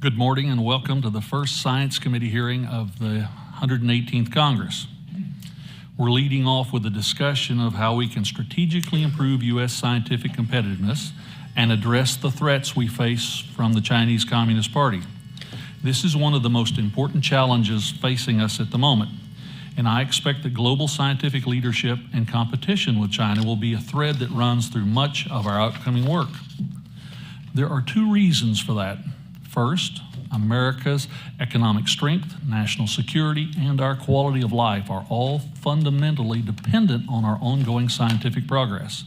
Good morning and welcome to the first Science Committee hearing of the 118th Congress. We're leading off with a discussion of how we can strategically improve U.S. scientific competitiveness and address the threats we face from the Chinese Communist Party. This is one of the most important challenges facing us at the moment, and I expect that global scientific leadership and competition with China will be a thread that runs through much of our upcoming work. There are two reasons for that. First, America's economic strength, national security, and our quality of life are all fundamentally dependent on our ongoing scientific progress.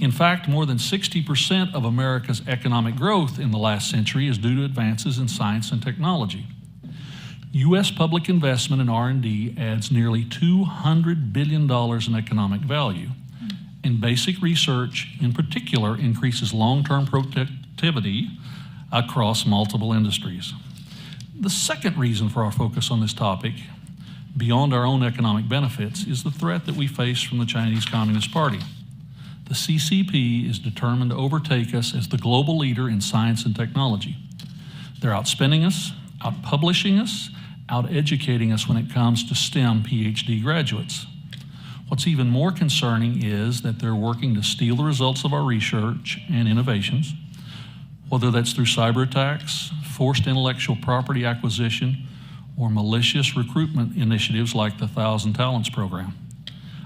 In fact, more than 60% of America's economic growth in the last century is due to advances in science and technology. U.S. public investment in R&D adds nearly $200 billion in economic value, and basic research in particular increases long-term productivity across multiple industries. The second reason for our focus on this topic, beyond our own economic benefits, is the threat that we face from the Chinese Communist Party. The CCP is determined to overtake us as the global leader in science and technology. They're outspending us, outpublishing us, out-educating us when it comes to STEM PhD graduates. What's even more concerning is that they're working to steal the results of our research and innovations, whether that's through cyber attacks, forced intellectual property acquisition, or malicious recruitment initiatives like the 1,000 Talents program.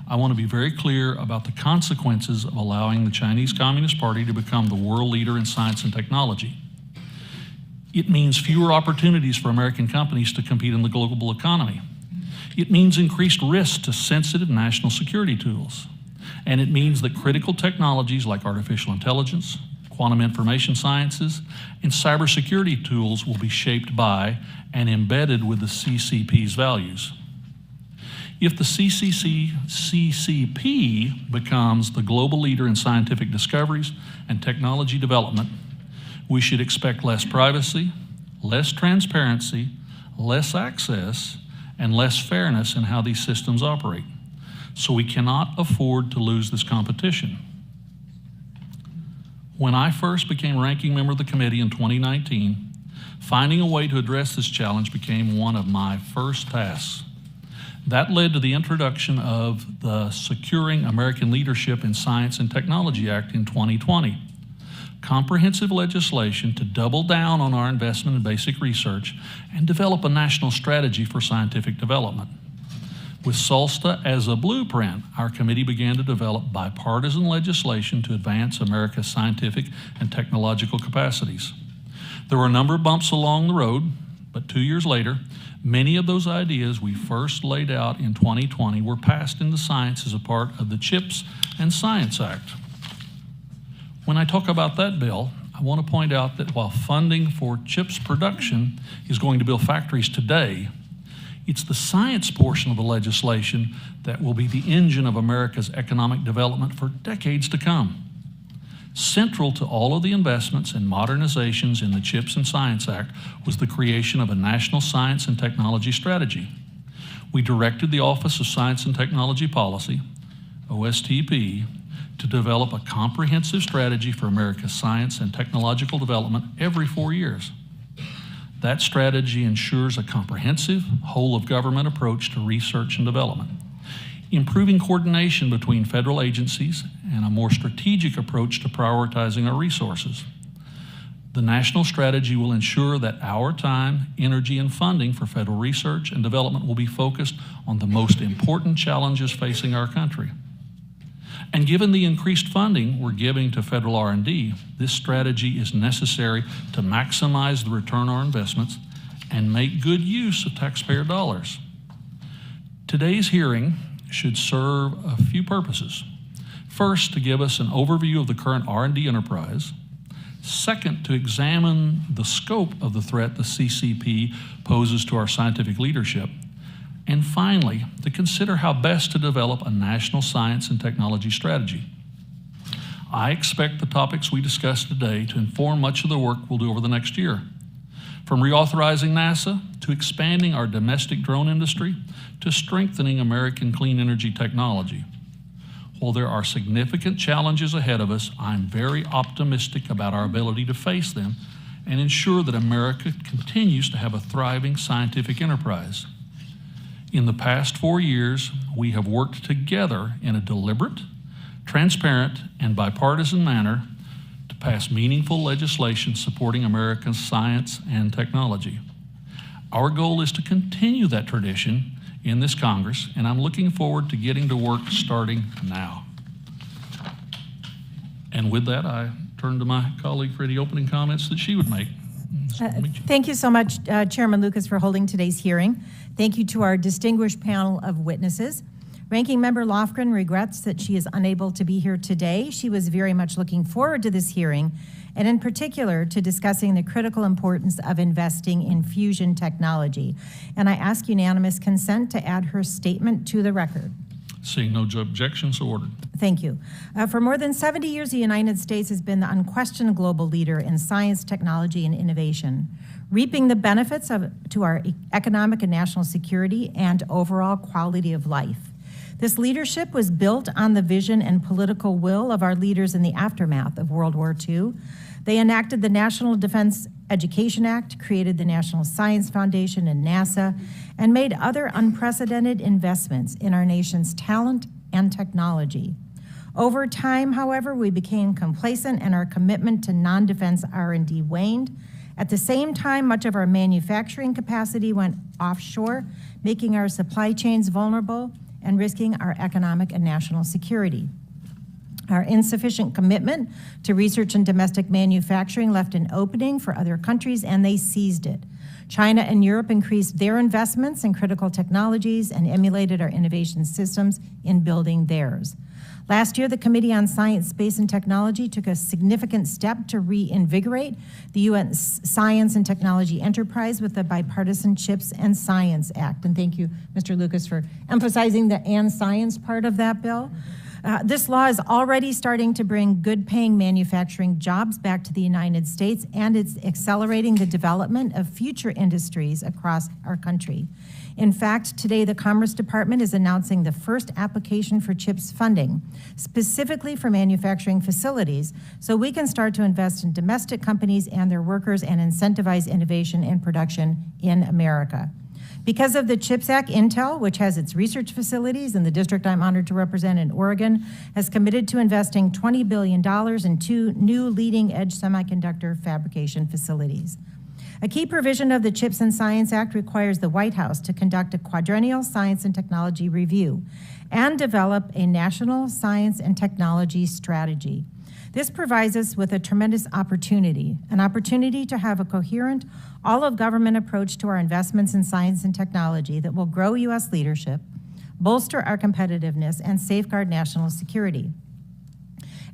I want to be very clear about the consequences of allowing the Chinese Communist Party to become the world leader in science and technology. It means fewer opportunities for American companies to compete in the global economy. It means increased risk to sensitive national security tools. And it means that critical technologies like artificial intelligence, quantum information sciences, and cybersecurity tools will be shaped by and embedded with the CCP's values. If the CCP becomes the global leader in scientific discoveries and technology development, we should expect less privacy, less transparency, less access, and less fairness in how these systems operate. So we cannot afford to lose this competition. When I first became ranking member of the committee in 2019, finding a way to address this challenge became one of my first tasks. That led to the introduction of the Securing American Leadership in Science and Technology Act in 2020, comprehensive legislation to double down on our investment in basic research and develop a national strategy for scientific development. With SALSTA as a blueprint, our committee began to develop bipartisan legislation to advance America's scientific and technological capacities. There were a number of bumps along the road, but 2 years later, many of those ideas we first laid out in 2020 were passed into science as a part of the CHIPS and Science Act. When I talk about that bill, I want to point out that while funding for CHIPS production is going to build factories today, it's the science portion of the legislation that will be the engine of America's economic development for decades to come. Central to all of the investments and modernizations in the CHIPS and Science Act was the creation of a national science and technology strategy. We directed the Office of Science and Technology Policy, OSTP, to develop a comprehensive strategy for America's science and technological development every 4 years. That strategy ensures a comprehensive, whole-of-government approach to research and development, improving coordination between federal agencies and a more strategic approach to prioritizing our resources. The national strategy will ensure that our time, energy, and funding for federal research and development will be focused on the most important challenges facing our country. And given the increased funding we're giving to federal R&D, this strategy is necessary to maximize the return on our investments and make good use of taxpayer dollars. Today's hearing should serve a few purposes. First, to give us an overview of the current R&D enterprise. Second, to examine the scope of the threat the CCP poses to our scientific leadership. And finally, to consider how best to develop a national science and technology strategy. I expect the topics we discuss today to inform much of the work we'll do over the next year. From reauthorizing NASA, to expanding our domestic drone industry, to strengthening American clean energy technology. While there are significant challenges ahead of us, I'm very optimistic about our ability to face them and ensure that America continues to have a thriving scientific enterprise. In the past 4 years, we have worked together in a deliberate, transparent, and bipartisan manner to pass meaningful legislation supporting American science and technology. Our goal is to continue that tradition in this Congress, and I'm looking forward to getting to work starting now. And with that, I turn to my colleague for any opening comments that she would make. Thank you so much, Chairman Lucas, for holding today's hearing. Thank you to our distinguished panel of witnesses. Ranking Member Lofgren regrets that she is unable to be here today. She was very much looking forward to this hearing, and in particular to discussing the critical importance of investing in fusion technology. And I ask unanimous consent to add her statement to the record. Seeing no objections, so ordered. Thank you. For more than 70 years, the United States has been the unquestioned global leader in science, technology, and innovation, reaping the benefits to our economic and national security and overall quality of life. This leadership was built on the vision and political will of our leaders in the aftermath of World War II. They enacted the National Defense Education Act, created the National Science Foundation and NASA, and made other unprecedented investments in our nation's talent and technology. Over time, however, we became complacent and our commitment to non-defense R&D waned. At the same time, much of our manufacturing capacity went offshore, making our supply chains vulnerable and risking our economic and national security. Our insufficient commitment to research and domestic manufacturing left an opening for other countries, and they seized it. China and Europe increased their investments in critical technologies and emulated our innovation systems in building theirs. Last year, the Committee on Science, Space, and Technology took a significant step to reinvigorate the UN science and technology enterprise with the Bipartisan CHIPS and Science Act. And thank you, Mr. Lucas, for emphasizing the and science part of that bill. This law is already starting to bring good-paying manufacturing jobs back to the United States, and it's accelerating the development of future industries across our country. In fact, today the Commerce Department is announcing the first application for CHIPS funding, specifically for manufacturing facilities, so we can start to invest in domestic companies and their workers and incentivize innovation and production in America. Because of the CHIPS Act, Intel, which has its research facilities in the district I'm honored to represent in Oregon, has committed to investing $20 billion in 2 new leading-edge semiconductor fabrication facilities. A key provision of the CHIPS and Science Act requires the White House to conduct a quadrennial science and technology review and develop a national science and technology strategy. This provides us with a tremendous opportunity, an opportunity to have a coherent, all-of-government approach to our investments in science and technology that will grow U.S. leadership, bolster our competitiveness, and safeguard national security.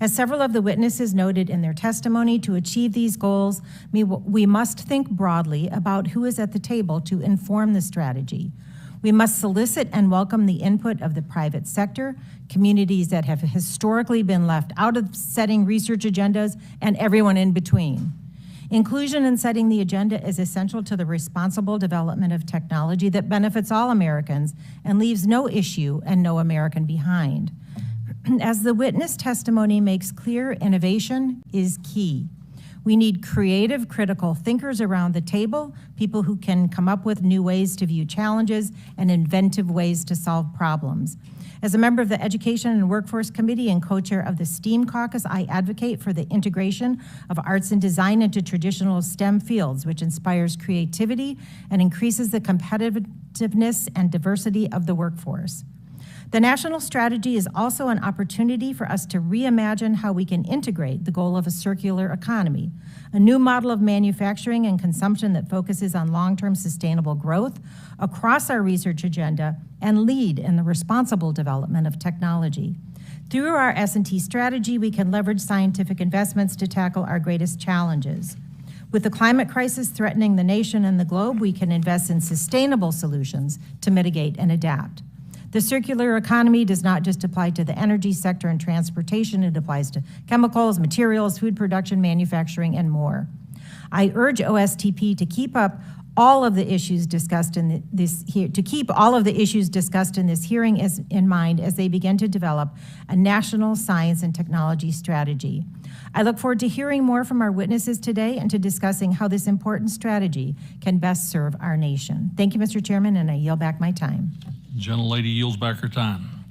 As several of the witnesses noted in their testimony, to achieve these goals, we must think broadly about who is at the table to inform the strategy. We must solicit and welcome the input of the private sector, communities that have historically been left out of setting research agendas, and everyone in between. Inclusion in setting the agenda is essential to the responsible development of technology that benefits all Americans and leaves no issue and no American behind. As the witness testimony makes clear, innovation is key. We need creative, critical thinkers around the table, people who can come up with new ways to view challenges and inventive ways to solve problems. As a member of the Education and Workforce Committee and co-chair of the STEAM Caucus, I advocate for the integration of arts and design into traditional STEM fields, which inspires creativity and increases the competitiveness and diversity of the workforce. The national strategy is also an opportunity for us to reimagine how we can integrate the goal of a circular economy, a new model of manufacturing and consumption that focuses on long-term sustainable growth across our research agenda and lead in the responsible development of technology. Through our S&T strategy, we can leverage scientific investments to tackle our greatest challenges. With the climate crisis threatening the nation and the globe, we can invest in sustainable solutions to mitigate and adapt. The circular economy does not just apply to the energy sector and transportation, it applies to chemicals, materials, food production, manufacturing, and more. I urge OSTP to keep up all of the issues discussed in to keep all of the issues discussed in this hearing in mind as they begin to develop a national science and technology strategy. I look forward to hearing more from our witnesses today and to discussing how this important strategy can best serve our nation. Thank you, Mr. Chairman, and I yield back my time. Gentlelady yields back her time.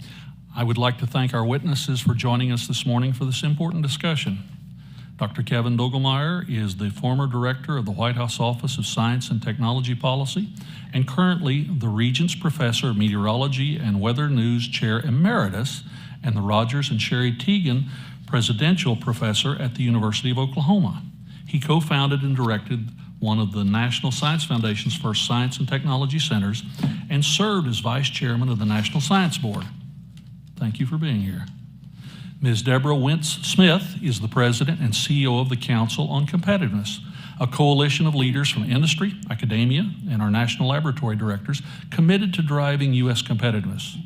I would like to thank our witnesses for joining us this morning for this important discussion. Dr. Kelvin Droegemeier is the former director of the White House Office of Science and Technology Policy and currently the Regent's Professor of Meteorology and Weathernews Chair Emeritus and the Rogers and Sherry Teigen Presidential Professor at the University of Oklahoma. He co-founded and directed one of the National Science Foundation's first science and technology centers and served as vice chairman of the National Science Board. Thank you for being here. Ms. Deborah Wince-Smith is the president and CEO of the Council on Competitiveness, a coalition of leaders from industry, academia, and our national laboratory directors committed to driving U.S. competitiveness.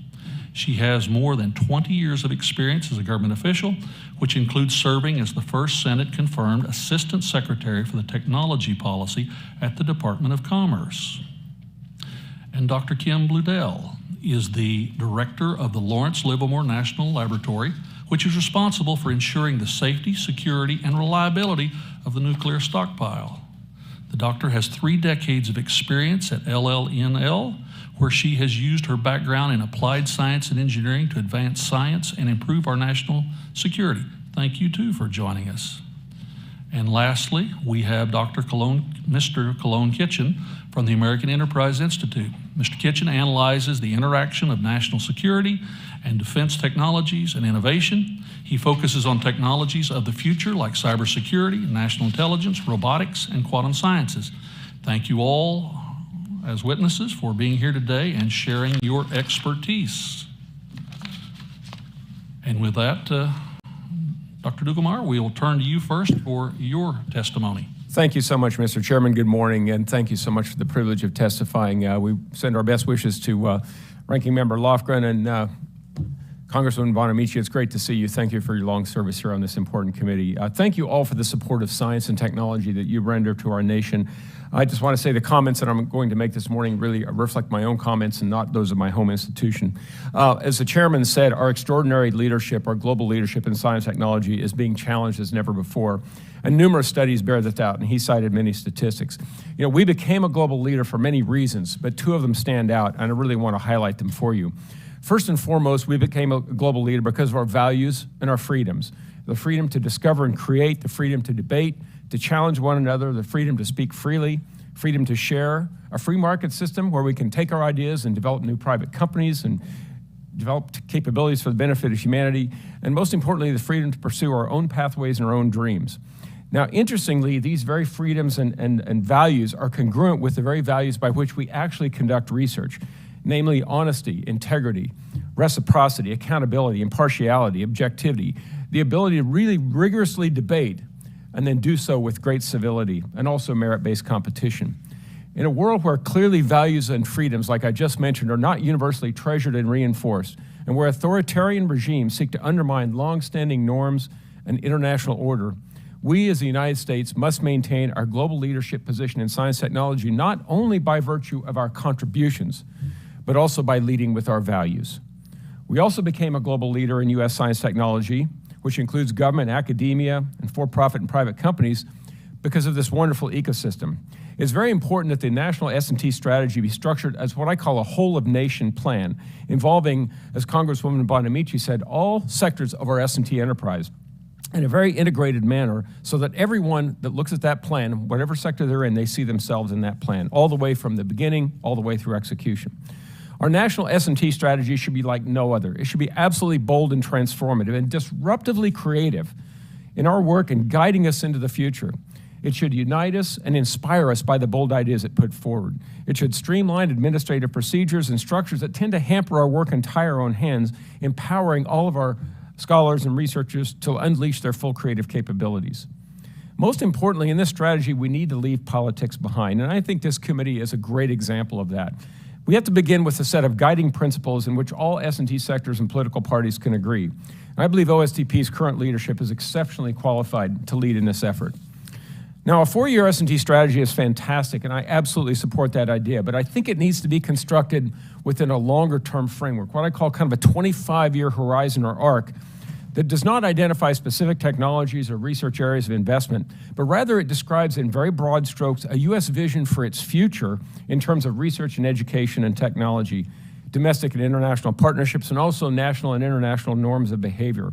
She has more than 20 years of experience as a government official, which includes serving as the first Senate-confirmed Assistant Secretary for the Technology Policy at the Department of Commerce. And Dr. Kim Budil is the director of the Lawrence Livermore National Laboratory, which is responsible for ensuring the safety, security, and reliability of the nuclear stockpile. The doctor has 3 decades of experience at LLNL, where she has used her background in applied science and engineering to advance science and improve our national security. Thank you, too, for joining us. And lastly, we have Mr. Klon Kitchen from the American Enterprise Institute. Mr. Kitchen analyzes the interaction of national security and defense technologies and innovation. He focuses on technologies of the future like cybersecurity, national intelligence, robotics, and quantum sciences. Thank you all as witnesses for being here today and sharing your expertise. And with that, Dr. Droegemeier, we will turn to you first for your testimony. Thank you so much, Mr. Chairman. Good morning, and thank you so much for the privilege of testifying. We send our best wishes to Ranking Member Lofgren and Congresswoman Bonamici. It's great to see you. Thank you for your long service here on this important committee. Thank you all for the support of science and technology that you render to our nation. I just want to say the comments that I'm going to make this morning really reflect my own comments and not those of my home institution. As the chairman said, our extraordinary leadership, our global leadership in science and technology is being challenged as never before. And numerous studies bear that out, and he cited many statistics. You know, we became a global leader for many reasons, but 2 of them stand out, and I really want to highlight them for you. First and foremost, we became a global leader because of our values and our freedoms. The freedom to discover and create, the freedom to debate, to challenge one another, the freedom to speak freely, freedom to share, a free market system where we can take our ideas and develop new private companies and develop capabilities for the benefit of humanity, and most importantly, the freedom to pursue our own pathways and our own dreams. Now, interestingly, these very freedoms and values are congruent with the very values by which we actually conduct research, namely honesty, integrity, reciprocity, accountability, impartiality, objectivity, the ability to really rigorously debate and then do so with great civility and also merit-based competition. In a world where clearly values and freedoms, like I just mentioned, are not universally treasured and reinforced, and where authoritarian regimes seek to undermine long-standing norms and international order, we as the United States must maintain our global leadership position in science technology not only by virtue of our contributions, but also by leading with our values. We also became a global leader in U.S. science technology, which includes government, academia, and for-profit and private companies, because of this wonderful ecosystem. It's very important that the national S&T strategy be structured as what I call a whole-of-nation plan, involving, as Congresswoman Bonamici said, all sectors of our S&T enterprise in a very integrated manner so that everyone that looks at that plan, whatever sector they're in, they see themselves in that plan, all the way from the beginning, all the way through execution. Our national S&T strategy should be like no other. It should be absolutely bold and transformative and disruptively creative in our work and guiding us into the future. It should unite us and inspire us by the bold ideas it put forward. It should streamline administrative procedures and structures that tend to hamper our work and tie our own hands, empowering all of our scholars and researchers to unleash their full creative capabilities. Most importantly, in this strategy, we need to leave politics behind, and I think this committee is a great example of that. We have to begin with a set of guiding principles in which all S&T sectors and political parties can agree. And I believe OSTP's current leadership is exceptionally qualified to lead in this effort. Now, a 4-year S&T strategy is fantastic, and I absolutely support that idea, but I think it needs to be constructed within a longer-term framework, what I call kind of a 25-year horizon or arc that does not identify specific technologies or research areas of investment, but rather it describes in very broad strokes a U.S. vision for its future in terms of research and education and technology, domestic and international partnerships, and also national and international norms of behavior.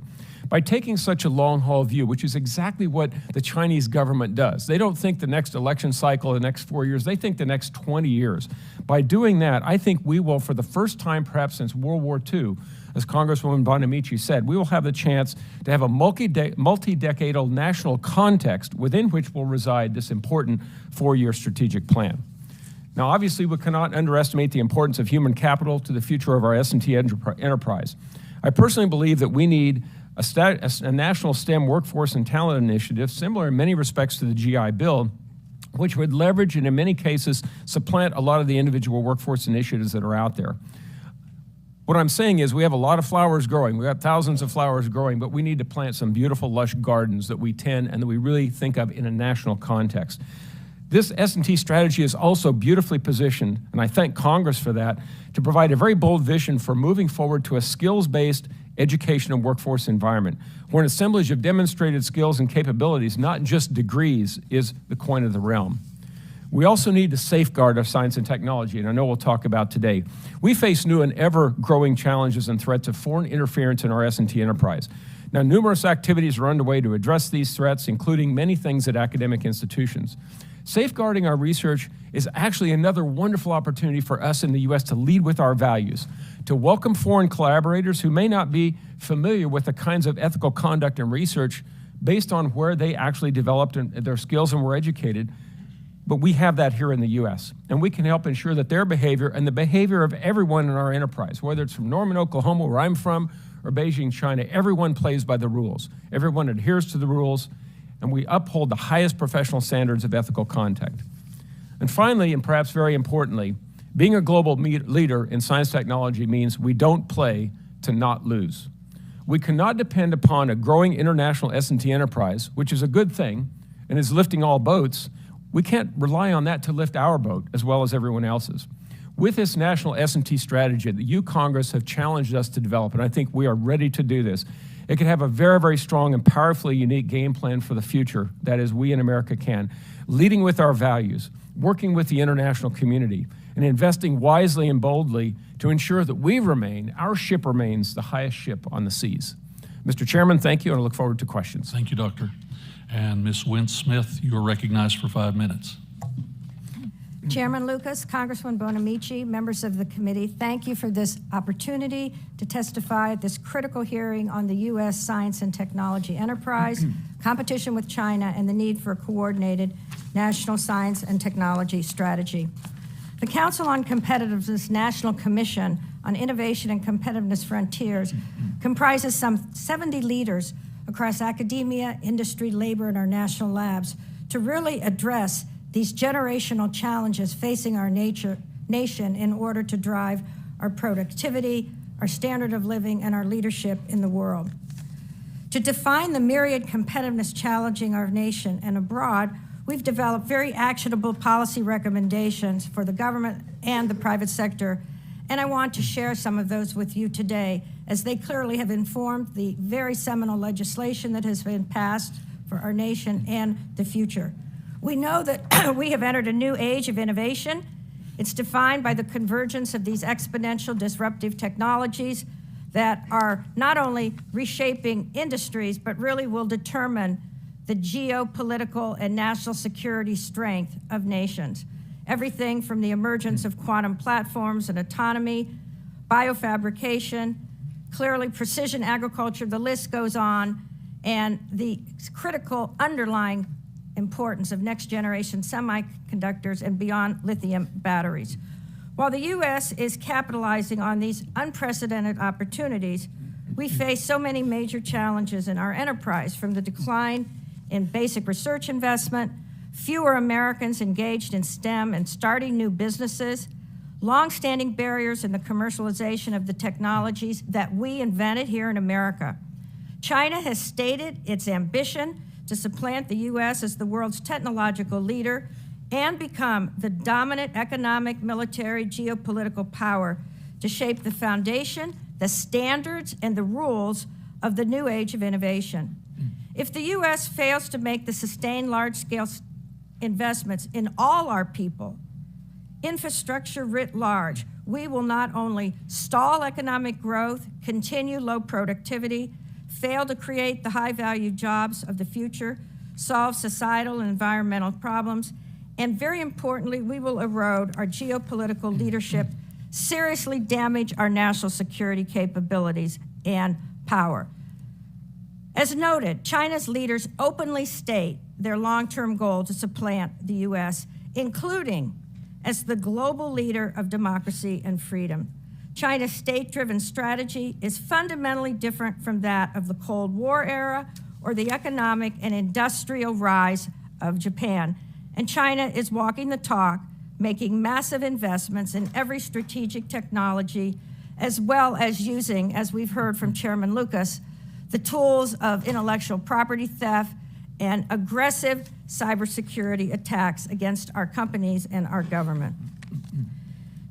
By taking such a long-haul view, which is exactly what the Chinese government does. They don't think the next election cycle, the next 4 years, they think the next 20 years. By doing that, I think we will, for the first time perhaps since World War II, as Congresswoman Bonamici said, we will have the chance to have a multi-decadal national context within which will reside this important 4-year strategic plan. Now, obviously, we cannot underestimate the importance of human capital to the future of our S&T enterprise. I personally believe that we need a national STEM workforce and talent initiative, similar in many respects to the GI Bill, which would leverage and in many cases supplant a lot of the individual workforce initiatives that are out there. What I'm saying is we have a lot of flowers growing. We've got thousands of flowers growing, but we need to plant some beautiful, lush gardens that we tend and that we really think of in a national context. This S&T strategy is also beautifully positioned, and I thank Congress for that, to provide a very bold vision for moving forward to a skills-based education and workforce environment, where an assemblage of demonstrated skills and capabilities, not just degrees, is the coin of the realm. We also need to safeguard our science and technology, and I know we'll talk about today. We face new and ever-growing challenges and threats of foreign interference in our S&T enterprise. Now, numerous activities are underway to address these threats, including many things at academic institutions. Safeguarding our research is actually another wonderful opportunity for us in the U.S. to lead with our values, to welcome foreign collaborators who may not be familiar with the kinds of ethical conduct and research based on where they actually developed their skills and were educated. But we have that here in the U.S., and we can help ensure that their behavior and the behavior of everyone in our enterprise, whether it's from Norman, Oklahoma, where I'm from, or Beijing, China, everyone plays by the rules. Everyone adheres to the rules, and we uphold the highest professional standards of ethical conduct. And finally, and perhaps very importantly, being a global leader in science technology means we don't play to not lose. We cannot depend upon a growing international S&T enterprise, which is a good thing and is lifting all boats. We can't rely on that to lift our boat as well as everyone else's. With this national S&T strategy that you, Congress, have challenged us to develop, and I think we are ready to do this, it can have a very, very strong and powerfully unique game plan for the future, that is, we in America can, leading with our values, working with the international community, and investing wisely and boldly to ensure that our ship remains the highest ship on the seas. Mr. Chairman, thank you, and I look forward to questions. Thank you, Doctor. And Ms. Wince-Smith, you are recognized for 5 minutes. Chairman Lucas, Congresswoman Bonamici, members of the committee, thank you for this opportunity to testify at this critical hearing on the U.S. science and technology enterprise, competition with China, and the need for a coordinated national science and technology strategy. The Council on Competitiveness National Commission on Innovation and Competitiveness Frontiers comprises some 70 leaders across academia, industry, labor, and our national labs to really address these generational challenges facing our nation in order to drive our productivity, our standard of living, and our leadership in the world. To define the myriad competitiveness challenging our nation and abroad, we've developed very actionable policy recommendations for the government and the private sector, and I want to share some of those with you today, as they clearly have informed the very seminal legislation that has been passed for our nation and the future. We know that we have entered a new age of innovation. It's defined by the convergence of these exponential disruptive technologies that are not only reshaping industries, but really will determine the geopolitical and national security strength of nations. Everything from the emergence of quantum platforms and autonomy, biofabrication, clearly precision agriculture, the list goes on, and the critical underlying importance of next-generation semiconductors and beyond lithium batteries. While the U.S. is capitalizing on these unprecedented opportunities, we face so many major challenges in our enterprise, from the decline in basic research investment, fewer Americans engaged in STEM and starting new businesses, long-standing barriers in the commercialization of the technologies that we invented here in America. China has stated its ambition to supplant the U.S. as the world's technological leader and become the dominant economic, military, geopolitical power to shape the foundation, the standards, and the rules of the new age of innovation. If the U.S. fails to make the sustained large-scale investments in all our people, infrastructure writ large, we will not only stall economic growth, continue low productivity, fail to create the high-value jobs of the future, solve societal and environmental problems, and very importantly, we will erode our geopolitical leadership, seriously damage our national security capabilities and power. As noted, China's leaders openly state their long-term goal to supplant the U.S., including as the global leader of democracy and freedom. China's state-driven strategy is fundamentally different from that of the Cold War era or the economic and industrial rise of Japan. And China is walking the talk, making massive investments in every strategic technology, as well as using, as we've heard from Chairman Lucas, the tools of intellectual property theft and aggressive cybersecurity attacks against our companies and our government.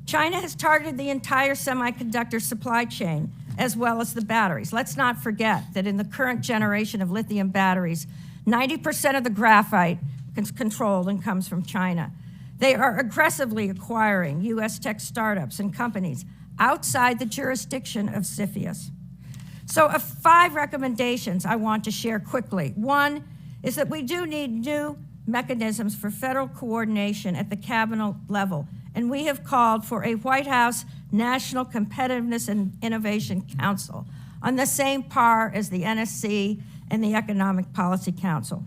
China has targeted the entire semiconductor supply chain, as well as the batteries. Let's not forget that in the current generation of lithium batteries, 90% of the graphite is controlled and comes from China. They are aggressively acquiring U.S. tech startups and companies outside the jurisdiction of CFIUS. So 5 recommendations I want to share quickly. One is that we do need new mechanisms for federal coordination at the cabinet level, and we have called for a White House National Competitiveness and Innovation Council on the same par as the NSC and the Economic Policy Council.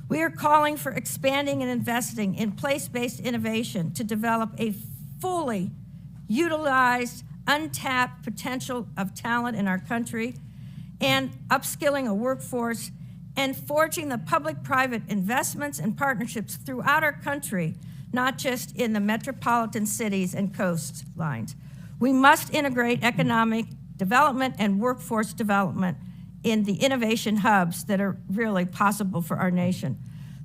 We are calling for expanding and investing in place-based innovation to develop a fully utilized, untapped potential of talent in our country, and upskilling a workforce, and forging the public-private investments and partnerships throughout our country, not just in the metropolitan cities and coastlines. We must integrate economic development and workforce development in the innovation hubs that are really possible for our nation.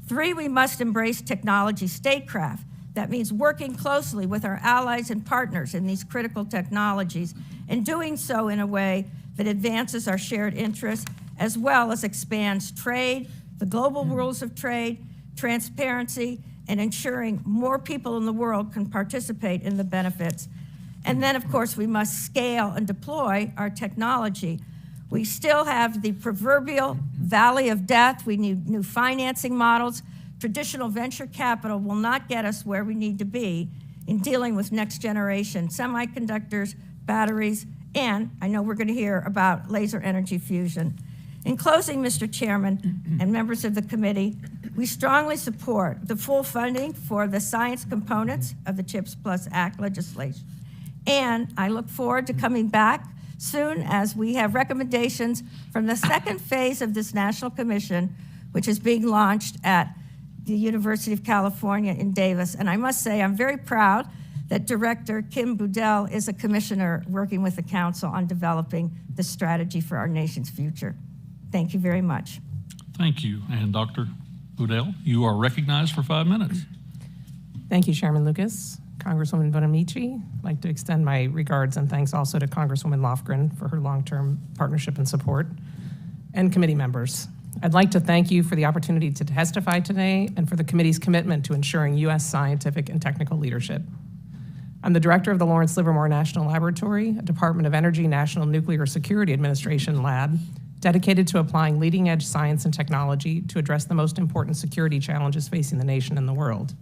3, we must embrace technology statecraft. That means working closely with our allies and partners in these critical technologies and doing so in a way that advances our shared interests as well as expands trade, the global rules of trade, transparency, and ensuring more people in the world can participate in the benefits. And then, of course, we must scale and deploy our technology. We still have the proverbial valley of death. We need new financing models. Traditional venture capital will not get us where we need to be in dealing with next generation semiconductors, batteries, and I know we're going to hear about laser energy fusion. In closing, Mr. Chairman and members of the committee, we strongly support the full funding for the science components of the CHIPS Plus Act legislation. And I look forward to coming back soon as we have recommendations from the second phase of this National Commission, which is being launched at the University of California in Davis. And I must say, I'm very proud that Director Kim Budil is a commissioner working with the council on developing the strategy for our nation's future. Thank you very much. Thank you. And Dr. Budil, you are recognized for 5 minutes. Thank you, Chairman Lucas. Congresswoman Bonamici, I'd like to extend my regards and thanks also to Congresswoman Lofgren for her long-term partnership and support, and committee members. I'd like to thank you for the opportunity to testify today and for the committee's commitment to ensuring U.S. scientific and technical leadership. I'm the director of the Lawrence Livermore National Laboratory, a Department of Energy National Nuclear Security Administration lab dedicated to applying leading-edge science and technology to address the most important security challenges facing the nation and the world.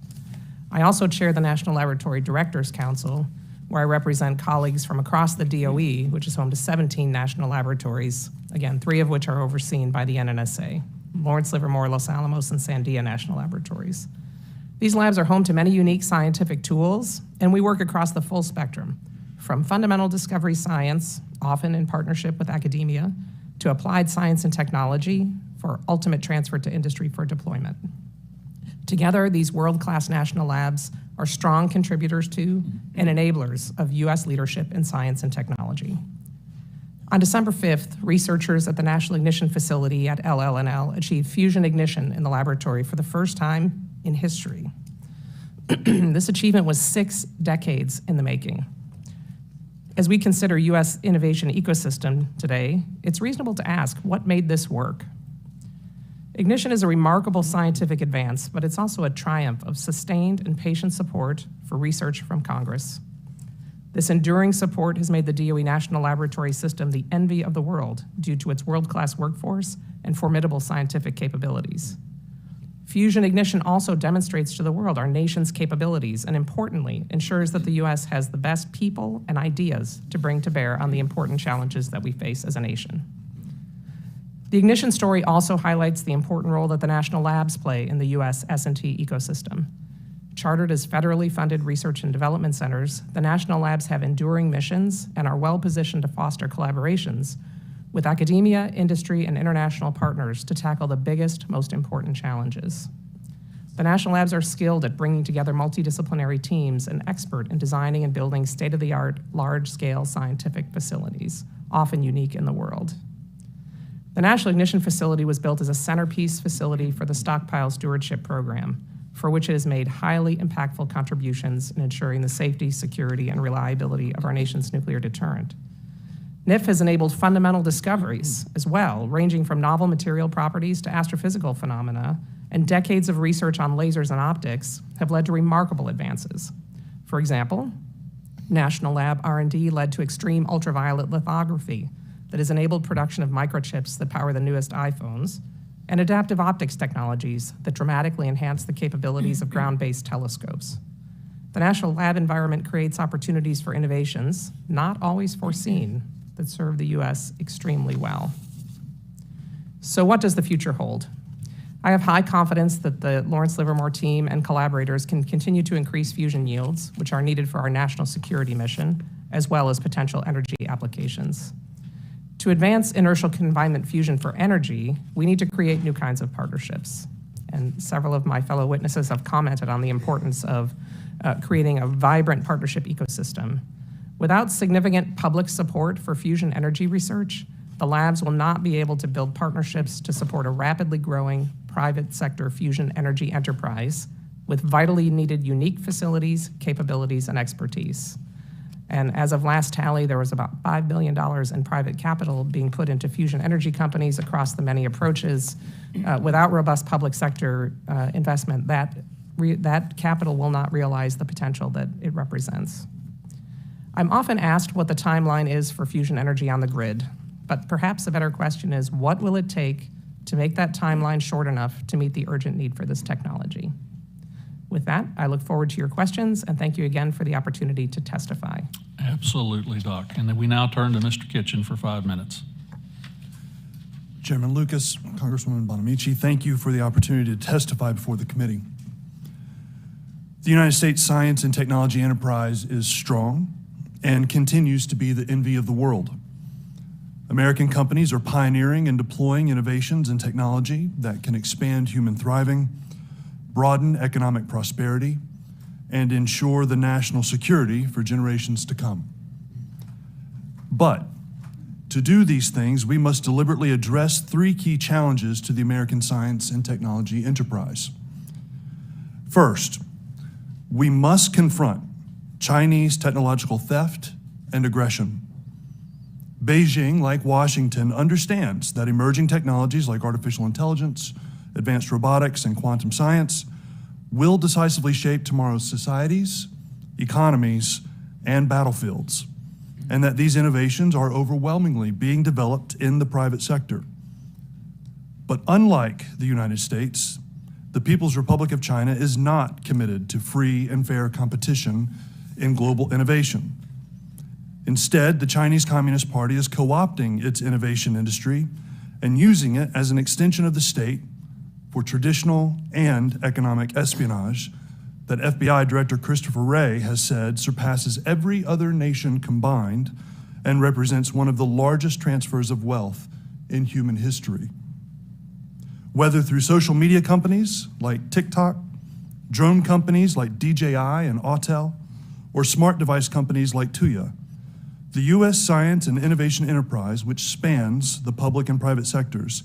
I also chair the National Laboratory Directors Council, where I represent colleagues from across the DOE, which is home to 17 national laboratories, again, 3 of which are overseen by the NNSA, Lawrence Livermore, Los Alamos, and Sandia National Laboratories. These labs are home to many unique scientific tools, and we work across the full spectrum, from fundamental discovery science, often in partnership with academia, to applied science and technology for ultimate transfer to industry for deployment. Together, these world-class national labs are strong contributors to and enablers of U.S. leadership in science and technology. On December 5th, researchers at the National Ignition Facility at LLNL achieved fusion ignition in the laboratory for the first time in history. This achievement was 6 decades in the making. As we consider U.S. innovation ecosystem today, it's reasonable to ask, what made this work? Ignition is a remarkable scientific advance, but it's also a triumph of sustained and patient support for research from Congress. This enduring support has made the DOE National Laboratory System the envy of the world due to its world-class workforce and formidable scientific capabilities. Fusion ignition also demonstrates to the world our nation's capabilities and, importantly, ensures that the U.S. has the best people and ideas to bring to bear on the important challenges that we face as a nation. The ignition story also highlights the important role that the national labs play in the U.S. S&T ecosystem. Chartered as federally funded research and development centers, the national labs have enduring missions and are well-positioned to foster collaborations with academia, industry, and international partners to tackle the biggest, most important challenges. The national labs are skilled at bringing together multidisciplinary teams and expert in designing and building state-of-the-art, large-scale scientific facilities, often unique in the world. The National Ignition Facility was built as a centerpiece facility for the Stockpile Stewardship Program, for which it has made highly impactful contributions in ensuring the safety, security, and reliability of our nation's nuclear deterrent. NIF has enabled fundamental discoveries as well, ranging from novel material properties to astrophysical phenomena, and decades of research on lasers and optics have led to remarkable advances. For example, National Lab R&D led to extreme ultraviolet lithography that has enabled production of microchips that power the newest iPhones, and adaptive optics technologies that dramatically enhance the capabilities of ground-based telescopes. The national lab environment creates opportunities for innovations, not always foreseen, that serve the U.S. extremely well. So what does the future hold? I have high confidence that the Lawrence Livermore team and collaborators can continue to increase fusion yields, which are needed for our national security mission, as well as potential energy applications. To advance inertial confinement fusion for energy, we need to create new kinds of partnerships. And several of my fellow witnesses have commented on the importance of creating a vibrant partnership ecosystem. Without significant public support for fusion energy research, the labs will not be able to build partnerships to support a rapidly growing private sector fusion energy enterprise with vitally needed unique facilities, capabilities, and expertise. And as of last tally, there was about $5 billion in private capital being put into fusion energy companies across the many approaches. Without robust public sector investment, that capital will not realize the potential that it represents. I'm often asked what the timeline is for fusion energy on the grid, but perhaps a better question is, what will it take to make that timeline short enough to meet the urgent need for this technology? With that, I look forward to your questions, and thank you again for the opportunity to testify. Absolutely, Doc. And then we now turn to Mr. Kitchen for 5 minutes. Chairman Lucas, Congresswoman Bonamici, thank you for the opportunity to testify before the committee. The United States science and technology enterprise is strong and continues to be the envy of the world. American companies are pioneering and deploying innovations in technology that can expand human thriving, broaden economic prosperity, and ensure the national security for generations to come. But to do these things, we must deliberately address 3 key challenges to the American science and technology enterprise. First, we must confront Chinese technological theft and aggression. Beijing, like Washington, understands that emerging technologies like artificial intelligence, advanced robotics, and quantum science will decisively shape tomorrow's societies, economies, and battlefields, and that these innovations are overwhelmingly being developed in the private sector. But unlike the United States, the People's Republic of China is not committed to free and fair competition in global innovation. Instead, the Chinese Communist Party is co-opting its innovation industry and using it as an extension of the state for traditional and economic espionage that FBI Director Christopher Wray has said surpasses every other nation combined and represents one of the largest transfers of wealth in human history. Whether through social media companies like TikTok, drone companies like DJI and Autel, or smart device companies like Tuya, The U.S. science and innovation enterprise, which spans the public and private sectors,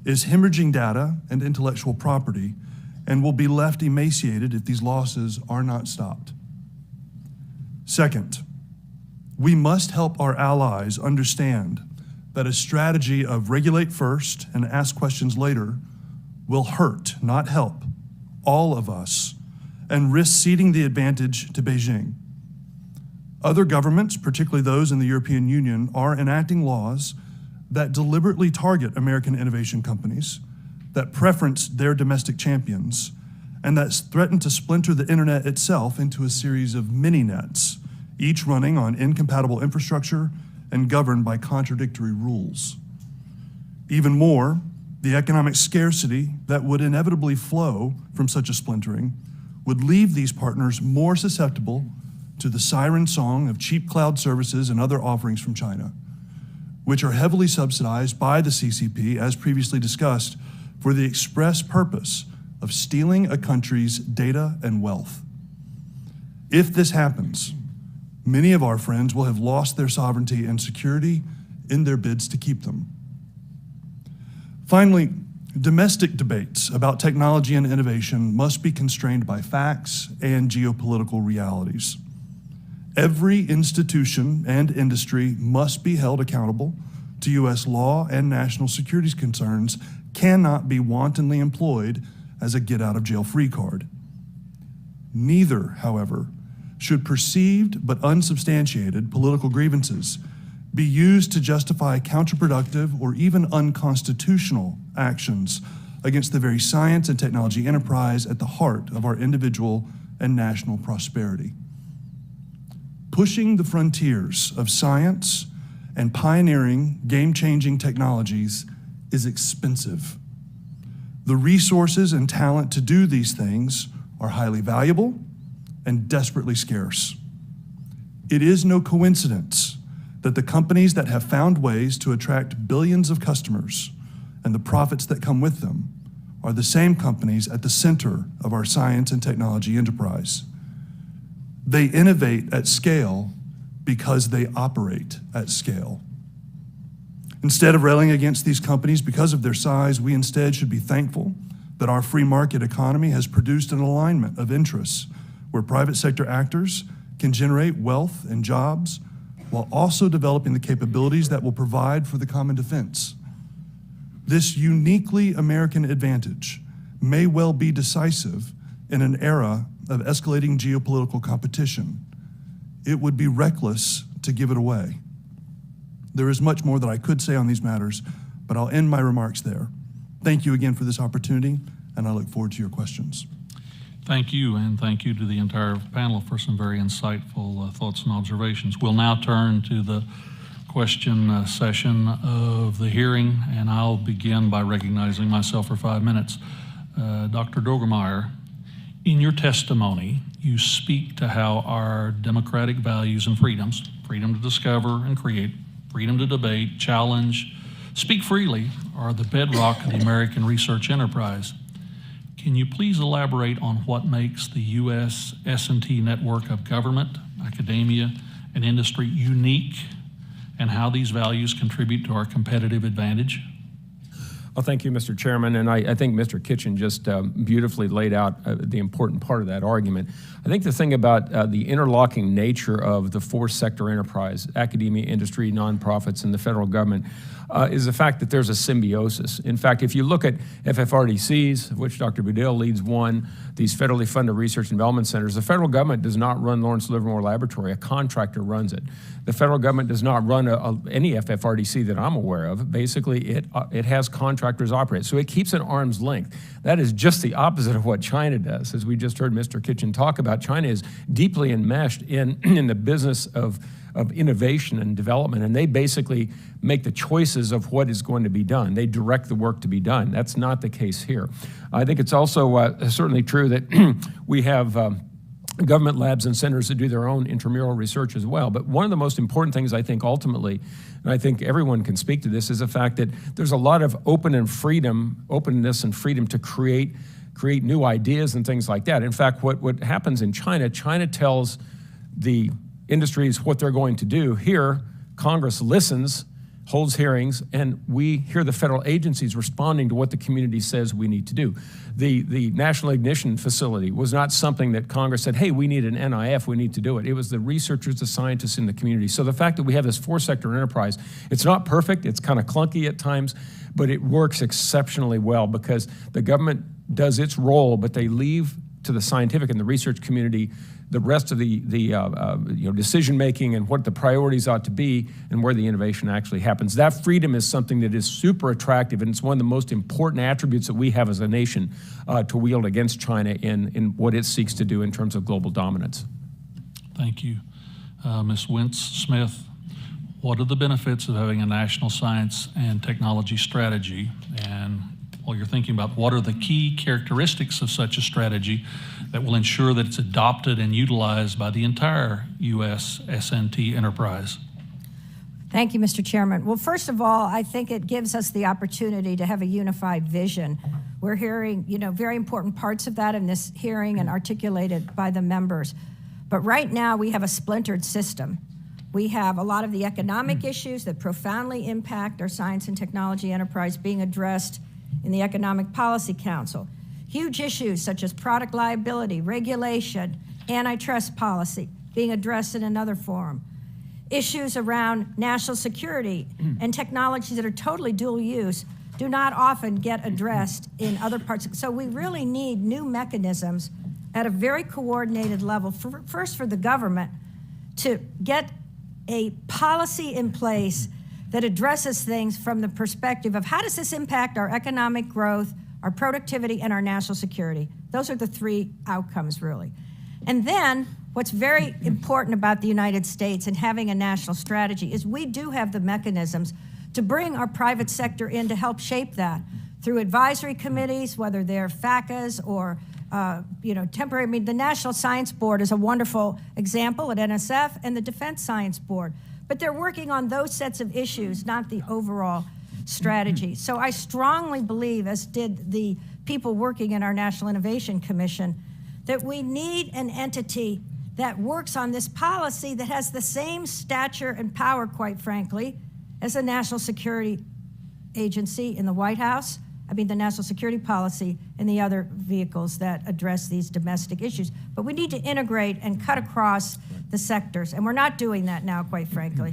is hemorrhaging data and intellectual property and will be left emaciated if these losses are not stopped. Second, we must help our allies understand that a strategy of regulate first and ask questions later will hurt, not help, all of us and risk ceding the advantage to Beijing. Other governments, particularly those in the European Union, are enacting laws that deliberately target American innovation companies, that preference their domestic champions, and that threaten to splinter the internet itself into a series of mini-nets, each running on incompatible infrastructure and governed by contradictory rules. Even more, the economic scarcity that would inevitably flow from such a splintering would leave these partners more susceptible to the siren song of cheap cloud services and other offerings from China, which are heavily subsidized by the CCP, as previously discussed, for the express purpose of stealing a country's data and wealth. If this happens, many of our friends will have lost their sovereignty and security in their bids to keep them. Finally, domestic debates about technology and innovation must be constrained by facts and geopolitical realities. Every institution and industry must be held accountable to U.S. law, and national security concerns cannot be wantonly employed as a get-out-of-jail-free card. Neither, however, should perceived but unsubstantiated political grievances be used to justify counterproductive or even unconstitutional actions against the very science and technology enterprise at the heart of our individual and national prosperity. Pushing the frontiers of science and pioneering game-changing technologies is expensive. The resources and talent to do these things are highly valuable and desperately scarce. It is no coincidence that the companies that have found ways to attract billions of customers and the profits that come with them are the same companies at the center of our science and technology enterprise. They innovate at scale because they operate at scale. Instead of railing against these companies because of their size, we instead should be thankful that our free market economy has produced an alignment of interests where private sector actors can generate wealth and jobs while also developing the capabilities that will provide for the common defense. This uniquely American advantage may well be decisive in an era of escalating geopolitical competition. It would be reckless to give it away. There is much more that I could say on these matters, but I'll end my remarks there. Thank you again for this opportunity, and I look forward to your questions. Thank you, and thank you to the entire panel for some very insightful thoughts and observations. We'll now turn to the question session of the hearing, and I'll begin by recognizing myself for 5 minutes. Dr. Droegemeier, in your testimony, you speak to how our democratic values and freedoms, freedom to discover and create, freedom to debate, challenge, speak freely, are the bedrock of the American research enterprise. Can you please elaborate on what makes the U.S. S&T network of government, academia, and industry unique, and how these values contribute to our competitive advantage? Well, thank you, Mr. Chairman, and I think Mr. Kitchen just beautifully laid out the important part of that argument. I think the thing about the interlocking nature of the four-sector enterprise, academia, industry, nonprofits, and the federal government, is the fact that there's a symbiosis. In fact, if you look at FFRDCs, of which Dr. Budil leads one, these federally funded research and development centers, the federal government does not run Lawrence Livermore Laboratory. A contractor runs it. The federal government does not run any FFRDC that I'm aware of. Basically, it has contractors operate. So it keeps an arm's length. That is just the opposite of what China does. As we just heard Mr. Kitchen talk about, China is deeply enmeshed in the business of innovation and development, and they basically make the choices of what is going to be done. They direct the work to be done. That's not the case here. I think it's also certainly true that we have government labs and centers that do their own intramural research as well. But one of the most important things I think ultimately, and I think everyone can speak to this, is the fact that there's a lot of openness and freedom to create new ideas and things like that. In fact, what happens in China tells the industries what they're going to do. Here, Congress listens, holds hearings, and we hear the federal agencies responding to what the community says we need to do. The National Ignition Facility was not something that Congress said, hey, we need an NIF, we need to do it. It was the researchers, the scientists in the community. So the fact that we have this 4-sector enterprise, it's not perfect, it's kind of clunky at times, but it works exceptionally well because the government does its role, but they leave to the scientific and the research community the rest of the decision making and what the priorities ought to be and where the innovation actually happens. That freedom is something that is super attractive, and it's one of the most important attributes that we have as a nation to wield against China in what it seeks to do in terms of global dominance. Thank you. Ms. Wince-Smith, what are the benefits of having a national science and technology strategy? And while you're thinking about what are the key characteristics of such a strategy that will ensure that it's adopted and utilized by the entire U.S. S&T enterprise? Thank you, Mr. Chairman. Well, first of all, I think it gives us the opportunity to have a unified vision. We're hearing, very important parts of that in this hearing and articulated by the members. But right now, we have a splintered system. We have a lot of the economic issues that profoundly impact our science and technology enterprise being addressed in the Economic Policy Council. Huge issues such as product liability, regulation, antitrust policy being addressed in another forum. Issues around national security and technologies that are totally dual use do not often get addressed in other parts. So we really need new mechanisms at a very coordinated level, first for the government to get a policy in place that addresses things from the perspective of how does this impact our economic growth, our productivity, and our national security. Those are the three outcomes, really. And then what's very important about the United States and having a national strategy is we do have the mechanisms to bring our private sector in to help shape that through advisory committees, whether they're FACAs or temporary. I mean, the National Science Board is a wonderful example at NSF, and the Defense Science Board. But they're working on those sets of issues, not the overall strategy. So I strongly believe, as did the people working in our National Innovation Commission, that we need an entity that works on this policy that has the same stature and power, quite frankly, as a national security agency in the White House, the national security policy and the other vehicles that address these domestic issues. But we need to integrate and cut across the sectors, and we're not doing that now, quite frankly.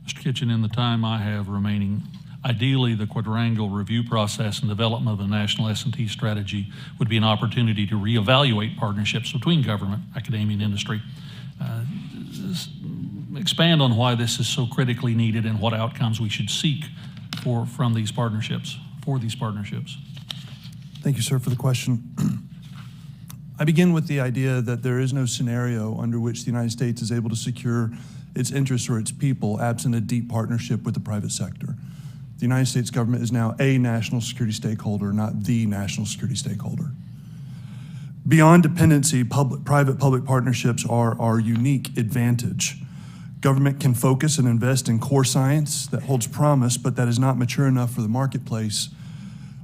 Mr. Kitchen, in the time I have remaining, ideally the quadrangle review process and development of a national S&T strategy would be an opportunity to reevaluate partnerships between government, academia, and industry. Expand on why this is so critically needed and what outcomes we should seek for these partnerships. Thank you, sir, for the question. I begin with the idea that there is no scenario under which the United States is able to secure its interests or its people absent a deep partnership with the private sector. The United States government is now a national security stakeholder, not the national security stakeholder. Beyond dependency, private-public partnerships are our unique advantage. Government can focus and invest in core science that holds promise, but that is not mature enough for the marketplace,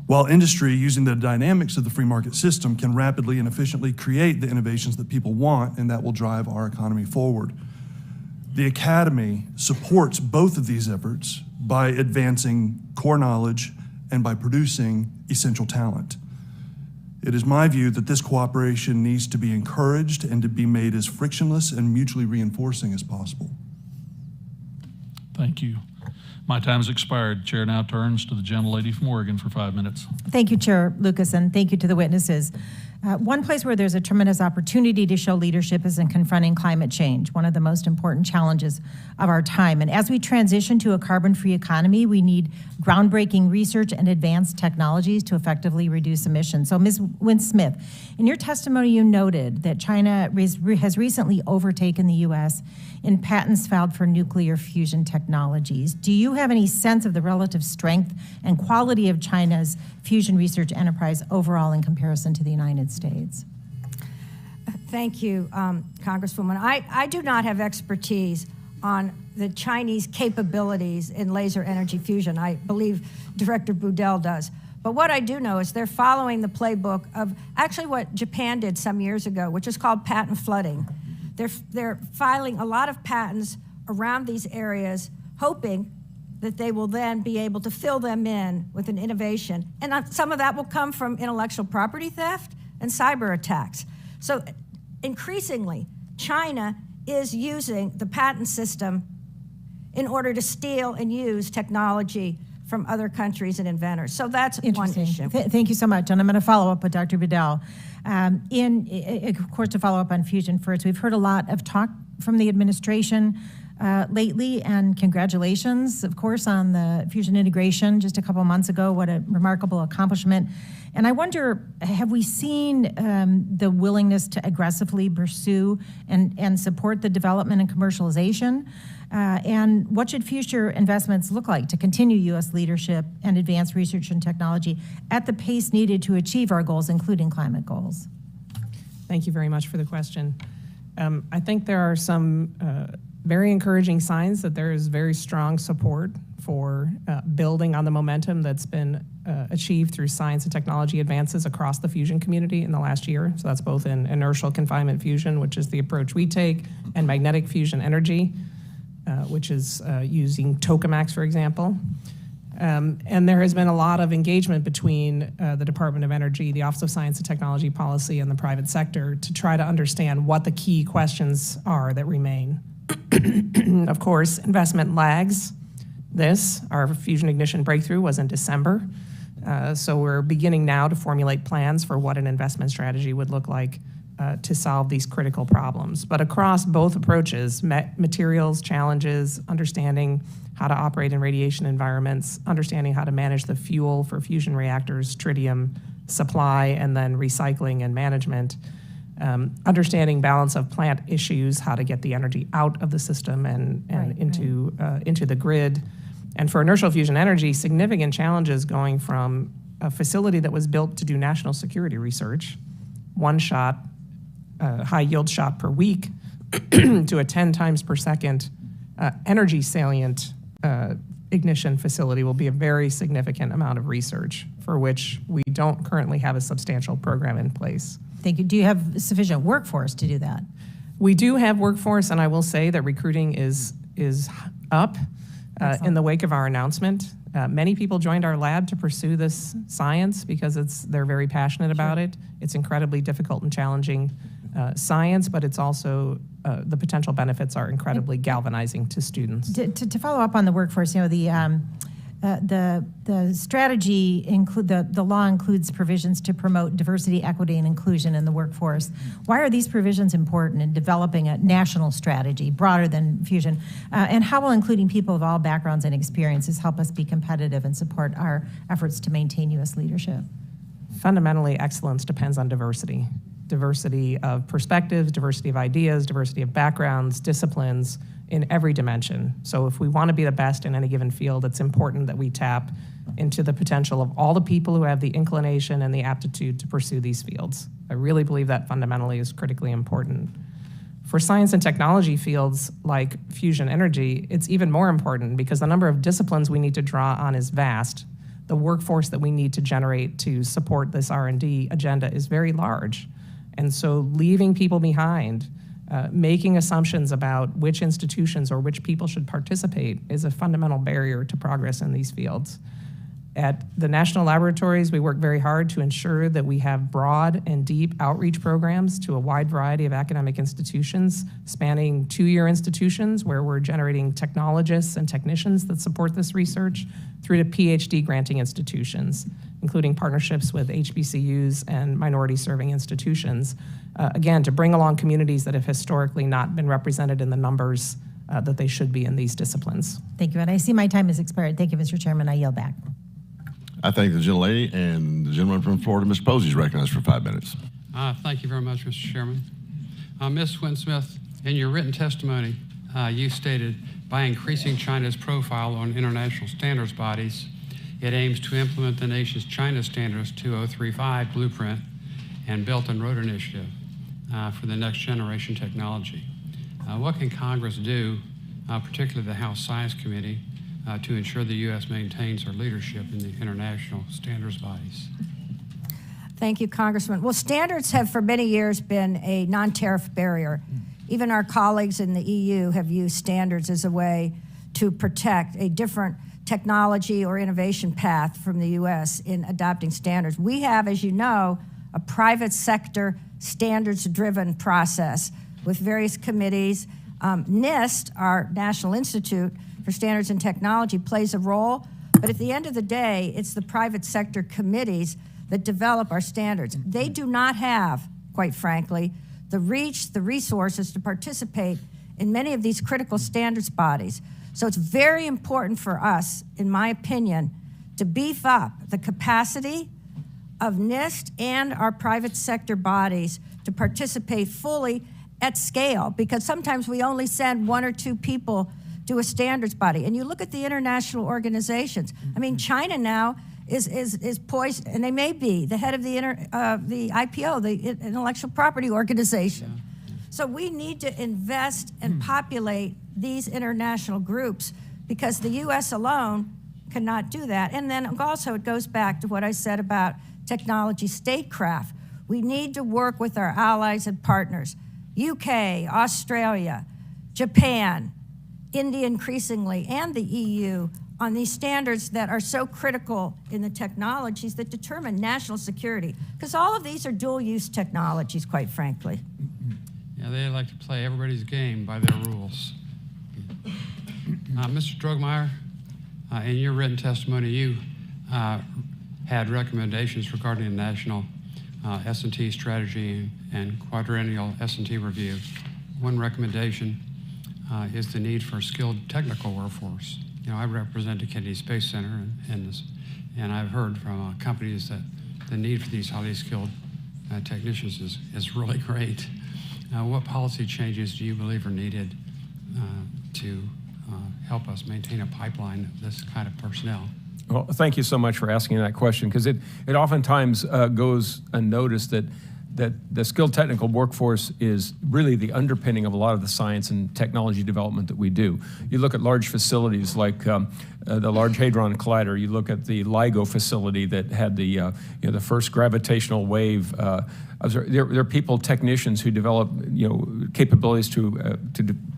while industry, using the dynamics of the free market system, can rapidly and efficiently create the innovations that people want and that will drive our economy forward. The Academy supports both of these efforts by advancing core knowledge and by producing essential talent. It is my view that this cooperation needs to be encouraged and to be made as frictionless and mutually reinforcing as possible. Thank you. My time has expired. Chair now turns to the gentlelady from Oregon for 5 minutes. Thank you, Chair Lucas, and thank you to the witnesses. One place where there's a tremendous opportunity to show leadership is in confronting climate change, one of the most important challenges of our time. And as we transition to a carbon-free economy, we need groundbreaking research and advanced technologies to effectively reduce emissions. So, Ms. Wince-Smith, in your testimony, you noted that China has recently overtaken the U.S. in patents filed for nuclear fusion technologies. Do you have any sense of the relative strength and quality of China's fusion research enterprise overall in comparison to the United States? Thank you, Congresswoman. I do not have expertise on the Chinese capabilities in laser energy fusion. I believe Director Budil does. But what I do know is they're following the playbook of actually what Japan did some years ago, which is called patent flooding. They're filing a lot of patents around these areas, hoping that they will then be able to fill them in with an innovation. And some of that will come from intellectual property theft and cyber attacks. So increasingly, China is using the patent system in order to steal and use technology from other countries and inventors. So that's one issue. Thank you so much. And I'm going to follow up with Dr. Budil. Of course, to follow up on fusion first, we've heard a lot of talk from the administration lately, and congratulations, of course, on the fusion integration just a couple of months ago. What a remarkable accomplishment. And I wonder, have we seen the willingness to aggressively pursue and support the development and commercialization? And what should future investments look like to continue U.S. leadership and advance research and technology at the pace needed to achieve our goals, including climate goals? Thank you very much for the question. I think there are some very encouraging signs that there is very strong support for building on the momentum that's been achieved through science and technology advances across the fusion community in the last year. So that's both in inertial confinement fusion, which is the approach we take, and magnetic fusion energy, which is using tokamaks, for example. And there has been a lot of engagement between the Department of Energy, the Office of Science and Technology Policy, and the private sector to try to understand what the key questions are that remain. Of course, investment lags this. Our fusion ignition breakthrough was in December. So we're beginning now to formulate plans for what an investment strategy would look like to solve these critical problems. But across both approaches, materials, challenges, understanding how to operate in radiation environments, understanding how to manage the fuel for fusion reactors, tritium supply, and then recycling and management, understanding balance of plant issues, how to get the energy out of the system and into the grid. And for inertial fusion energy, significant challenges going from a facility that was built to do national security research, one shot, high yield shot per week, to a 10 times per second energy salient ignition facility will be a very significant amount of research for which we don't currently have a substantial program in place. Thank you. Do you have sufficient workforce to do that? We do have workforce, and I will say that recruiting is up in the wake of our announcement. Many people joined our lab to pursue this science because they're very passionate about it. It's incredibly difficult and challenging science, but it's also the potential benefits are incredibly galvanizing to students. To follow up on the workforce, the strategy the law includes provisions to promote diversity, equity, and inclusion in the workforce. Why are these provisions important in developing a national strategy broader than fusion? And how will including people of all backgrounds and experiences help us be competitive and support our efforts to maintain U.S. leadership? Fundamentally, excellence depends on diversity. Diversity of perspectives, diversity of ideas, diversity of backgrounds, disciplines in every dimension. So if we want to be the best in any given field, it's important that we tap into the potential of all the people who have the inclination and the aptitude to pursue these fields. I really believe that fundamentally is critically important. For science and technology fields like fusion energy, it's even more important because the number of disciplines we need to draw on is vast. The workforce that we need to generate to support this R&D agenda is very large. And so leaving people behind, making assumptions about which institutions or which people should participate is a fundamental barrier to progress in these fields. At the national laboratories, we work very hard to ensure that we have broad and deep outreach programs to a wide variety of academic institutions, spanning two-year institutions where we're generating technologists and technicians that support this research, through to PhD granting institutions, including partnerships with HBCUs and minority-serving institutions, again, to bring along communities that have historically not been represented in the numbers that they should be in these disciplines. Thank you. And I see my time has expired. Thank you, Mr. Chairman. I yield back. I thank the gentlelady, and the gentleman from Florida, Mr. Posey, is recognized for 5 minutes. Thank you very much, Mr. Chairman. Ms. Wince-Smith, in your written testimony, you stated, by increasing China's profile on international standards bodies, it aims to implement the nation's China Standards 2035 blueprint and Belt and Road Initiative for the next generation technology. What can Congress do, particularly the House Science Committee, to ensure the U.S. maintains our leadership in the international standards bodies? Thank you, Congressman. Well, standards have for many years been a non-tariff barrier. Even our colleagues in the EU have used standards as a way to protect a different technology or innovation path from the U.S. in adopting standards. We have, as you know, a private sector standards-driven process with various committees. NIST, our National Institute for Standards and Technology, plays a role, but at the end of the day, it's the private sector committees that develop our standards. They do not have, quite frankly, the reach, the resources to participate in many of these critical standards bodies. So it's very important for us, in my opinion, to beef up the capacity of NIST and our private sector bodies to participate fully at scale, because sometimes we only send 1 or 2 people to a standards body. And you look at the international organizations. I mean, China now is poised, and they may be the head of the IPO, the Intellectual Property Organization. So we need to invest and populate these international groups, because the U.S. alone cannot do that. And then also it goes back to what I said about technology statecraft. We need to work with our allies and partners, UK, Australia, Japan, India increasingly, and the EU, on these standards that are so critical in the technologies that determine national security. Because all of these are dual-use technologies, quite frankly. Yeah, they like to play everybody's game by their rules. Mr. Droegemeier, in your written testimony, you had recommendations regarding the national S&T strategy and quadrennial S&T review. One recommendation is the need for a skilled technical workforce. You know, I represent the Kennedy Space Center, and I've heard from companies that the need for these highly skilled technicians is really great. What policy changes do you believe are needed to help us maintain a pipeline of this kind of personnel? Well, thank you so much for asking that question, because it oftentimes goes unnoticed that the skilled technical workforce is really the underpinning of a lot of the science and technology development that we do. You look at large facilities like the Large Hadron Collider. You look at the LIGO facility that had the the first gravitational wave. There are people, technicians, who develop capabilities to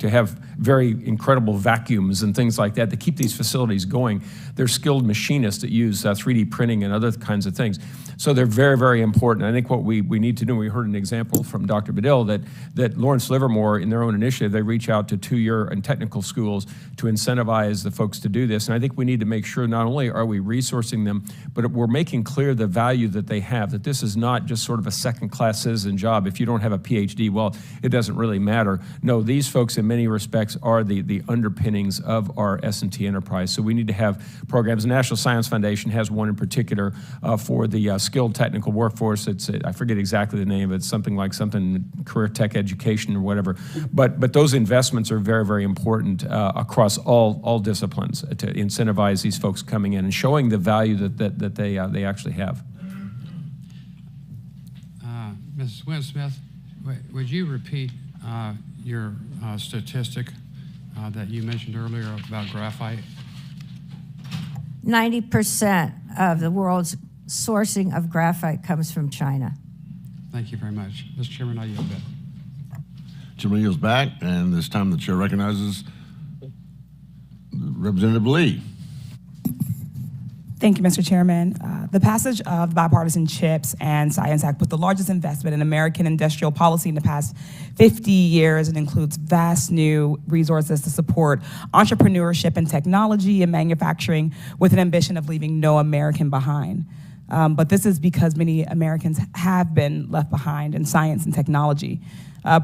have very incredible vacuums and things like that keep these facilities going. They're skilled machinists that use 3D printing and other kinds of things. So they're very, very important. I think what we need to do, we heard an example from Dr. Budil that Lawrence Livermore, in their own initiative, they reach out to 2-year and technical schools to incentivize the folks to do this. And I think we need to make sure not only are we resourcing them, but we're making clear the value that they have, that this is not just sort of a second-class citizen job. If you don't have a PhD, well, it doesn't really matter. No, these folks in many respects are the underpinnings of our S&T enterprise. So we need to have programs. The National Science Foundation has one in particular for the skilled technical workforce. It's I forget exactly the name. It's something career tech education or whatever. But those investments are very, very important across all disciplines to incentivize these folks coming in and showing the value that they actually have. Mrs. Wince-Smith, would you repeat your statistic that you mentioned earlier about graphite? 90% of the world's sourcing of graphite comes from China. Thank you very much. Mr. Chairman, I yield back. Chairman yields back, and this time the chair recognizes Representative Lee. Thank you, Mr. Chairman. The passage of the Bipartisan CHIPS and Science Act put the largest investment in American industrial policy in the past 50 years. It includes vast new resources to support entrepreneurship and technology and manufacturing, with an ambition of leaving no American behind. But this is because many Americans have been left behind in science and technology.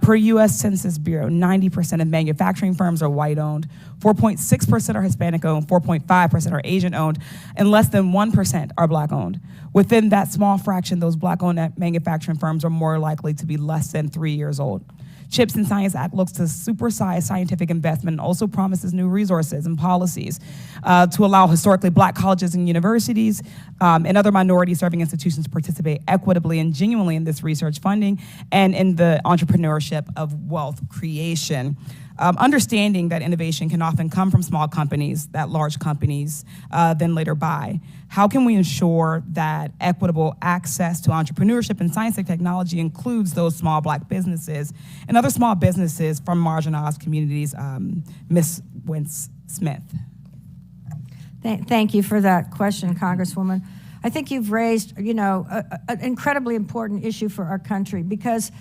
Per U.S. Census Bureau, 90% of manufacturing firms are white-owned, 4.6% are Hispanic-owned, 4.5% are Asian-owned, and less than 1% are Black-owned. Within that small fraction, those Black-owned manufacturing firms are more likely to be less than 3 years old. CHIPS and Science Act looks to supersize scientific investment and also promises new resources and policies to allow historically Black colleges and universities and other minority-serving institutions to participate equitably and genuinely in this research funding and in the entrepreneurship of wealth creation. understanding that innovation can often come from small companies that large companies then later buy. How can we ensure that equitable access to entrepreneurship in science and technology includes those small Black businesses and other small businesses from marginalized communities? Ms. Wince-Smith. Thank you for that question, Congresswoman. I think you've raised, an incredibly important issue for our country, because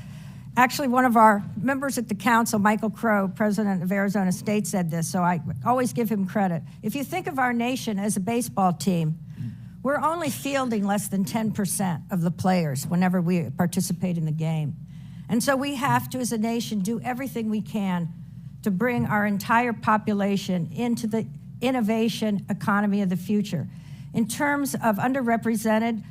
actually one of our members at the council, Michael Crow, president of Arizona State, said this, so I always give him credit. If you think of our nation as a baseball team, we're only fielding less than 10% of the players whenever we participate in the game. And so we have to, as a nation, do everything we can to bring our entire population into the innovation economy of the future. In terms of underrepresented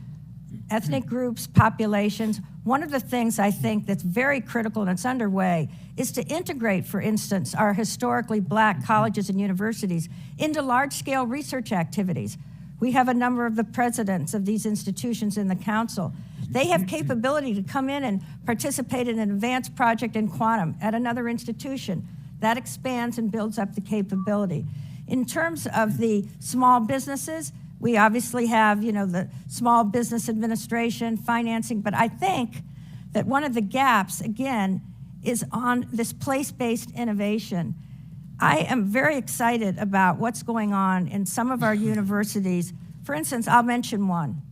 ethnic groups, populations, one of the things I think that's very critical and it's underway is to integrate, for instance, our historically Black colleges and universities into large-scale research activities. We have a number of the presidents of these institutions in the council. They have capability to come in and participate in an advanced project in quantum at another institution. That expands and builds up the capability. In terms of the small businesses, we obviously have, the Small Business Administration, financing, but I think that one of the gaps, again, is on this place-based innovation. I am very excited about what's going on in some of our universities. For instance, I'll mention one,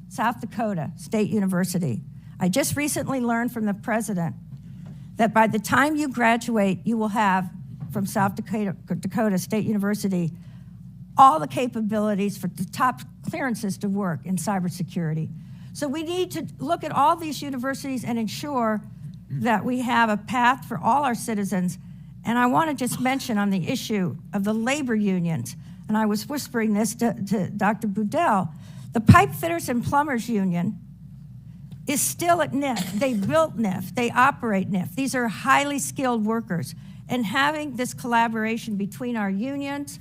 South Dakota State University. I just recently learned from the president that by the time you graduate, you will have, from South Dakota State University, all the capabilities for the top clearances to work in cybersecurity. So we need to look at all these universities and ensure that we have a path for all our citizens. And I want to just mention on the issue of the labor unions, and I was whispering this to Dr. Budil, the Pipe Fitters and Plumbers Union is still at NIF. They built NIF, they operate NIF. These are highly skilled workers. And having this collaboration between our unions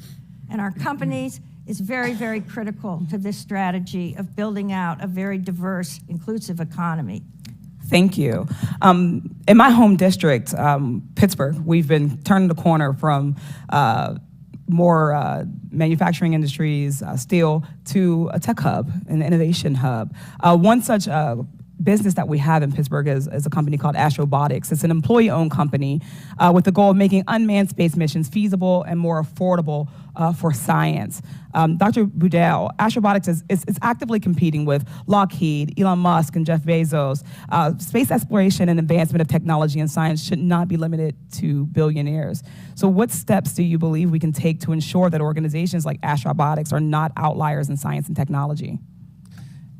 and our companies is very, very critical to this strategy of building out a very diverse, inclusive economy. Thank you. In my home district, Pittsburgh, we've been turning the corner from more manufacturing industries, steel, to a tech hub, an innovation hub. One such business that we have in Pittsburgh is a company called Astrobotics. It's an employee-owned company with the goal of making unmanned space missions feasible and more affordable for science. Dr. Budil, Astrobotics is actively competing with Lockheed, Elon Musk, and Jeff Bezos. Space exploration and advancement of technology and science should not be limited to billionaires. So what steps do you believe we can take to ensure that organizations like Astrobotics are not outliers in science and technology?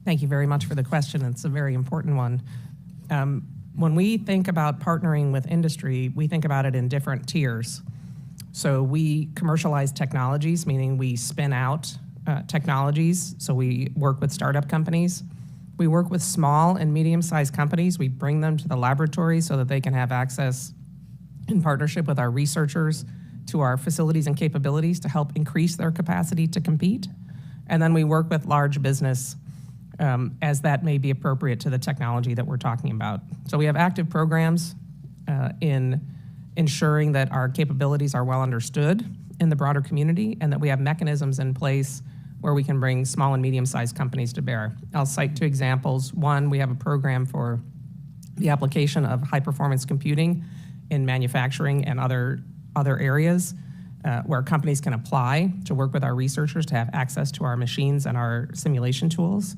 Thank you very much for the question. It's a very important one. When we think about partnering with industry, we think about it in different tiers. So we commercialize technologies, meaning we spin out technologies. So we work with startup companies. We work with small and medium-sized companies. We bring them to the laboratory so that they can have access in partnership with our researchers to our facilities and capabilities to help increase their capacity to compete. And then we work with large business as that may be appropriate to the technology that we're talking about. So we have active programs in ensuring that our capabilities are well understood in the broader community and that we have mechanisms in place where we can bring small and medium-sized companies to bear. I'll cite two examples. One, we have a program for the application of high-performance computing in manufacturing and other areas where companies can apply to work with our researchers to have access to our machines and our simulation tools.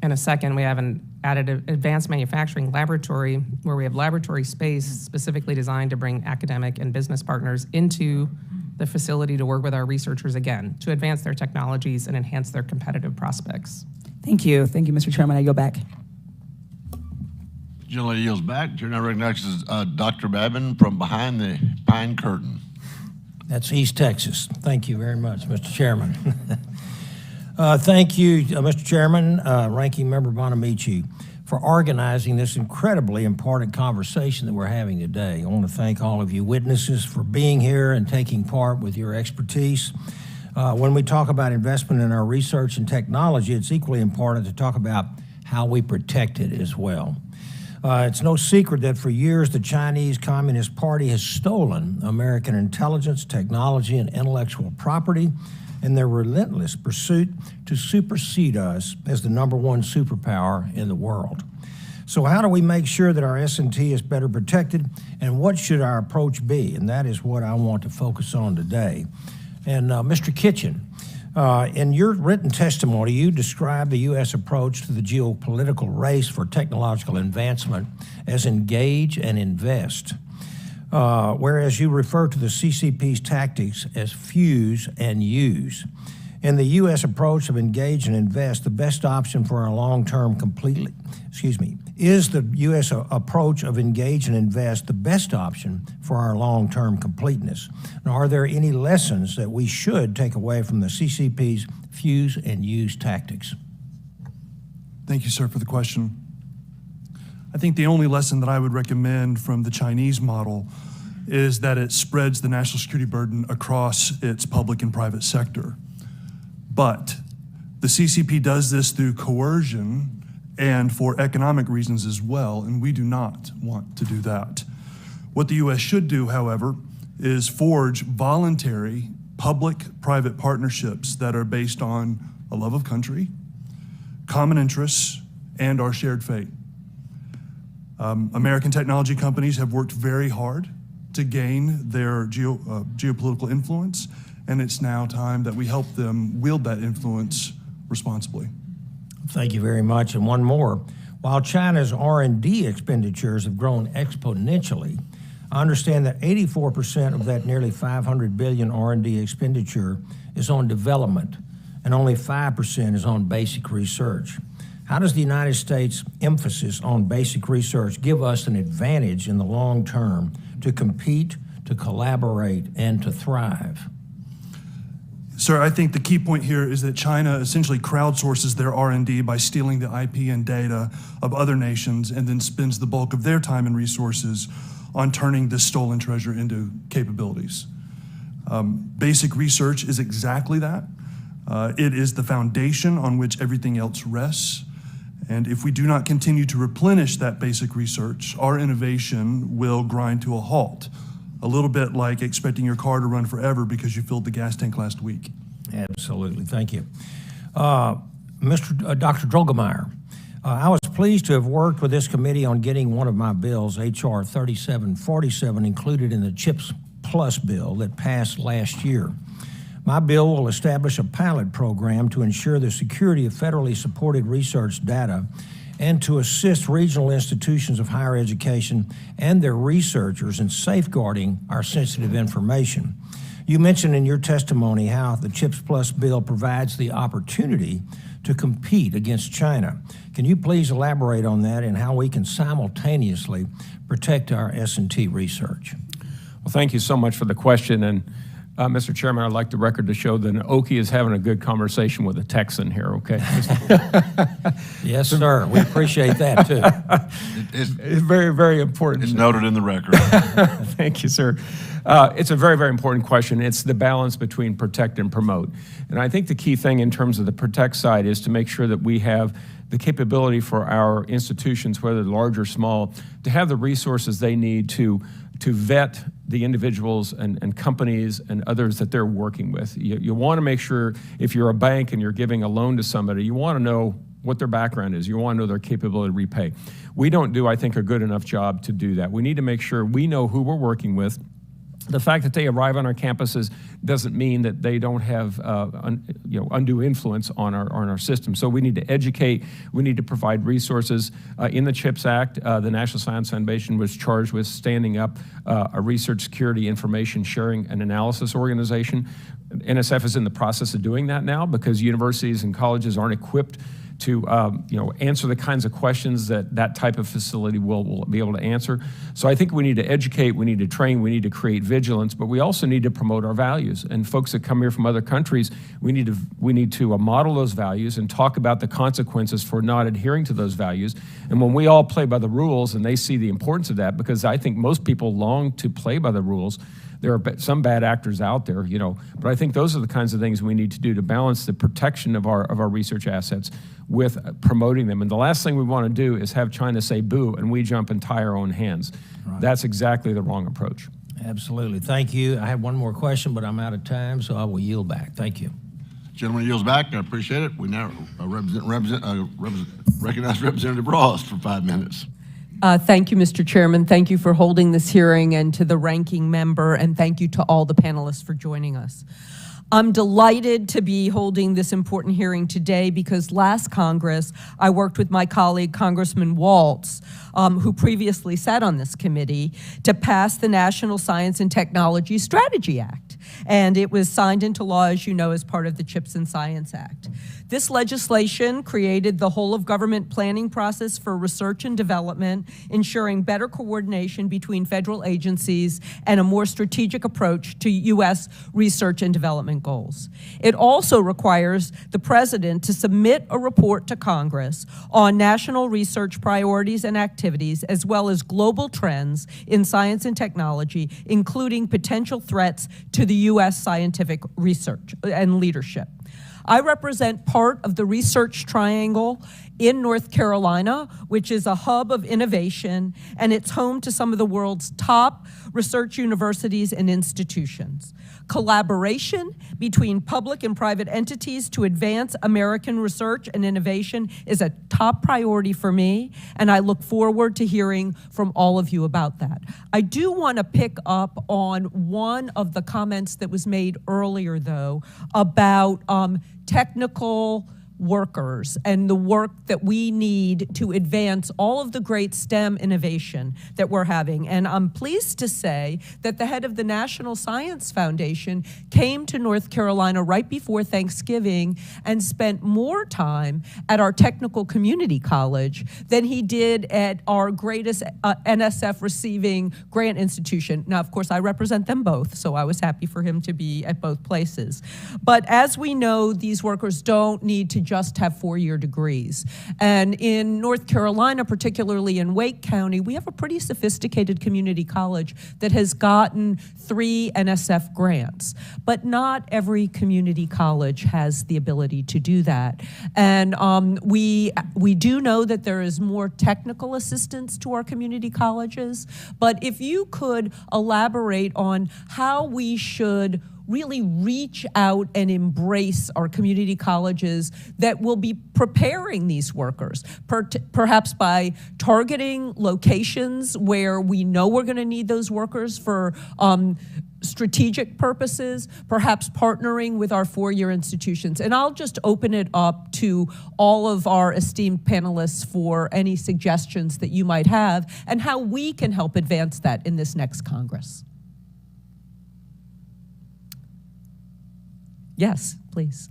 And a second, we have an advanced manufacturing laboratory where we have laboratory space specifically designed to bring academic and business partners into the facility to work with our researchers again, to advance their technologies and enhance their competitive prospects. Thank you. Thank you, Mr. Chairman. I yield back. Gentlelady yields back. Chair now recognizes Dr. Babin from behind the pine curtain. That's East Texas. Thank you very much, Mr. Chairman. Thank you, Mr. Chairman, Ranking Member Bonamici, for organizing this incredibly important conversation that we're having today. I want to thank all of you witnesses for being here and taking part with your expertise. When we talk about investment in our research and technology, it's equally important to talk about how we protect it as well. It's no secret that for years the Chinese Communist Party has stolen American intelligence, technology, and intellectual property in their relentless pursuit to supersede us as the #1 superpower in the world. So how do we make sure that our S&T is better protected, and what should our approach be? And that is what I want to focus on today. And Mr. Kitchen, in your written testimony, you described the U.S. approach to the geopolitical race for technological advancement as engage and invest, whereas you refer to the CCP's tactics as fuse and use. In the U.S. approach of engage and invest, the best option for our long-term is the U.S. approach of engage and invest the best option for our long-term completeness? Now, are there any lessons that we should take away from the CCP's fuse and use tactics? Thank you, sir, for the question. I think the only lesson that I would recommend from the Chinese model is that it spreads the national security burden across its public and private sector. But the CCP does this through coercion and for economic reasons as well, and we do not want to do that. What the U.S. should do, however, is forge voluntary public-private partnerships that are based on a love of country, common interests, and our shared fate. American technology companies have worked very hard to gain their geopolitical influence, and it's now time that we help them wield that influence responsibly. Thank you very much. And one more. While China's R&D expenditures have grown exponentially, I understand that 84% of that nearly $500 billion R&D expenditure is on development, and only 5% is on basic research. How does the United States' emphasis on basic research give us an advantage in the long term to compete, to collaborate, and to thrive? Sir, I think the key point here is that China essentially crowdsources their R&D by stealing the IP and data of other nations and then spends the bulk of their time and resources on turning this stolen treasure into capabilities. Basic research is exactly that. It is the foundation on which everything else rests. And if we do not continue to replenish that basic research, our innovation will grind to a halt. A little bit like expecting your car to run forever because you filled the gas tank last week. Absolutely, thank you. Dr. Droegemeier, I was pleased to have worked with this committee on getting one of my bills, H.R. 3747, included in the CHIPS Plus bill that passed last year. My bill will establish a pilot program to ensure the security of federally supported research data and to assist regional institutions of higher education and their researchers in safeguarding our sensitive information. You mentioned in your testimony how the CHIPS Plus bill provides the opportunity to compete against China. Can you please elaborate on that and how we can simultaneously protect our S&T research? Well, thank you so much for the question. And Mr. Chairman, I'd like the record to show that an Okie is having a good conversation with a Texan here, okay? Yes, sir. We appreciate that, too. It's very, very important. It's noted in the record. Thank you, sir. It's a very, very important question. It's the balance between protect and promote. And I think the key thing in terms of the protect side is to make sure that we have the capability for our institutions, whether large or small, to have the resources they need to vet the individuals and companies and others that they're working with. You want to make sure if you're a bank and you're giving a loan to somebody, you want to know what their background is. You want to know their capability to repay. We don't do, I think, a good enough job to do that. We need to make sure we know who we're working with. The fact that they arrive on our campuses doesn't mean that they don't have undue influence on our system. So we need to educate. We need to provide resources. In the CHIPS Act, the National Science Foundation was charged with standing up a research security information sharing and analysis organization. NSF is in the process of doing that now because universities and colleges aren't equipped to answer the kinds of questions that type of facility will be able to answer. So I think we need to educate, we need to train, we need to create vigilance, but we also need to promote our values. And folks that come here from other countries, we need to model those values and talk about the consequences for not adhering to those values. And when we all play by the rules and they see the importance of that, because I think most people long to play by the rules, there are some bad actors out there, you know, but I think those are the kinds of things we need to do to balance the protection of our research assets with promoting them. And the last thing we want to do is have China say boo and we jump and tie our own hands. Right. That's exactly the wrong approach. Absolutely. Thank you. I have one more question, but I'm out of time, so I will yield back. Thank you. Gentleman yields back. I appreciate it. We now recognize Representative Ross for 5 minutes. Thank you, Mr. Chairman. Thank you for holding this hearing, and to the ranking member, and thank you to all the panelists for joining us. I'm delighted to be holding this important hearing today because last Congress, I worked with my colleague, Congressman Waltz, who previously sat on this committee, to pass the National Science and Technology Strategy Act. And it was signed into law, as you know, as part of the CHIPS and Science Act. This legislation created the whole of government planning process for research and development, ensuring better coordination between federal agencies and a more strategic approach to U.S. research and development goals. It also requires the President to submit a report to Congress on national research priorities and activities, as well as global trends in science and technology, including potential threats to the U.S. scientific research and leadership. I represent part of the Research Triangle in North Carolina, which is a hub of innovation, and it's home to some of the world's top research universities and institutions. Collaboration between public and private entities to advance American research and innovation is a top priority for me, and I look forward to hearing from all of you about that. I do want to pick up on one of the comments that was made earlier, though, about technical workers and the work that we need to advance all of the great STEM innovation that we're having. And I'm pleased to say that the head of the National Science Foundation came to North Carolina right before Thanksgiving and spent more time at our technical community college than he did at our greatest NSF receiving grant institution. Now, of course, I represent them both, so I was happy for him to be at both places. But as we know, these workers don't need to just have four-year degrees. And in North Carolina, particularly in Wake County, we have a pretty sophisticated community college that has gotten 3 NSF grants. But not every community college has the ability to do that. And we do know that there is more technical assistance to our community colleges. But if you could elaborate on how we should really reach out and embrace our community colleges that will be preparing these workers, perhaps by targeting locations where we know we're going to need those workers for strategic purposes, perhaps partnering with our four-year institutions. And I'll just open it up to all of our esteemed panelists for any suggestions that you might have and how we can help advance that in this next Congress. Yes, please.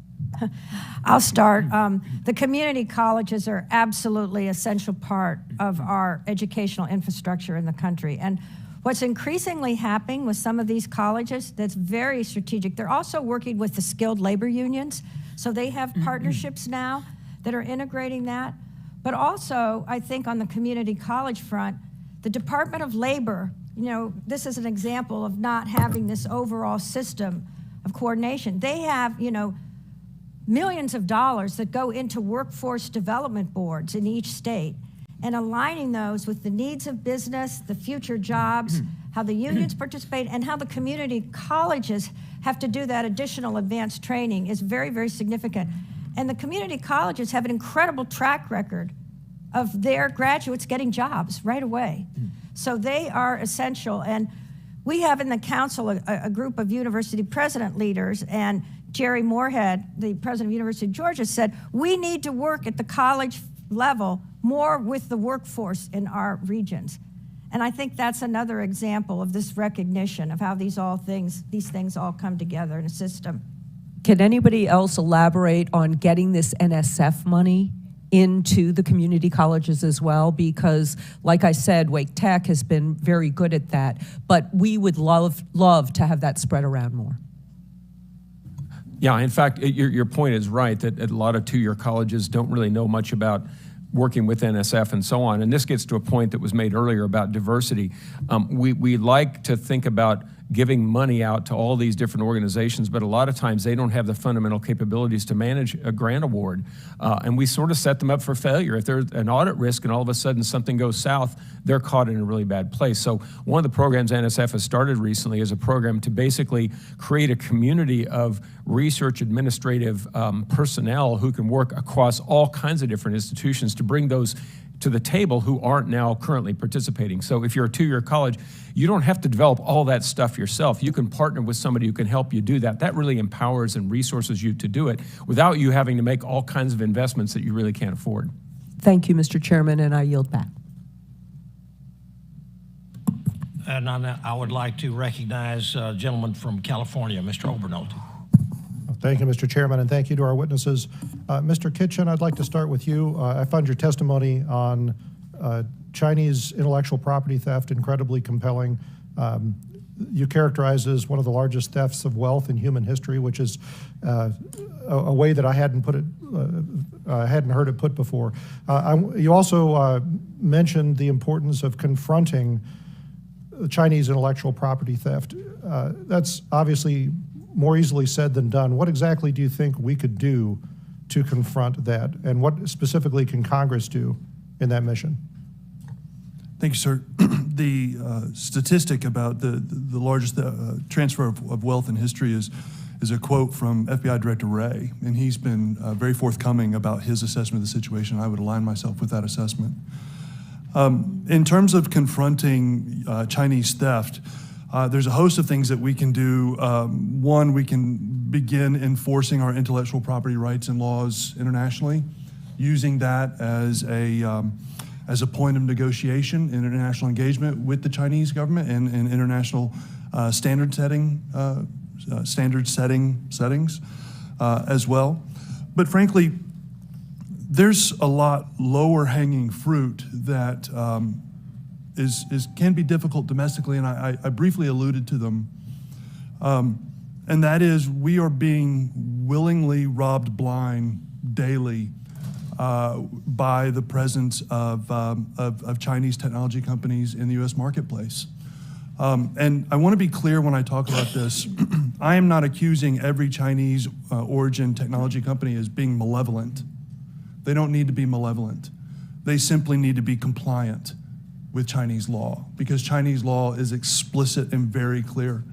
I'll start. The community colleges are absolutely an essential part of our educational infrastructure in the country. And what's increasingly happening with some of these colleges that's very strategic, they're also working with the skilled labor unions. So they have partnerships now that are integrating that. But also, I think on the community college front, the Department of Labor, you know, this is an example of not having this overall system of coordination. They have, you know, millions of dollars that go into workforce development boards in each state, and aligning those with the needs of business, the future jobs, how the unions participate, and how the community colleges have to do that additional advanced training is very, very significant. And the community colleges have an incredible track record of their graduates getting jobs right away. So they are essential. And we have in the council a group of university president leaders, and Jerry Moorhead, the president of University of Georgia, said, we need to work at the college level more with the workforce in our regions. And I think that's another example of this recognition of how these things all come together in a system. Can anybody else elaborate on getting this NSF money into the community colleges as well? Because, like I said, Wake Tech has been very good at that, but we would love to have that spread around more. Yeah, in fact, your point is right, that a lot of two-year colleges don't really know much about working with NSF and so on. And this gets to a point that was made earlier about diversity. We like to think about giving money out to all these different organizations, but a lot of times they don't have the fundamental capabilities to manage a grant award. And we sort of set them up for failure. If there's an audit risk and all of a sudden something goes south, they're caught in a really bad place. So one of the programs NSF has started recently is a program to basically create a community of research administrative personnel who can work across all kinds of different institutions to bring those to the table who aren't now currently participating. So if you're a two-year college, you don't have to develop all that stuff yourself. You can partner with somebody who can help you do that. That really empowers and resources you to do it without you having to make all kinds of investments that you really can't afford. Thank you, Mr. Chairman, and I yield back. And I would like to recognize a gentleman from California, Mr. Obernolte. Thank you, Mr. Chairman, and thank you to our witnesses. Mr. Kitchen, I'd like to start with you. I found your testimony on Chinese intellectual property theft incredibly compelling. You characterize it as one of the largest thefts of wealth in human history, which is a way that I hadn't heard it put before. You also mentioned the importance of confronting Chinese intellectual property theft. That's obviously more easily said than done. What exactly do you think we could do to confront that? And what specifically can Congress do in that mission? Thank you, sir. The statistic about the largest transfer of wealth in history is a quote from FBI Director Wray, and he's been very forthcoming about his assessment of the situation. I would align myself with that assessment. In terms of confronting Chinese theft, there's a host of things that we can do. One, we can begin enforcing our intellectual property rights and laws internationally, using that as a point of negotiation in international engagement with the Chinese government and international standard setting settings as well. But frankly, there's a lot lower hanging fruit that can be difficult domestically, and I briefly alluded to them. And that is, we are being willingly robbed blind daily by the presence of Chinese technology companies in the U.S. marketplace. And I want to be clear when I talk about this. I am not accusing every Chinese origin technology company as being malevolent. They don't need to be malevolent. They simply need to be compliant with Chinese law, because Chinese law is explicit and very clear.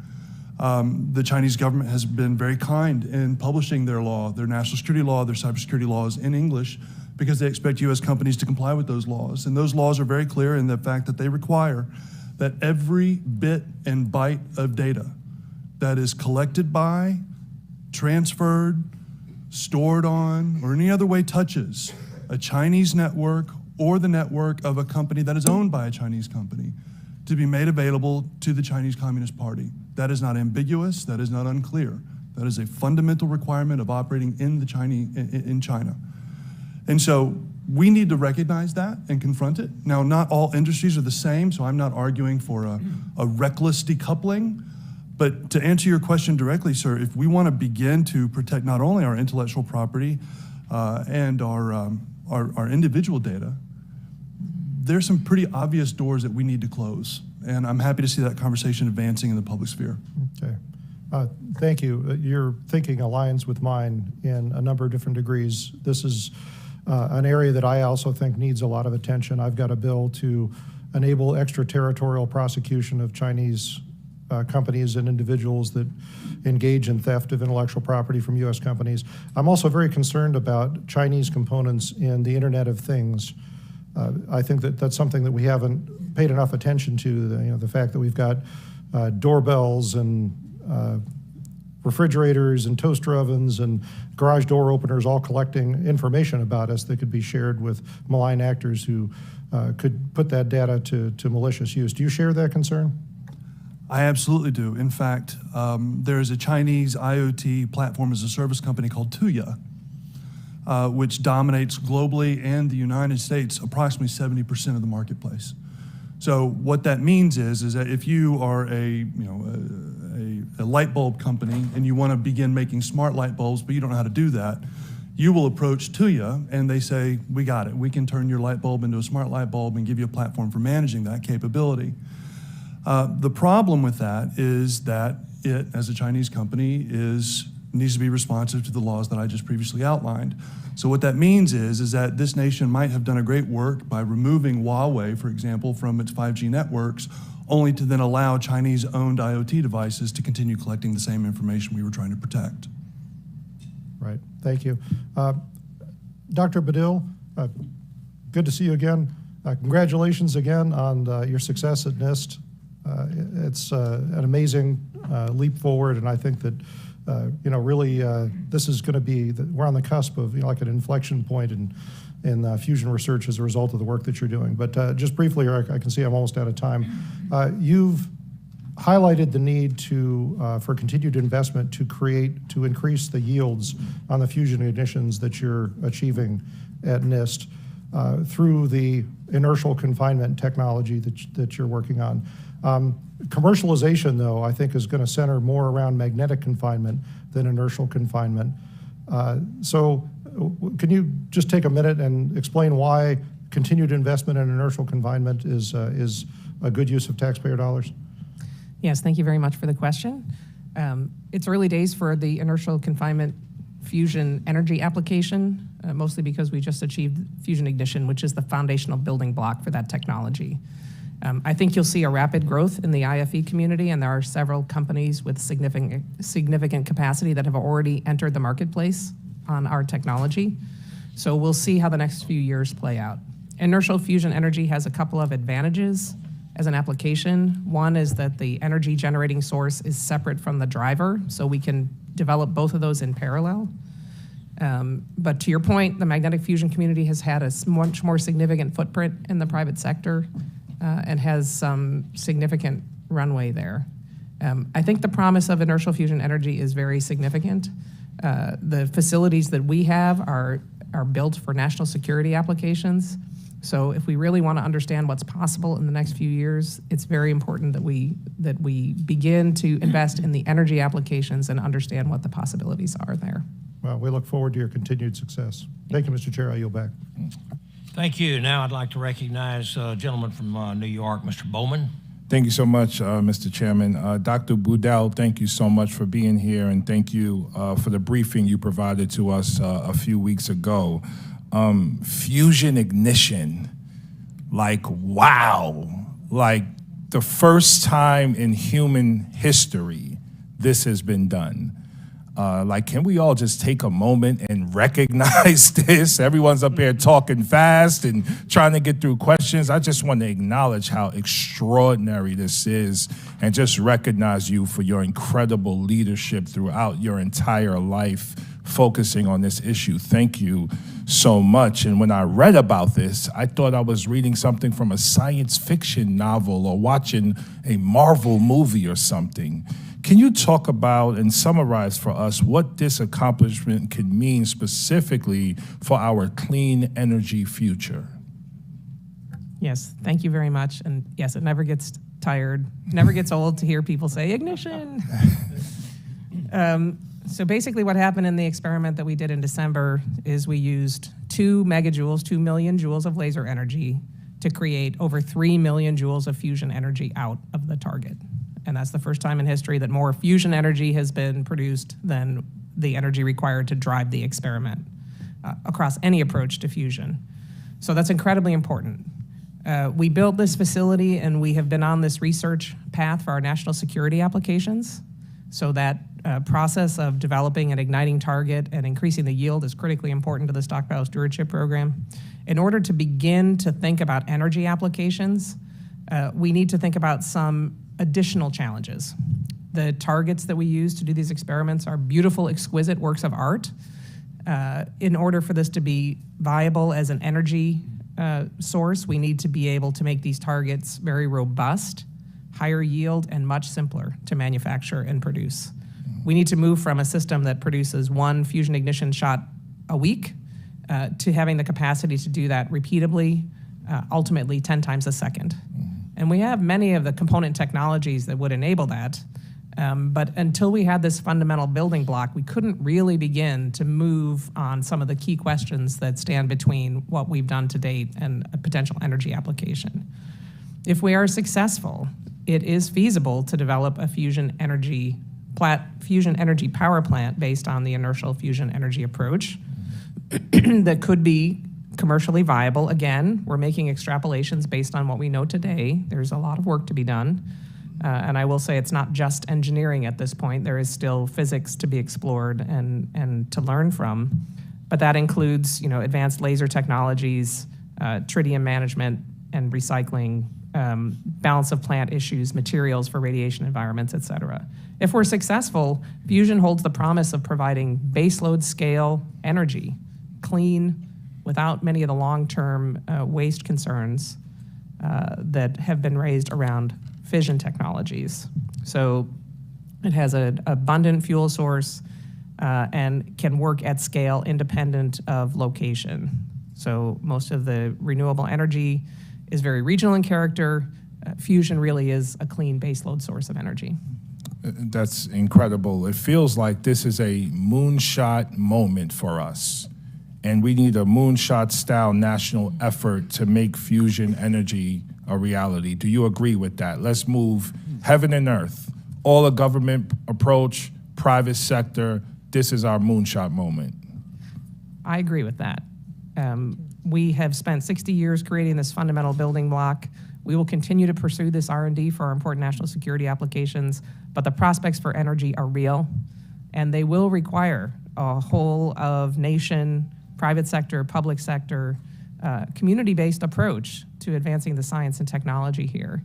The Chinese government has been very kind in publishing their law, their national security law, their cybersecurity laws in English, because they expect U.S. companies to comply with those laws. And those laws are very clear in the fact that they require that every bit and byte of data that is collected by, transferred, stored on, or any other way touches a Chinese network or the network of a company that is owned by a Chinese company to be made available to the Chinese Communist Party. That is not ambiguous, that is not unclear. That is a fundamental requirement of operating in China. And so we need to recognize that and confront it. Now, not all industries are the same, so I'm not arguing for a reckless decoupling. But to answer your question directly, sir, if we want to begin to protect not only our intellectual property and our individual data, there's some pretty obvious doors that we need to close. And I'm happy to see that conversation advancing in the public sphere. Okay. Thank you. Your thinking aligns with mine in a number of different degrees. This is an area that I also think needs a lot of attention. I've got a bill to enable extraterritorial prosecution of Chinese companies and individuals that engage in theft of intellectual property from U.S. companies. I'm also very concerned about Chinese components in the Internet of Things. I think that that's something that we haven't paid enough attention to, the fact that we've got doorbells and refrigerators and toaster ovens and garage door openers all collecting information about us that could be shared with malign actors who could put that data to malicious use. Do you share that concern? I absolutely do. In fact, there is a Chinese IoT platform as a service company called Tuya, which dominates globally and the United States approximately 70% of the marketplace. So what that means is that if you are a light bulb company and you want to begin making smart light bulbs, but you don't know how to do that, you will approach Tuya and they say, we got it. We can turn your light bulb into a smart light bulb and give you a platform for managing that capability. The problem with that is that it, as a Chinese company, needs to be responsive to the laws that I just previously outlined. So what that means is that this nation might have done a great work by removing Huawei, for example, from its 5G networks, only to then allow Chinese-owned IoT devices to continue collecting the same information we were trying to protect. Right, thank you. Dr. Budil, good to see you again. Congratulations again on your success at NIST. It's an amazing leap forward, and I think that really this is going to be, we're on the cusp of like an inflection point in fusion research as a result of the work that you're doing. But just briefly, I can see I'm almost out of time. You've highlighted the need for continued investment to increase the yields on the fusion ignitions that you're achieving at NIST through the inertial confinement technology that you're working on. Commercialization, though, I think is going to center more around magnetic confinement than inertial confinement. So can you just take a minute and explain why continued investment in inertial confinement is a good use of taxpayer dollars? Yes, thank you very much for the question. It's early days for the inertial confinement fusion energy application, mostly because we just achieved fusion ignition, which is the foundational building block for that technology. I think you'll see a rapid growth in the IFE community, and there are several companies with significant capacity that have already entered the marketplace on our technology. So we'll see how the next few years play out. Inertial fusion energy has a couple of advantages as an application. One is that the energy generating source is separate from the driver, so we can develop both of those in parallel. But to your point, the magnetic fusion community has had a much more significant footprint in the private sector and has some significant runway there. I think the promise of inertial fusion energy is very significant. The facilities that we have are built for national security applications. So if we really want to understand what's possible in the next few years, it's very important that we begin to invest in the energy applications and understand what the possibilities are there. Well, we look forward to your continued success. Thank you, Mr. Chair. I yield back. Thank you. Now I'd like to recognize a gentleman from New York, Mr. Bowman. Thank you so much, Mr. Chairman. Dr. Budil, thank you so much for being here, and thank you for the briefing you provided to us a few weeks ago. Fusion ignition, like, wow, like the first time in human history this has been done. Can we all just take a moment and recognize this? Everyone's up here talking fast and trying to get through questions. I just want to acknowledge how extraordinary this is and just recognize you for your incredible leadership throughout your entire life, focusing on this issue. Thank you so much. And when I read about this, I thought I was reading something from a science fiction novel or watching a Marvel movie or something. Can you talk about and summarize for us what this accomplishment could mean specifically for our clean energy future? Yes, thank you very much. And yes, it never gets tired, never gets old to hear people say ignition. So basically what happened in the experiment that we did in December is we used 2 megajoules, 2 million joules of laser energy to create over 3 million joules of fusion energy out of the target. And that's the first time in history that more fusion energy has been produced than the energy required to drive the experiment across any approach to fusion. So that's incredibly important. We built this facility and we have been on this research path for our national security applications. So that process of developing an igniting target and increasing the yield is critically important to the stockpile stewardship program. In order to begin to think about energy applications, we need to think about some additional challenges. The targets that we use to do these experiments are beautiful, exquisite works of art. In order for this to be viable as an energy source, we need to be able to make these targets very robust, higher yield, and much simpler to manufacture and produce. We need to move from a system that produces 1 fusion ignition shot a week to having the capacity to do that repeatably, ultimately 10 times a second. And we have many of the component technologies that would enable that, but until we had this fundamental building block, we couldn't really begin to move on some of the key questions that stand between what we've done to date and a potential energy application. If we are successful, it is feasible to develop a fusion energy power plant based on the inertial fusion energy approach that could be commercially viable. Again, we're making extrapolations based on what we know today. There's a lot of work to be done. And I will say it's not just engineering at this point. There is still physics to be explored and to learn from. But that includes, advanced laser technologies, tritium management and recycling, balance of plant issues, materials for radiation environments, et cetera. If we're successful, fusion holds the promise of providing baseload scale energy, clean, without many of the long-term waste concerns that have been raised around fission technologies. So it has an abundant fuel source and can work at scale independent of location. So most of the renewable energy is very regional in character. Fusion really is a clean baseload source of energy. That's incredible. It feels like this is a moonshot moment for us. And we need a moonshot-style national effort to make fusion energy a reality. Do you agree with that? Let's move heaven and earth. All a government approach, private sector. This is our moonshot moment. I agree with that. We have spent 60 years creating this fundamental building block. We will continue to pursue this R&D for our important national security applications, but the prospects for energy are real, and they will require a whole of nation, private sector, public sector, community-based approach to advancing the science and technology here.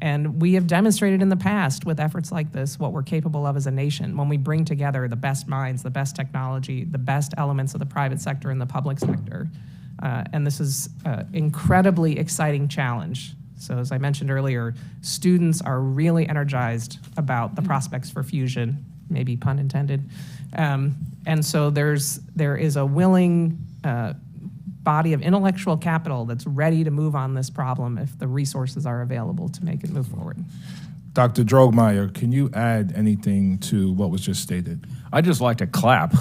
And we have demonstrated in the past with efforts like this what we're capable of as a nation when we bring together the best minds, the best technology, the best elements of the private sector and the public sector. And this is an incredibly exciting challenge. So as I mentioned earlier, students are really energized about the prospects for fusion, maybe pun intended. And so there is a willing body of intellectual capital that's ready to move on this problem if the resources are available to make it move forward. Dr. Droegemeier, can you add anything to what was just stated? I'd just like to clap.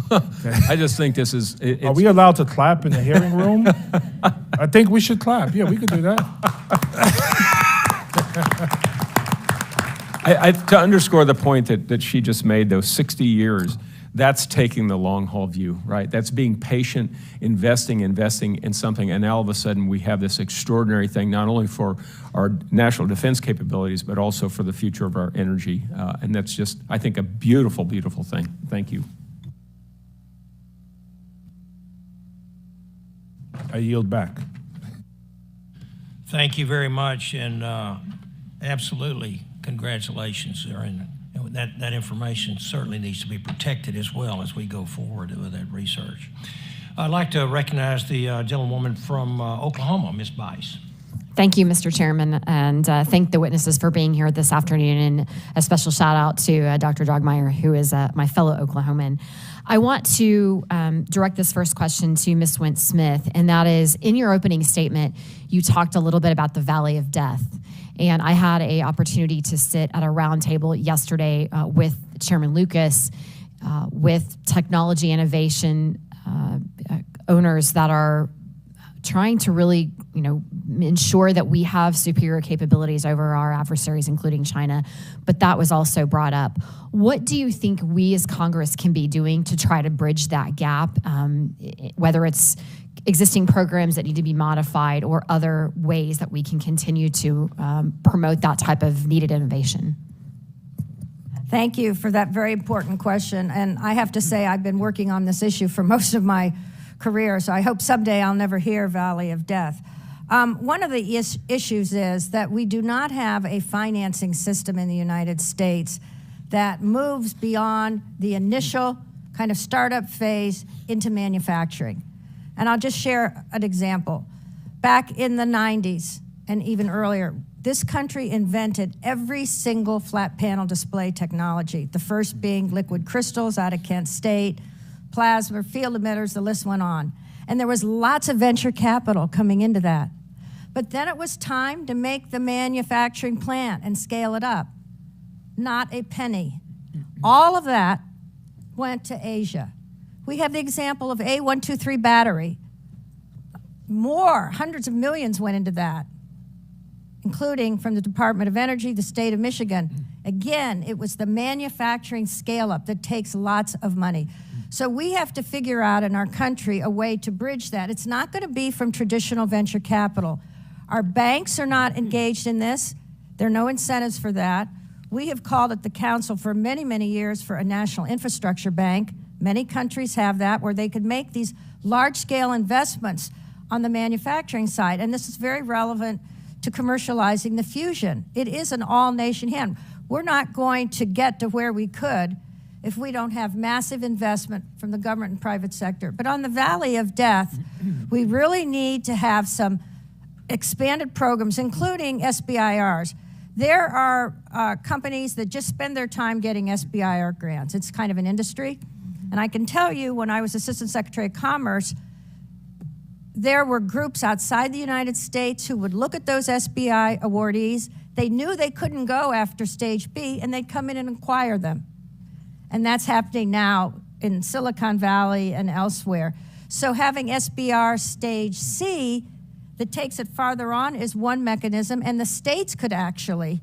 I just think this is... Are we allowed to clap in the hearing room? I think we should clap. Yeah, we could do that. To underscore the point that she just made, those 60 years, that's taking the long haul view, right? That's being patient, investing in something, and now all of a sudden we have this extraordinary thing, not only for our national defense capabilities, but also for the future of our energy. And that's just, I think, a beautiful, beautiful thing. Thank you. I yield back. Thank you very much, and absolutely, congratulations. That information certainly needs to be protected as well as we go forward with that research. I'd like to recognize the gentlewoman from Oklahoma, Ms. Bice. Thank you, Mr. Chairman, and thank the witnesses for being here this afternoon, and a special shout out to Dr. Droegemeier, who is my fellow Oklahoman. I want to direct this first question to Ms. Wince-Smith, and that is, in your opening statement, you talked a little bit about the Valley of Death. And I had an opportunity to sit at a round table yesterday with Chairman Lucas, with technology innovation owners that are trying to really, ensure that we have superior capabilities over our adversaries, including China. But that was also brought up. What do you think we as Congress can be doing to try to bridge that gap, whether it's existing programs that need to be modified or other ways that we can continue to promote that type of needed innovation? Thank you for that very important question. And I have to say, I've been working on this issue for most of my career, so I hope someday I'll never hear Valley of Death. One of the issues is that we do not have a financing system in the United States that moves beyond the initial kind of startup phase into manufacturing. And I'll just share an example. Back in the 90s and even earlier, this country invented every single flat panel display technology, the first being liquid crystals out of Kent State, plasma, field emitters, the list went on. And there was lots of venture capital coming into that. But then it was time to make the manufacturing plant and scale it up. Not a penny. All of that went to Asia. We have the example of A123 battery. Hundreds of millions went into that including from the Department of Energy, the state of Michigan. Again, it was the manufacturing scale-up that takes lots of money. So we have to figure out in our country a way to bridge that. It's not going to be from traditional venture capital. Our banks are not engaged in this. There are no incentives for that. We have called at the council for many, many years for a national infrastructure bank. Many countries have that, where they could make these large-scale investments on the manufacturing side. And this is very relevant to commercializing the fusion. It is an all-nation hand. We're not going to get to where we could if we don't have massive investment from the government and private sector. But on the Valley of Death, we really need to have some expanded programs, including SBIRs. There are companies that just spend their time getting SBIR grants. It's kind of an industry. And I can tell you, when I was Assistant Secretary of Commerce, there were groups outside the United States who would look at those SBI awardees. They knew they couldn't go after Stage B, and they'd come in and acquire them. And that's happening now in Silicon Valley and elsewhere. So having SBR Stage C that takes it farther on is one mechanism, and the states could actually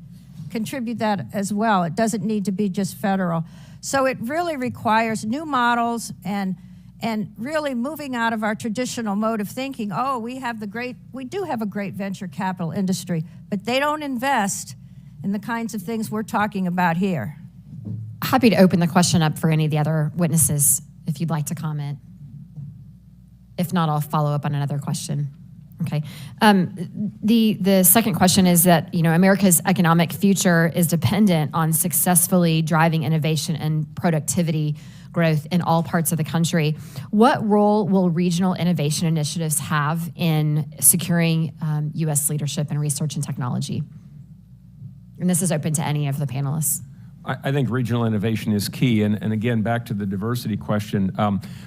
contribute that as well. It doesn't need to be just federal. So it really requires new models and really moving out of our traditional mode of thinking, oh, we do have a great venture capital industry, but they don't invest in the kinds of things we're talking about here. Happy to open the question up for any of the other witnesses if you'd like to comment. If not, I'll follow up on another question. Okay. The second question is that, America's economic future is dependent on successfully driving innovation and productivity growth in all parts of the country. What role will regional innovation initiatives have in securing U.S. leadership in research and technology? And this is open to any of the panelists. I think regional innovation is key. And again, back to the diversity question,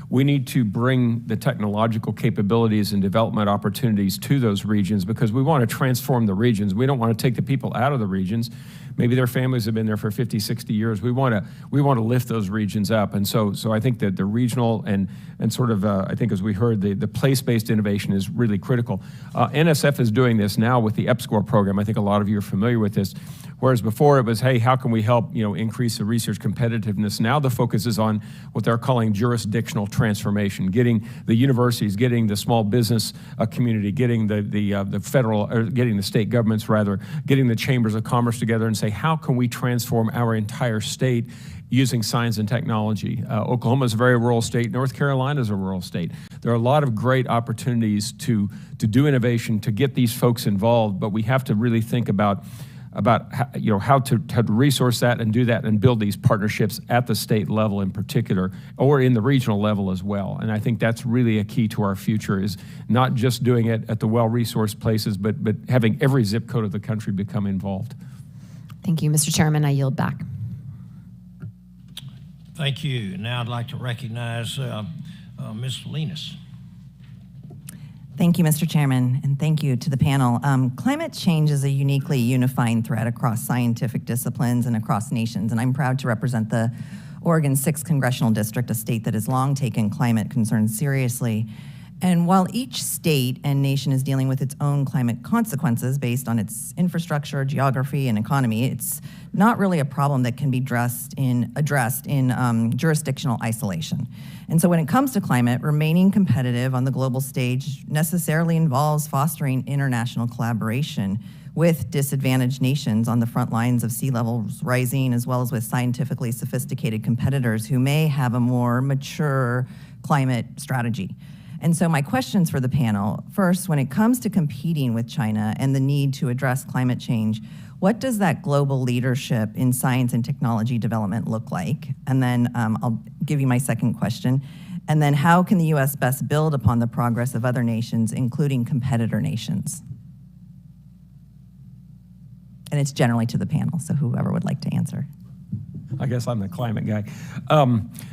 we need to bring the technological capabilities and development opportunities to those regions, because we want to transform the regions. We don't want to take the people out of the regions. Maybe their families have been there for 50, 60 years. We want to lift those regions up. And so I think that the regional and sort of, I think as we heard, the place-based innovation is really critical. NSF is doing this now with the EPSCoR program. I think a lot of you are familiar with this. Whereas before it was, hey, how can we help increase the research competitiveness? Now the focus is on what they're calling jurisdictional transformation, getting the universities, getting the small business community, getting the federal, or getting the state governments rather, getting the chambers of commerce together and say, how can we transform our entire state using science and technology? Oklahoma is a very rural state. North Carolina is a rural state. There are a lot of great opportunities to do innovation, to get these folks involved, but we have to really think about how to resource that and do that and build these partnerships at the state level in particular, or in the regional level as well. And I think that's really a key to our future, is not just doing it at the well-resourced places, but having every zip code of the country become involved. Thank you, Mr. Chairman. I yield back. Thank you. Now I'd like to recognize Ms. Linus. Thank you, Mr. Chairman, and thank you to the panel. Climate change is a uniquely unifying threat across scientific disciplines and across nations, and I'm proud to represent the Oregon 6th Congressional District, a state that has long taken climate concerns seriously. And while each state and nation is dealing with its own climate consequences based on its infrastructure, geography, and economy, it's not really a problem that can be addressed in jurisdictional isolation. And so when it comes to climate, remaining competitive on the global stage necessarily involves fostering international collaboration with disadvantaged nations on the front lines of sea levels rising, as well as with scientifically sophisticated competitors who may have a more mature climate strategy. And so my questions for the panel, first, when it comes to competing with China and the need to address climate change, what does that global leadership in science and technology development look like? And then I'll give you my second question. And then how can the U.S. best build upon the progress of other nations, including competitor nations? And it's generally to the panel, so whoever would like to answer. I guess I'm the climate guy.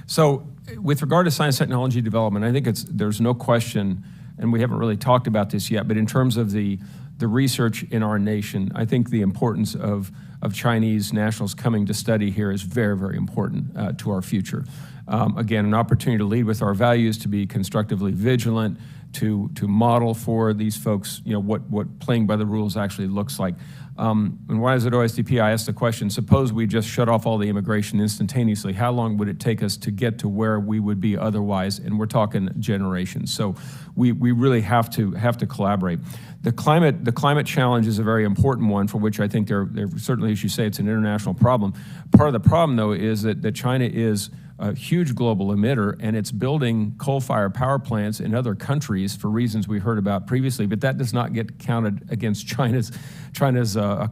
So with regard to science technology development, I think there's no question, and we haven't really talked about this yet, but in terms of the research in our nation, I think the importance of Chinese nationals coming to study here is very, very important to our future. Again, an opportunity to lead with our values, to be constructively vigilant, to model for these folks, what playing by the rules actually looks like. And when I was at OSDP, I asked the question, suppose we just shut off all the immigration instantaneously, how long would it take us to get to where we would be otherwise? And we're talking generations. So we really have to collaborate. The climate challenge is a very important one, for which I think there certainly, as you say, it's an international problem. Part of the problem, though, is that China is a huge global emitter, and it's building coal-fired power plants in other countries for reasons we heard about previously, but that does not get counted against China's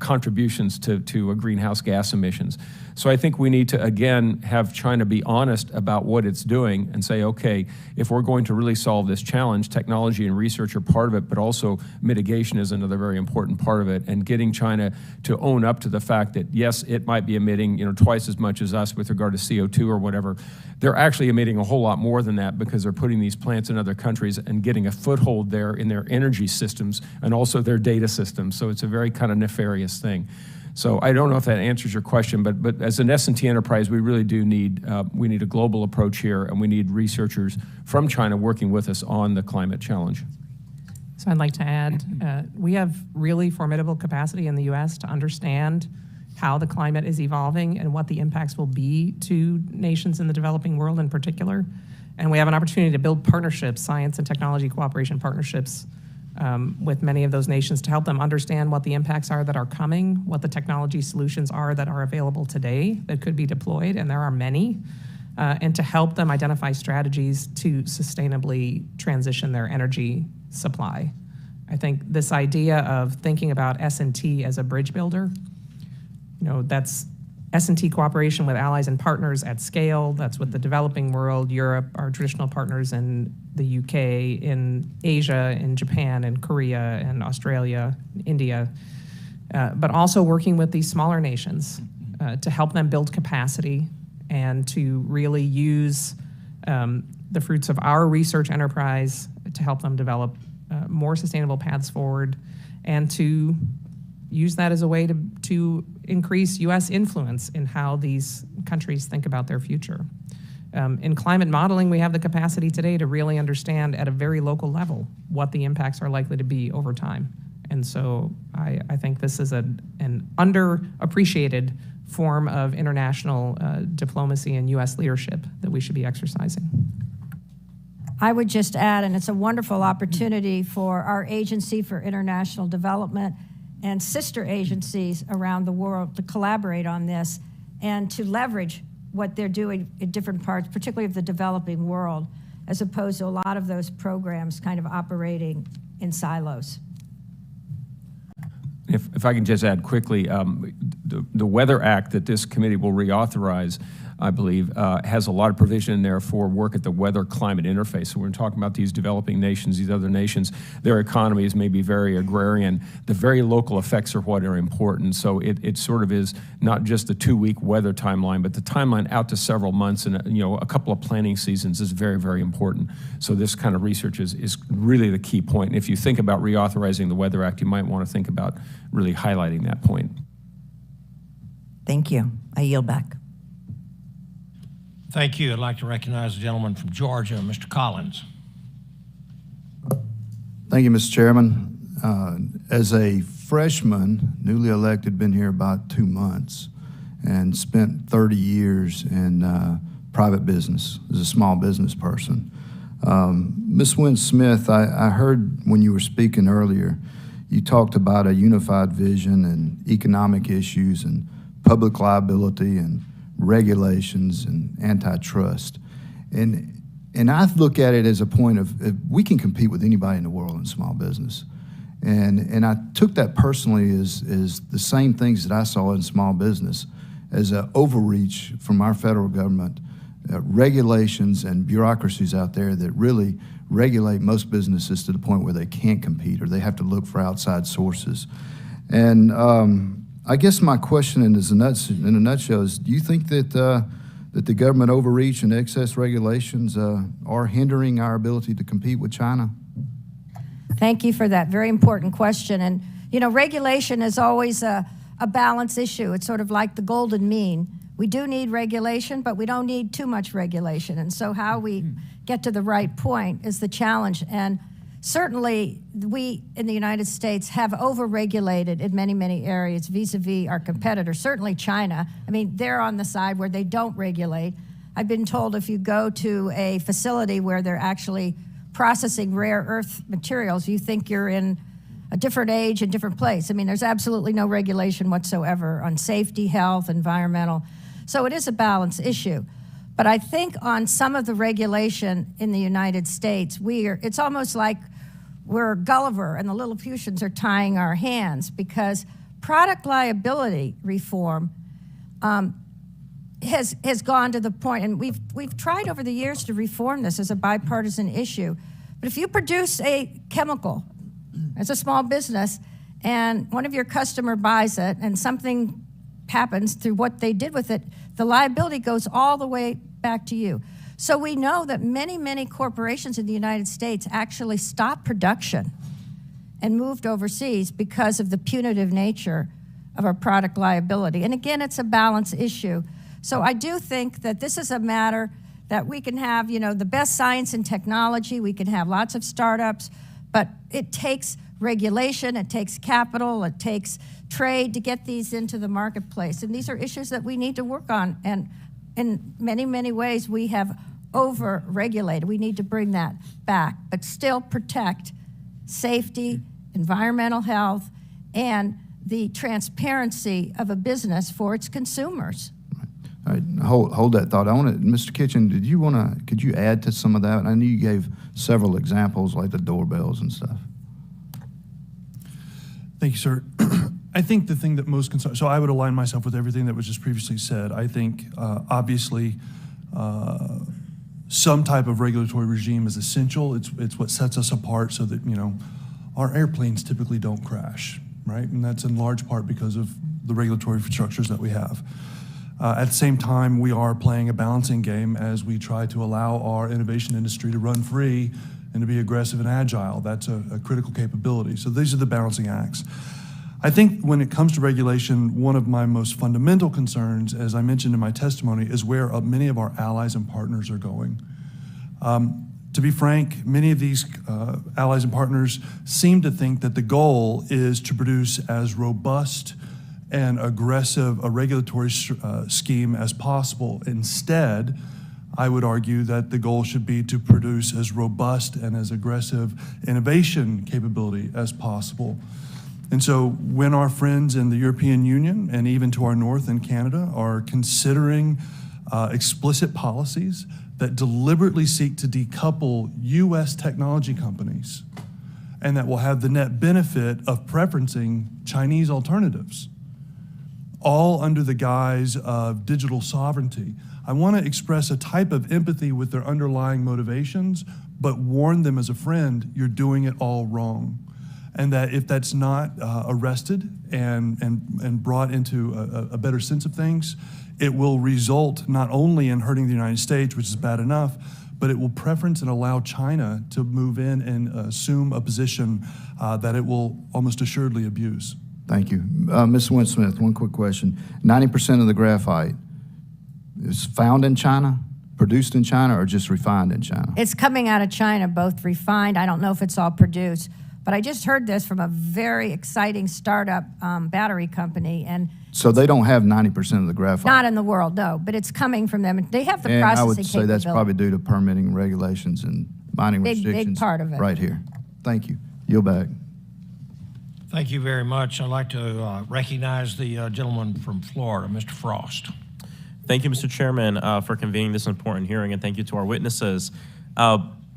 contributions to greenhouse gas emissions. So I think we need to, again, have China be honest about what it's doing and say, okay, if we're going to really solve this challenge, technology and research are part of it, but also mitigation is another very important part of it, and getting China to own up to the fact that, yes, it might be emitting twice as much as us with regard to CO2 or whatever. They're actually emitting a whole lot more than that because they're putting these plants in other countries and getting a foothold there in their energy systems and also their data systems. So it's a very kind of nefarious thing. So I don't know if that answers your question, but as an S&T enterprise, we really do need a global approach here, and we need researchers from China working with us on the climate challenge. So I'd like to add, we have really formidable capacity in the U.S. to understand how the climate is evolving and what the impacts will be to nations in the developing world in particular. And we have an opportunity to build partnerships, science and technology cooperation partnerships with many of those nations to help them understand what the impacts are that are coming, what the technology solutions are that are available today that could be deployed, and there are many, and to help them identify strategies to sustainably transition their energy supply. I think this idea of thinking about S&T as a bridge builder, that's S&T cooperation with allies and partners at scale. That's with the developing world, Europe, our traditional partners in the UK, in Asia, in Japan, in Korea, and Australia, India, but also working with these smaller nations to help them build capacity and to really use the fruits of our research enterprise to help them develop more sustainable paths forward, and to use that as a way to increase U.S. influence in how these countries think about their future. In climate modeling, we have the capacity today to really understand at a very local level what the impacts are likely to be over time. And so I think this is an underappreciated form of international diplomacy and U.S. leadership that we should be exercising. I would just add, and it's a wonderful opportunity for our Agency for International Development and sister agencies around the world to collaborate on this and to leverage what they're doing in different parts, particularly of the developing world, as opposed to a lot of those programs kind of operating in silos. If I can just add quickly, the Weather Act that this committee will reauthorize, I believe, has a lot of provision in there for work at the weather-climate interface. So we're talking about these developing nations, these other nations, their economies may be very agrarian. The very local effects are what are important. So it sort of is not just the 2-week weather timeline, but the timeline out to several months and a couple of planting seasons is very, very important. So this kind of research is really the key point. And if you think about reauthorizing the Weather Act, you might want to think about really highlighting that point. Thank you. I yield back. Thank you. I'd like to recognize the gentleman from Georgia, Mr. Collins. Thank you, Mr. Chairman. As a freshman, newly elected, been here about 2 months and spent 30 years in private business as a small business person. Ms. Wince-Smith, I heard when you were speaking earlier, you talked about a unified vision and economic issues and public liability and regulations and antitrust. And I look at it as a point of we can compete with anybody in the world in small business. And I took that personally as the same things that I saw in small business as an overreach from our federal government, regulations and bureaucracies out there that really regulate most businesses to the point where they can't compete or they have to look for outside sources. And I guess my question in a nutshell is, do you think that that the government overreach and excess regulations are hindering our ability to compete with China? Thank you for that very important question. And, regulation is always a balance issue. It's sort of like the golden mean. We do need regulation, but we don't need too much regulation. And so how we get to the right point is the challenge. And certainly we in the United States have overregulated in many, many areas vis-a-vis our competitors, certainly China. I mean, they're on the side where they don't regulate. I've been told if you go to a facility where they're actually processing rare earth materials, you think you're in a different age and different place. I mean, there's absolutely no regulation whatsoever on safety, health, environmental. So it is a balance issue. But I think on some of the regulation in the United States, it's almost like we're Gulliver and the Lilliputians are tying our hands, because product liability reform has gone to the point, and we've tried over the years to reform this as a bipartisan issue. But if you produce a chemical as a small business and one of your customer buys it and something happens through what they did with it, the liability goes all the way back to you. So we know that many, many corporations in the United States actually stopped production and moved overseas because of the punitive nature of our product liability. And again, it's a balance issue. So I do think that this is a matter that we can have, the best science and technology, we can have lots of startups, but it takes regulation, it takes capital, it takes trade to get these into the marketplace. And these are issues that we need to work on. And in many, many ways, we have over-regulated. We need to bring that back, but still protect safety, environmental health, and the transparency of a business for its consumers. All right, hold that thought. Mr. Kitchen, could you add to some of that? I know you gave several examples like the doorbells and stuff. Thank you, sir. I think the thing that most concerns, so I would align myself with everything that was just previously said. I think obviously some type of regulatory regime is essential. It's what sets us apart so that, our airplanes typically don't crash, right? And that's in large part because of the regulatory structures that we have. At the same time, we are playing a balancing game as we try to allow our innovation industry to run free and to be aggressive and agile. That's a critical capability. So these are the balancing acts. I think when it comes to regulation, one of my most fundamental concerns, as I mentioned in my testimony, is where many of our allies and partners are going. To be frank, many of these allies and partners seem to think that the goal is to produce as robust and aggressive a regulatory scheme as possible. Instead, I would argue that the goal should be to produce as robust and as aggressive innovation capability as possible. And so when our friends in the European Union and even to our north in Canada are considering explicit policies that deliberately seek to decouple U.S. technology companies and that will have the net benefit of preferencing Chinese alternatives, all under the guise of digital sovereignty, I want to express a type of empathy with their underlying motivations, but warn them as a friend, you're doing it all wrong. And that if that's not arrested and brought into a better sense of things, it will result not only in hurting the United States, which is bad enough, but it will preference and allow China to move in and assume a position that it will almost assuredly abuse. Thank you. Ms. Wince-Smith, one quick question. 90% of the graphite is found in China, produced in China, or just refined in China? It's coming out of China, both refined. I don't know if it's all produced, but I just heard this from a very exciting startup battery company. And so they don't have 90% of the graphite? Not in the world, no, but it's coming from them. They have the and processing I would say capability. that's probably due to permitting regulations and mining restrictions. Big part of it. Right here. Thank you. Yield back. Thank you very much. I'd like to recognize the gentleman from Florida, Mr. Frost. Thank you, Mr. Chairman, for convening this important hearing, and thank you to our witnesses.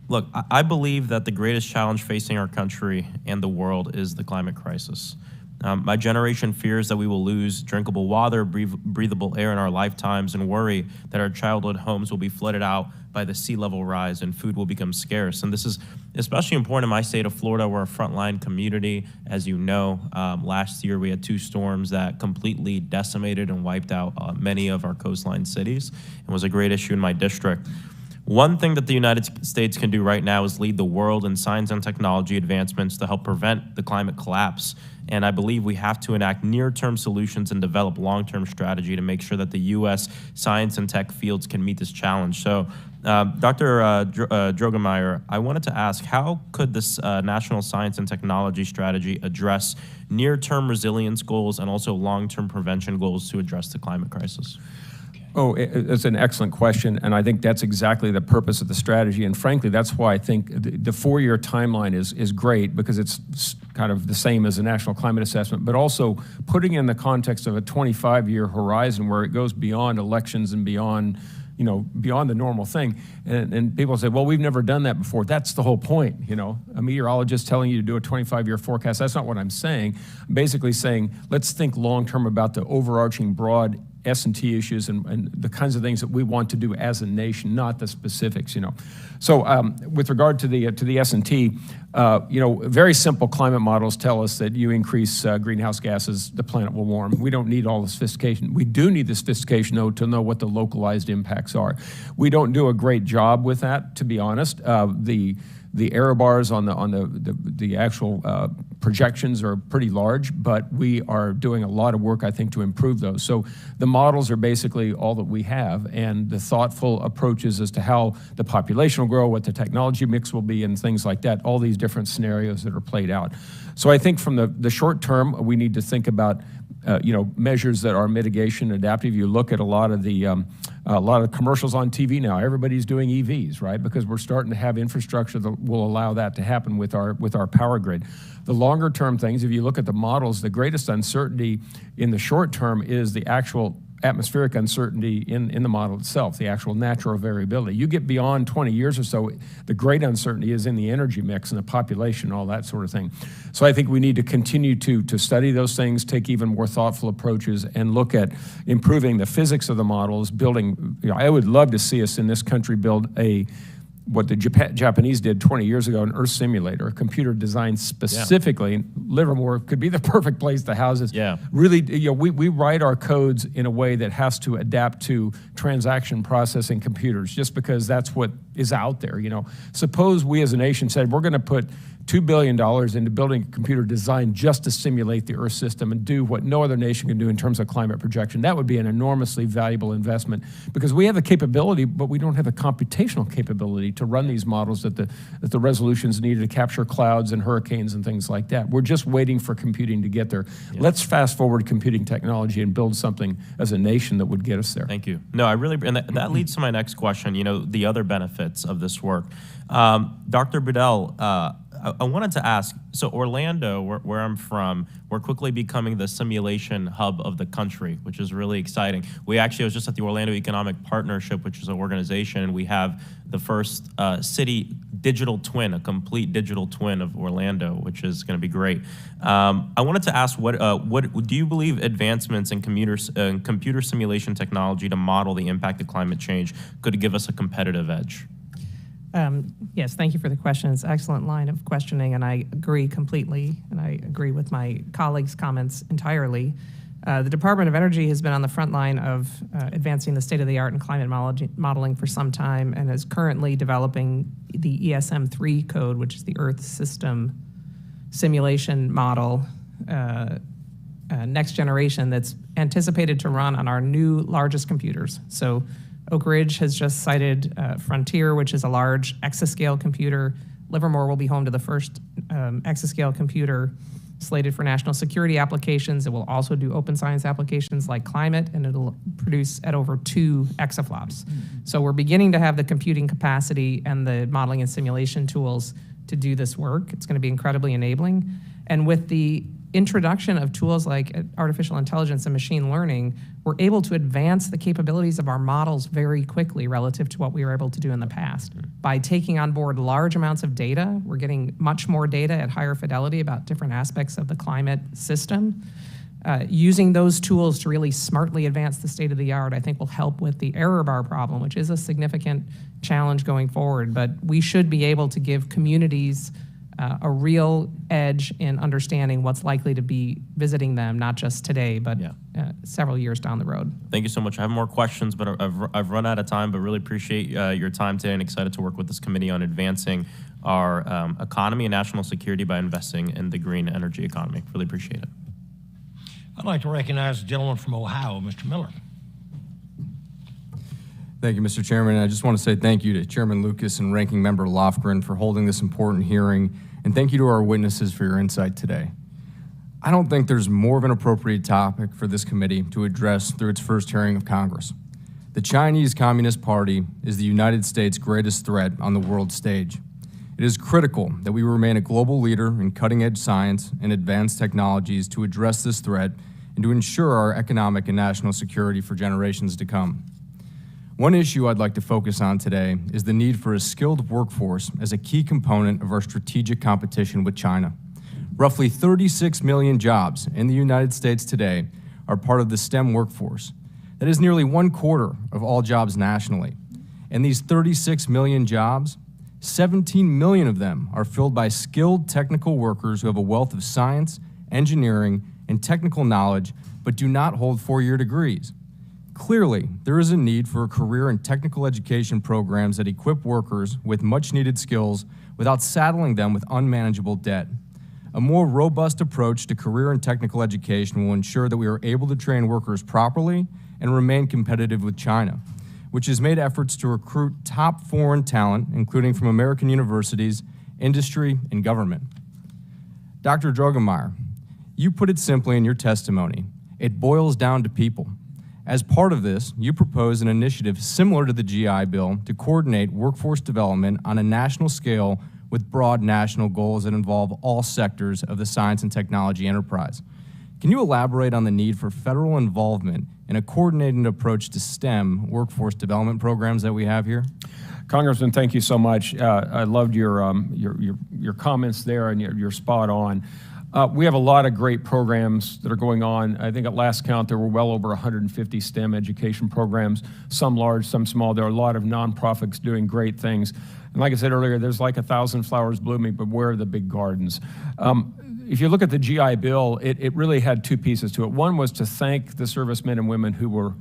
Look, I believe that the greatest challenge facing our country and the world is the climate crisis. My generation fears that we will lose drinkable water, breathable air in our lifetimes, and worry that our childhood homes will be flooded out by the sea level rise and food will become scarce. And this is especially important in my state of Florida. We're a frontline community. As you know, last year we had 2 storms that completely decimated and wiped out many of our coastline cities. It was a great issue in my district. One thing that the United States can do right now is lead the world in science and technology advancements to help prevent the climate collapse. And I believe we have to enact near-term solutions and develop long-term strategy to make sure that the U.S. science and tech fields can meet this challenge. So Dr. Droegemeier, I wanted to ask, how could this National Science and Technology Strategy address near-term resilience goals and also long-term prevention goals to address the climate crisis? Oh, it's an excellent question, and I think that's exactly the purpose of the strategy. And frankly, that's why I think the 4-year timeline is great, because it's kind of the same as the National Climate Assessment, but also putting in the context of a 25-year horizon where it goes beyond elections and beyond, you know, beyond the normal thing. And people say, well, we've never done that before. That's the whole point, you know. A meteorologist telling you to do a 25-year forecast, that's not what I'm saying. I'm basically saying, let's think long-term about the overarching broad S&T issues and the kinds of things that we want to do as a nation, not the specifics, you know. So with regard to the S&T, you know, very simple climate models tell us that you increase greenhouse gases, the planet will warm. We don't need all the sophistication. We do need the sophistication, though, to know what the localized impacts are. We don't do a great job with that, to be honest. The error bars on the actual projections are pretty large, but we are doing a lot of work, I think, to improve those. So the models are basically all that we have, and the thoughtful approaches as to how the population will grow, what the technology mix will be, and things like that, all these different scenarios that are played out. So I think from the short term, we need to think about you know, measures that are mitigation adaptive. You look at a lot of the commercials on TV now. Everybody's doing EVs, right? Because we're starting to have infrastructure that will allow that to happen with our power grid. The longer term things, if you look at the models, the greatest uncertainty in the short term is the actual atmospheric uncertainty in the model itself, the actual natural variability. You get beyond 20 years or so, the great uncertainty is in the energy mix and the population, all that sort of thing. So I think we need to continue to study those things, take even more thoughtful approaches, and look at improving the physics of the models, building, you know, I would love to see us in this country build what the Japanese did 20 years ago, an Earth simulator, a computer designed specifically. Yeah. Livermore could be the perfect place to house this. Yeah. Really, you know, we write our codes in a way that has to adapt to transaction processing computers, just because that's what is out there. You know, suppose we as a nation said we're going to put $2 billion into building a computer designed just to simulate the Earth system and do what no other nation can do in terms of climate projection. That would be an enormously valuable investment, because we have the capability, but we don't have the computational capability to run these models at the resolutions needed to capture clouds and hurricanes and things like that. We're just waiting for computing to get there. Yeah. Let's fast forward computing technology and build something as a nation that would get us there. Thank you. No, I really, and that leads to my next question, you know, the other benefits of this work. Dr. Budil, I wanted to ask, so Orlando, where I'm from, we're quickly becoming the simulation hub of the country, which is really exciting. I was just at the Orlando Economic Partnership, which is an organization, and we have the first city digital twin, a complete digital twin of Orlando, which is going to be great. I wanted to ask, what do you believe advancements in computer simulation technology to model the impact of climate change could give us a competitive edge? Yes, thank you for the question. It's an excellent line of questioning, and I agree completely, and I agree with my colleagues' comments entirely. The Department of Energy has been on the front line of advancing the state-of-the-art in climate modeling for some time, and is currently developing the ESM3 code, which is the Earth System Simulation Model, next generation, that's anticipated to run on our new largest computers. So Oak Ridge has just cited Frontier, which is a large exascale computer. Livermore will be home to the first exascale computer slated for national security applications. It will also do open science applications like climate, and it'll produce at over 2 exaflops. Mm-hmm. So we're beginning to have the computing capacity and the modeling and simulation tools to do this work. It's going to be incredibly enabling. And with the introduction of tools like artificial intelligence and machine learning, we're able to advance the capabilities of our models very quickly relative to what we were able to do in the past. By taking on board large amounts of data, we're getting much more data at higher fidelity about different aspects of the climate system. Using those tools to really smartly advance the state of the art, I think, will help with the error bar problem, which is a significant challenge going forward. But we should be able to give communities a real edge in understanding what's likely to be visiting them, not just today, but several years down the road. Thank you so much. I have more questions, but I've run out of time, but really appreciate your time today, and excited to work with this committee on advancing our economy and national security by investing in the green energy economy. Really appreciate it. I'd like to recognize the gentleman from Ohio, Mr. Miller. Thank you, Mr. Chairman. I just want to say thank you to Chairman Lucas and Ranking Member Lofgren for holding this important hearing, and thank you to our witnesses for your insight today. I don't think there's more of an appropriate topic for this committee to address through its first hearing of Congress. The Chinese Communist Party is the United States' greatest threat on the world stage. It is critical that we remain a global leader in cutting-edge science and advanced technologies to address this threat and to ensure our economic and national security for generations to come. One issue I'd like to focus on today is the need for a skilled workforce as a key component of our strategic competition with China. Roughly 36 million jobs in the United States today are part of the STEM workforce. That is nearly 1/4 of all jobs nationally. And these 36 million jobs, 17 million of them are filled by skilled technical workers who have a wealth of science, engineering, and technical knowledge, but do not hold four-year degrees. Clearly, there is a need for career and technical education programs that equip workers with much-needed skills without saddling them with unmanageable debt. A more robust approach to career and technical education will ensure that we are able to train workers properly and remain competitive with China, which has made efforts to recruit top foreign talent, including from American universities, industry, and government. Dr. Droegemeier, you put it simply in your testimony. It boils down to people. As part of this, you propose an initiative similar to the GI Bill to coordinate workforce development on a national scale with broad national goals that involve all sectors of the science and technology enterprise. Can you elaborate on the need for federal involvement in a coordinated approach to STEM workforce development programs that we have here? Congressman, thank you so much. I loved your comments there, and you're spot on. We have a lot of great programs that are going on. I think at last count there were well over 150 STEM education programs, some large, some small. There are a lot of nonprofits doing great things. And like I said earlier, there's like 1,000 flowers blooming, but where are the big gardens? If you look at the GI Bill, it really had two pieces to it. One was to thank the servicemen and women who were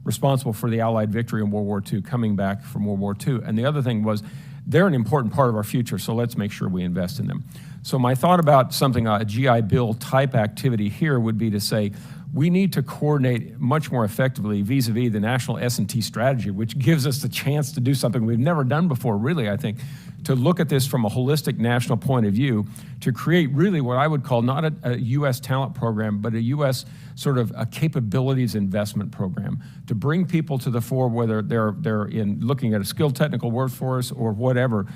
responsible for the Allied victory in World War II, coming back from World War II. And the other thing was, they're an important part of our future, so let's make sure we invest in them. So my thought about something, a GI Bill type activity here would be to say, we need to coordinate much more effectively vis-a-vis the national S&T strategy, which gives us the chance to do something we've never done before, really, I think, to look at this from a holistic national point of view, to create really what I would call not a U.S. talent program, but a U.S. sort of a capabilities investment program, to bring people to the fore, whether they're in looking at a skilled technical workforce or whatever,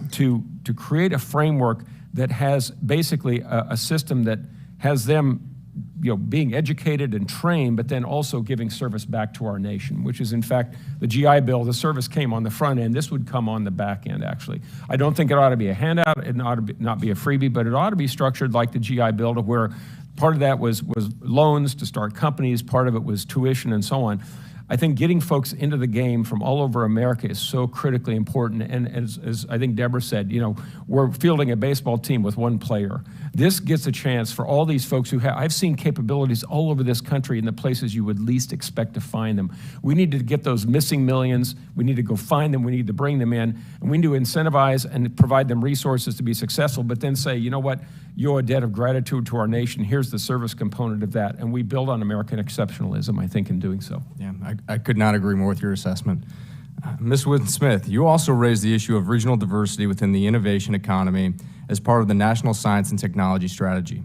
to create a framework that has basically a system that has them being educated and trained, but then also giving service back to our nation, which is in fact the GI Bill. The service came on the front end. This would come on the back end, actually. I don't think it ought to be a handout. It ought to not be a freebie, but it ought to be structured like the GI Bill, to where part of that was loans to start companies, part of it was tuition and so on. I think getting folks into the game from all over America is so critically important. And as I think Deborah said, we're fielding a baseball team with one player. This gets a chance for all these folks who have, I've seen capabilities all over this country in the places you would least expect to find them. We need to get those missing millions. We need to go find them. We need to bring them in. And we need to incentivize and provide them resources to be successful, but then say, you know what, you owe a debt of gratitude to our nation. Here's the service component of that. And we build on American exceptionalism, I think, in doing so. Yeah, I could not agree more with your assessment. Ms. Wince-Smith, you also raised the issue of regional diversity within the innovation economy as part of the National Science and Technology Strategy.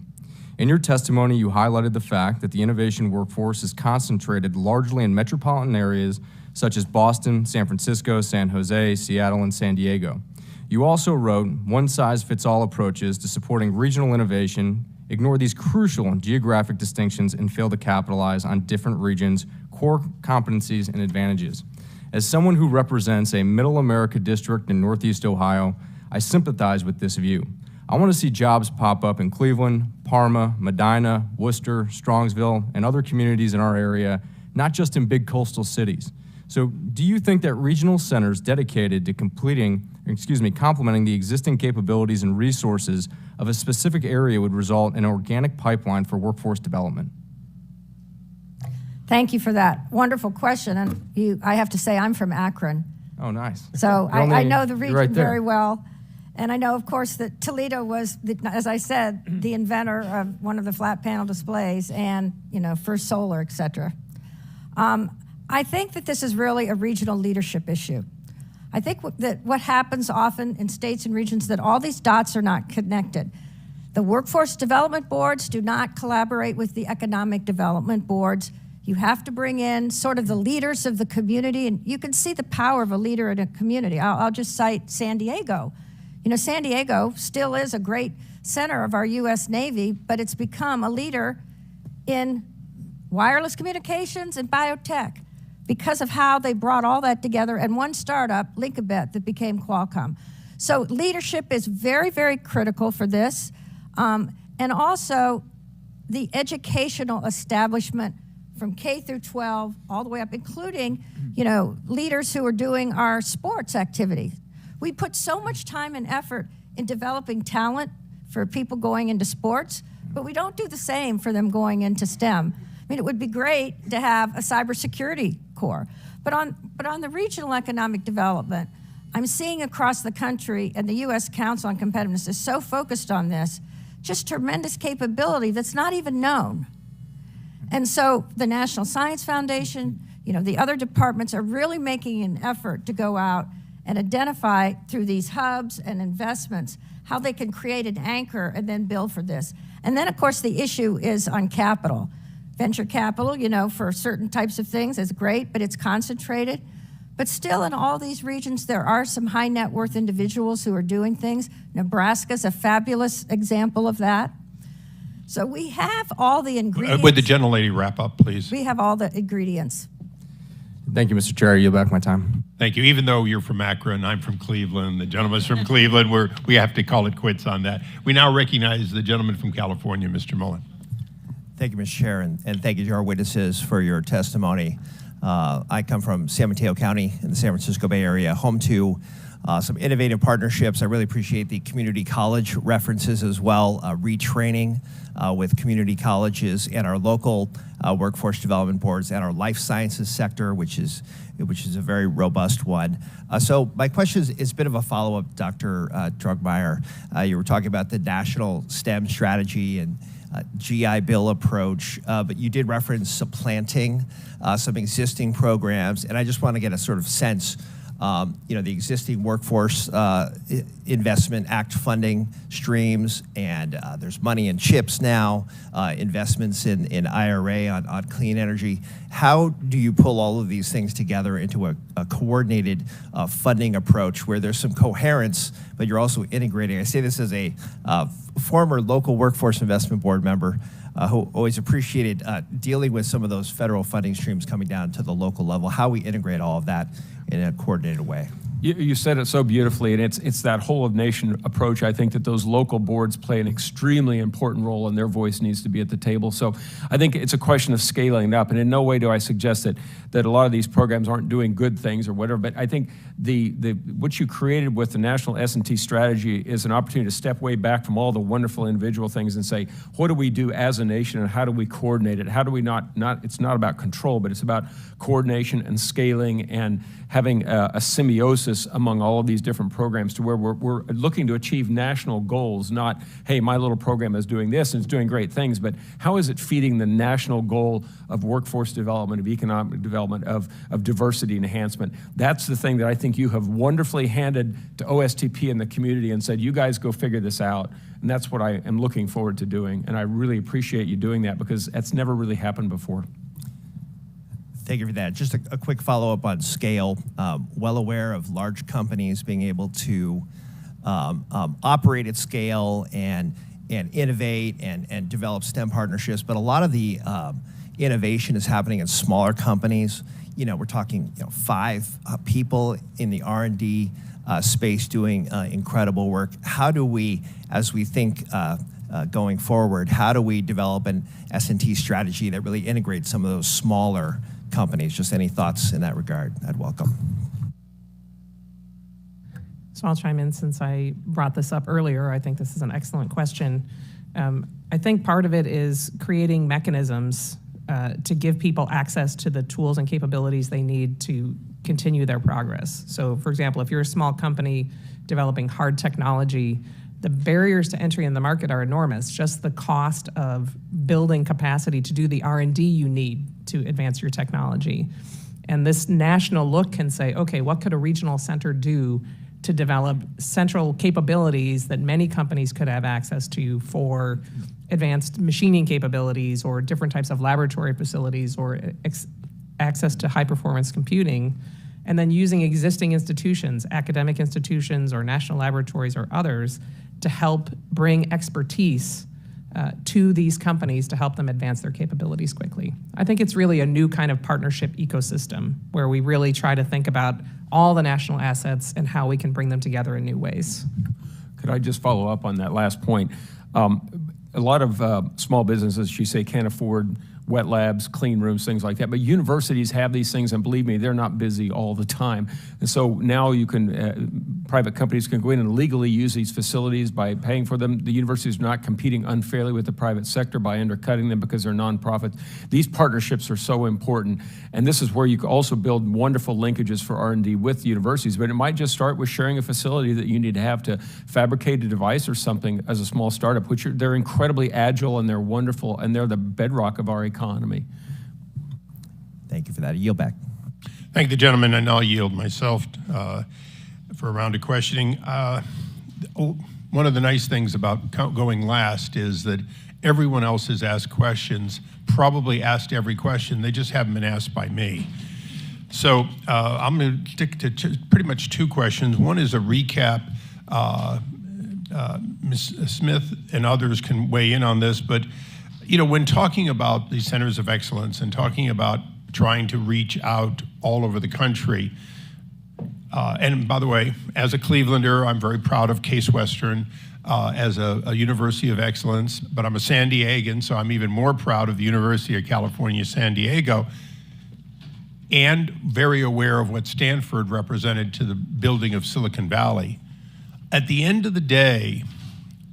In your testimony, you highlighted the fact that the innovation workforce is concentrated largely in metropolitan areas such as Boston, San Francisco, San Jose, Seattle, and San Diego. You also wrote, one-size-fits-all approaches to supporting regional innovation ignore these crucial geographic distinctions and fail to capitalize on different regions' core competencies and advantages. As someone who represents a Middle America district in Northeast Ohio, I sympathize with this view. I want to see jobs pop up in Cleveland, Parma, Medina, Worcester, Strongsville, and other communities in our area, not just in big coastal cities. So do you think that regional centers dedicated to complementing the existing capabilities and resources of a specific area would result in an organic pipeline for workforce development? Thank you for that wonderful question. And I have to say, I'm from Akron. Oh, nice. So I know the region right very well. And I know, of course, that Toledo was, as I said, the inventor of one of the flat panel displays and, for solar, et cetera. I think that this is really a regional leadership issue. I think that what happens often in states and regions that all these dots are not connected. The workforce development boards do not collaborate with the economic development boards. You have to bring in sort of the leaders of the community, and you can see the power of a leader in a community. I'll just cite San Diego. You know, San Diego still is a great center of our U.S. Navy, but it's become a leader in wireless communications and biotech because of how they brought all that together, and one startup, Linkabet, that became Qualcomm. So leadership is very, very critical for this. And also the educational establishment from K through 12 all the way up, including, you know, leaders who are doing our sports activity. We put so much time and effort in developing talent for people going into sports, but we don't do the same for them going into STEM. I mean, it would be great to have a cybersecurity core, but on the regional economic development, I'm seeing across the country, and the U.S. Council on Competitiveness is so focused on this, just tremendous capability that's not even known. And so the National Science Foundation, you know, the other departments are really making an effort to go out and identify through these hubs and investments how they can create an anchor and then build for this. And then, of course, the issue is on capital. Venture capital, you know, for certain types of things is great, but it's concentrated. But still, in all these regions, there are some high net worth individuals who are doing things. Nebraska's a fabulous example of that. So we have all the ingredients. Would the gentlelady wrap up, please? We have all the ingredients. Thank you, Mr. Chair. I yield back my time. Thank you. Even though you're from Akron, I'm from Cleveland, the gentleman's from Cleveland, we have to call it quits on that. We now recognize the gentleman from California, Mr. Mullen. Thank you, Mr. Chair, and thank you to our witnesses for your testimony. I come from San Mateo County in the San Francisco Bay Area, home to some innovative partnerships. I really appreciate the community college references as well, retraining with community colleges and our local workforce development boards and our life sciences sector, which is a very robust one. So my question is a bit of a follow-up, Dr. Droegemeier. You were talking about the national STEM strategy and GI Bill approach, but you did reference supplanting some existing programs, and I just want to get a sort of sense, you know, the existing Workforce Investment Act funding streams, and there's money in CHIPS now, investments in IRA on clean energy. How do you pull all of these things together into a coordinated funding approach where there's some coherence, but you're also integrating? I say this as a former local Workforce Investment Board member who always appreciated dealing with some of those federal funding streams coming down to the local level, how we integrate all of that in a coordinated way. You said it so beautifully, and it's that whole of nation approach. I think that those local boards play an extremely important role, and their voice needs to be at the table. So I think it's a question of scaling it up, and in no way do I suggest that a lot of these programs aren't doing good things or whatever, but I think what you created with the National S&T strategy is an opportunity to step way back from all the wonderful individual things and say, what do we do as a nation, and how do we coordinate it? How do we it's not about control, but it's about coordination and scaling and having a symbiosis among all of these different programs to where we're looking to achieve national goals, not, hey, my little program is doing this and it's doing great things, but how is it feeding the national goal of workforce development, of economic development, of diversity enhancement? That's the thing that I think you have wonderfully handed to OSTP and the community and said, you guys go figure this out. And that's what I am looking forward to doing. And I really appreciate you doing that because that's never really happened before. Thank you for that. Just a quick follow-up on scale. Well aware of large companies being able to operate at scale and innovate and develop STEM partnerships, but a lot of the innovation is happening in smaller companies. You know, we're talking 5 people in the R&D space doing incredible work. How do we, as we think going forward, how do we develop an S&T strategy that really integrates some of those smaller companies? Just any thoughts in that regard, I'd welcome. So I'll chime in since I brought this up earlier. I think this is an excellent question. I think part of it is creating mechanisms to give people access to the tools and capabilities they need to continue their progress. So for example, if you're a small company developing hard technology, the barriers to entry in the market are enormous. Just the cost of building capacity to do the R&D you need to advance your technology. And this national look can say, okay, what could a regional center do to develop central capabilities that many companies could have access to for advanced machining capabilities or different types of laboratory facilities or access to high-performance computing, and then using existing institutions, academic institutions or national laboratories or others, to help bring expertise to these companies to help them advance their capabilities quickly. I think it's really a new kind of partnership ecosystem where we really try to think about all the national assets and how we can bring them together in new ways. Could I just follow up on that last point? A lot of small businesses, you say, can't afford wet labs, clean rooms, things like that. But universities have these things, and believe me, they're not busy all the time. And so now you can, private companies can go in and legally use these facilities by paying for them. The universities are not competing unfairly with the private sector by undercutting them because they're nonprofits. These partnerships are so important. And this is where you can also build wonderful linkages for R&D with universities. But it might just start with sharing a facility that you need to have to fabricate a device or something as a small startup, which they're incredibly agile and they're wonderful and they're the bedrock of our economy. Thank you for that. I yield back. Thank the gentleman, and I'll yield myself for a round of questioning. One of the nice things about going last is that everyone else has asked questions, probably asked every question, they just haven't been asked by me. So I'm going to stick to pretty much two questions. One is a recap. Ms. Smith and others can weigh in on this, but you know, when talking about these centers of excellence and talking about trying to reach out all over the country, and by the way, as a Clevelander, I'm very proud of Case Western as a university of excellence, but I'm a San Diegan, so I'm even more proud of the University of California, San Diego, and very aware of what Stanford represented to the building of Silicon Valley. At the end of the day,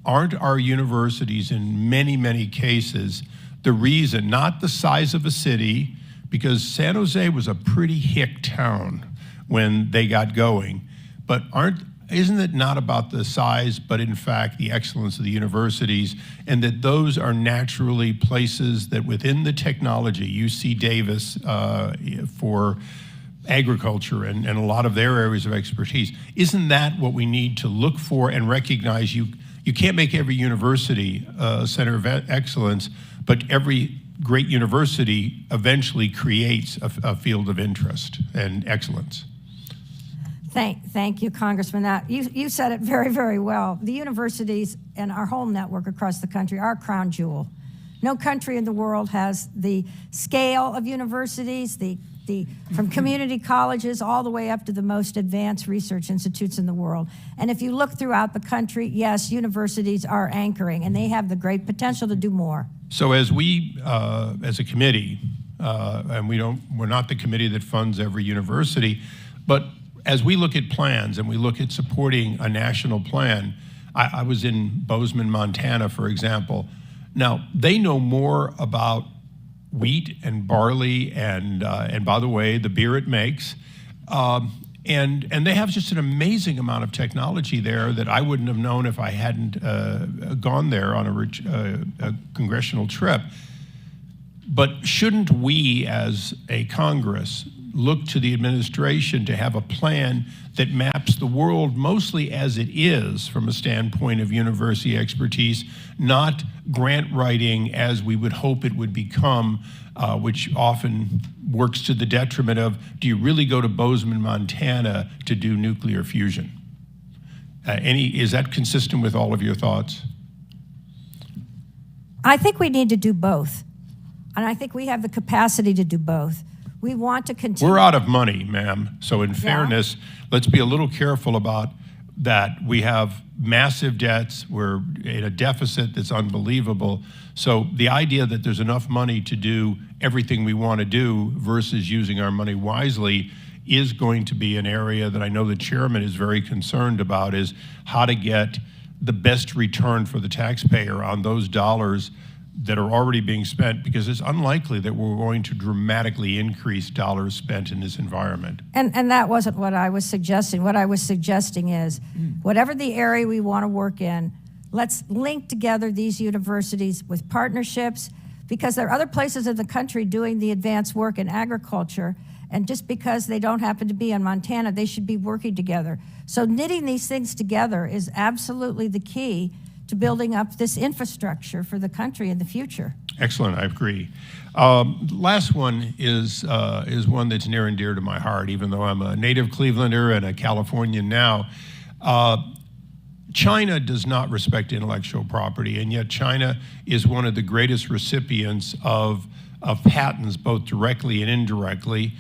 aren't our universities in many, many cases the reason, not the size of a city, because San Jose was a pretty hick town when they got going, but isn't it not about the size, but in fact the excellence of the universities, and that those are naturally places that within the technology, UC Davis for agriculture and a lot of their areas of expertise, isn't that what we need to look for and recognize? You can't make every university a center of excellence, but every great university eventually creates a field of interest and excellence. Thank you, Congressman. Now, you said it very, very well. The universities and our whole network across the country are a crown jewel. No country in the world has the scale of universities, from community colleges all the way up to the most advanced research institutes in the world. And if you look throughout the country, yes, universities are anchoring, and they have the great potential to do more. So as we, as a committee, and we're not the committee that funds every university, but as we look at plans and we look at supporting a national plan, I was in Bozeman, Montana, for example. Now, they know more about wheat and barley and by the way, the beer it makes. And they have just an amazing amount of technology there that I wouldn't have known if I hadn't gone there on a congressional trip. But shouldn't we as a Congress look to the administration to have a plan that maps the world mostly as it is from a standpoint of university expertise, not grant writing as we would hope it would become, which often works to the detriment of, do you really go to Bozeman, Montana to do nuclear fusion? Is that consistent with all of your thoughts? I think we need to do both. And I think we have the capacity to do both. We want to continue. We're out of money, ma'am. So in fairness, let's be a little careful about that. We have massive debts. We're in a deficit that's unbelievable. So the idea that there's enough money to do everything we want to do versus using our money wisely is going to be an area that I know the chairman is very concerned about, is how to get the best return for the taxpayer on those dollars that are already being spent, because it's unlikely that we're going to dramatically increase dollars spent in this environment. And that wasn't what I was suggesting. What I was suggesting is, whatever the area we want to work in, let's link together these universities with partnerships, because there are other places in the country doing the advanced work in agriculture, And just because they don't happen to be in Montana, they should be working together. So knitting these things together is absolutely the key to building up this infrastructure for the country in the future. Excellent, I agree. Last one is one that's near and dear to my heart, even though I'm a native Clevelander and a Californian now. China does not respect intellectual property, and yet China is one of the greatest recipients of patents, both directly and indirectly.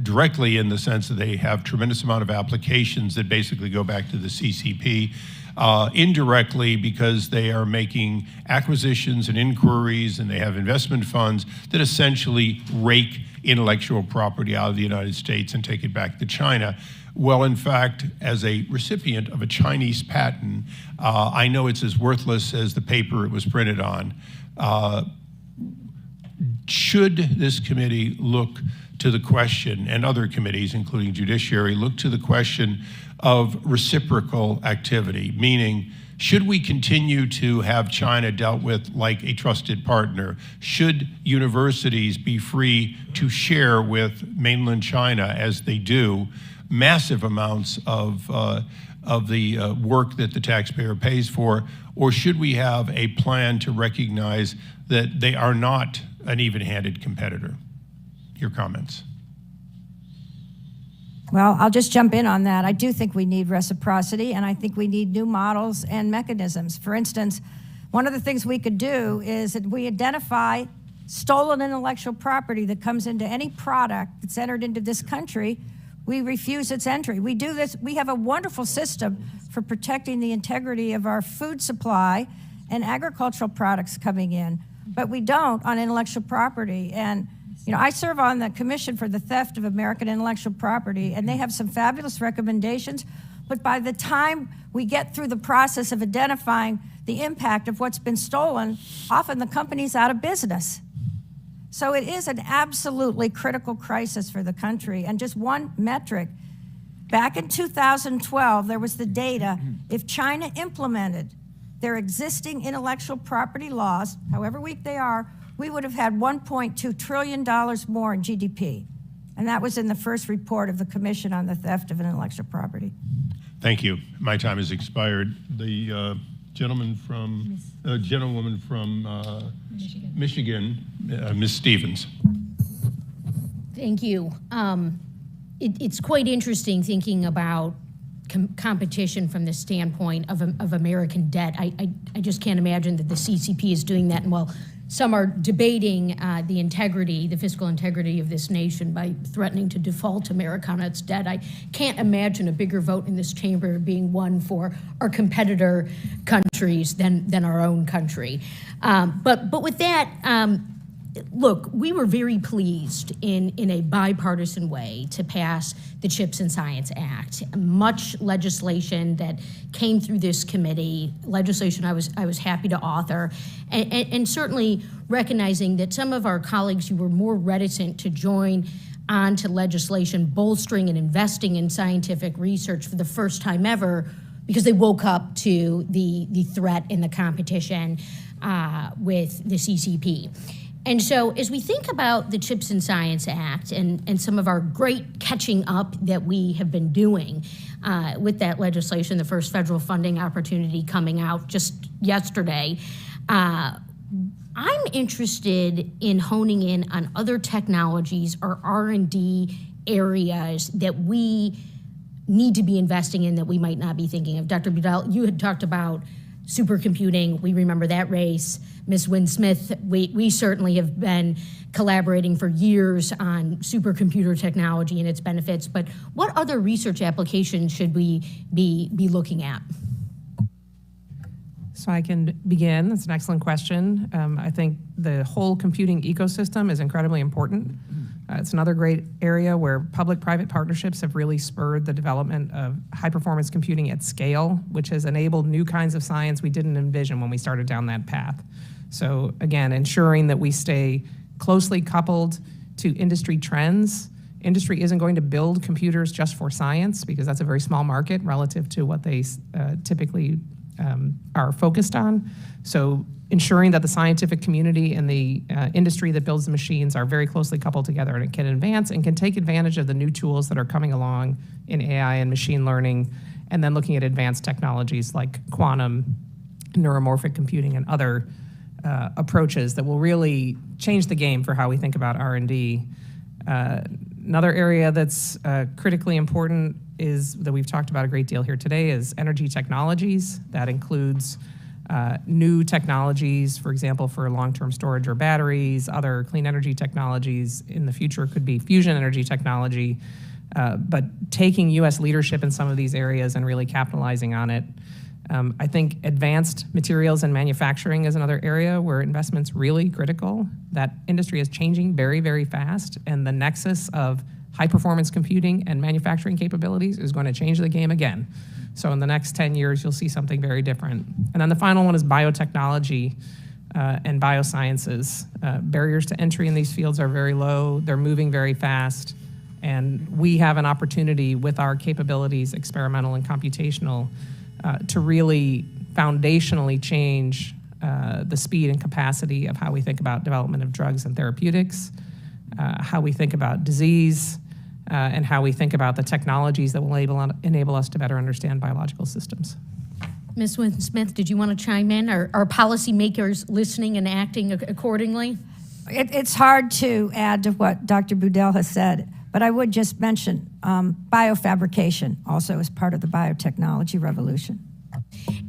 Directly in the sense that they have tremendous amount of applications that basically go back to the CCP. Indirectly because they are making acquisitions and inquiries, and they have investment funds that essentially rake intellectual property out of the United States and take it back to China. Well, in fact, as a recipient of a Chinese patent, I know it's as worthless as the paper it was printed on. Should this committee look to the question, and other committees, including Judiciary, look to the question of reciprocal activity, meaning, should we continue to have China dealt with like a trusted partner? Should universities be free to share with mainland China, as they do, massive amounts of the work that the taxpayer pays for? Or should we have a plan to recognize that they are not an even-handed competitor? Your comments. Well, I'll just jump in on that. I do think we need reciprocity, and I think we need new models and mechanisms. For instance, one of the things we could do is that we identify stolen intellectual property that comes into any product that's entered into this country. We refuse its entry. We do this. We have a wonderful system for protecting the integrity of our food supply and agricultural products coming in, but we don't on intellectual property. And I serve on the Commission for the Theft of American Intellectual Property, and they have some fabulous recommendations, but by the time we get through the process of identifying the impact of what's been stolen, often the company's out of business. So it is an absolutely critical crisis for the country. And just one metric, back in 2012, there was the data, if China implemented their existing intellectual property laws, however weak they are, we would have had $1.2 trillion more in GDP. And that was in the first report of the Commission on the Theft of Intellectual Property. Thank you. My time has expired. The gentlewoman from Michigan, Ms. Stevens. Thank you. It's quite interesting thinking about competition from the standpoint of American debt. I just can't imagine that the CCP is doing that. And while some are debating the fiscal integrity of this nation by threatening to default America on its debt, I can't imagine a bigger vote in this chamber being won for our competitor countries than our own country. But with that, look, we were very pleased in a bipartisan way to pass the CHIPS and Science Act. Much legislation that came through this committee, legislation I was happy to author, and certainly recognizing that some of our colleagues who were more reticent to join on to legislation bolstering and investing in scientific research for the first time ever because they woke up to the threat and the competition with the CCP. And so as we think about the CHIPS and Science Act and some of our great catching up that we have been doing with that legislation, the first federal funding opportunity coming out just yesterday, I'm interested in honing in on other technologies or R&D areas that we need to be investing in that we might not be thinking of. Dr. Budil, you had talked about supercomputing. We remember that race. Ms. Wince-Smith, we certainly have been collaborating for years on supercomputer technology and its benefits, but what other research applications should we be looking at? So I can begin. That's an excellent question. I think the whole computing ecosystem is incredibly important. It's another great area where public-private partnerships have really spurred the development of high-performance computing at scale, which has enabled new kinds of science we didn't envision when we started down that path. So again, ensuring that we stay closely coupled to industry trends. Industry isn't going to build computers just for science because that's a very small market relative to what they typically are focused on. So ensuring that the scientific community and the industry that builds the machines are very closely coupled together and can advance and can take advantage of the new tools that are coming along in AI and machine learning, and then looking at advanced technologies like quantum, neuromorphic computing, and other approaches that will really change the game for how we think about R&D. Another area that's critically important is that we've talked about a great deal here today is energy technologies. That includes new technologies, for example, for long-term storage or batteries. Other clean energy technologies in the future could be fusion energy technology. But taking U.S. leadership in some of these areas and really capitalizing on it. I think advanced materials and manufacturing is another area where investment's really critical. That industry is changing very, very fast, and the nexus of high-performance computing and manufacturing capabilities is going to change the game again. So in the next 10 years, you'll see something very different. And then the final one is biotechnology and biosciences. Barriers to entry in these fields are very low. They're moving very fast. And we have an opportunity with our capabilities, experimental and computational, to really foundationally change the speed and capacity of how we think about development of drugs and therapeutics, how we think about disease, and how we think about the technologies that will enable us to better understand biological systems. Ms. Wince-Smith, did you want to chime in? Are policymakers listening and acting accordingly? It's hard to add to what Dr. Budil has said, but I would just mention biofabrication also is part of the biotechnology revolution.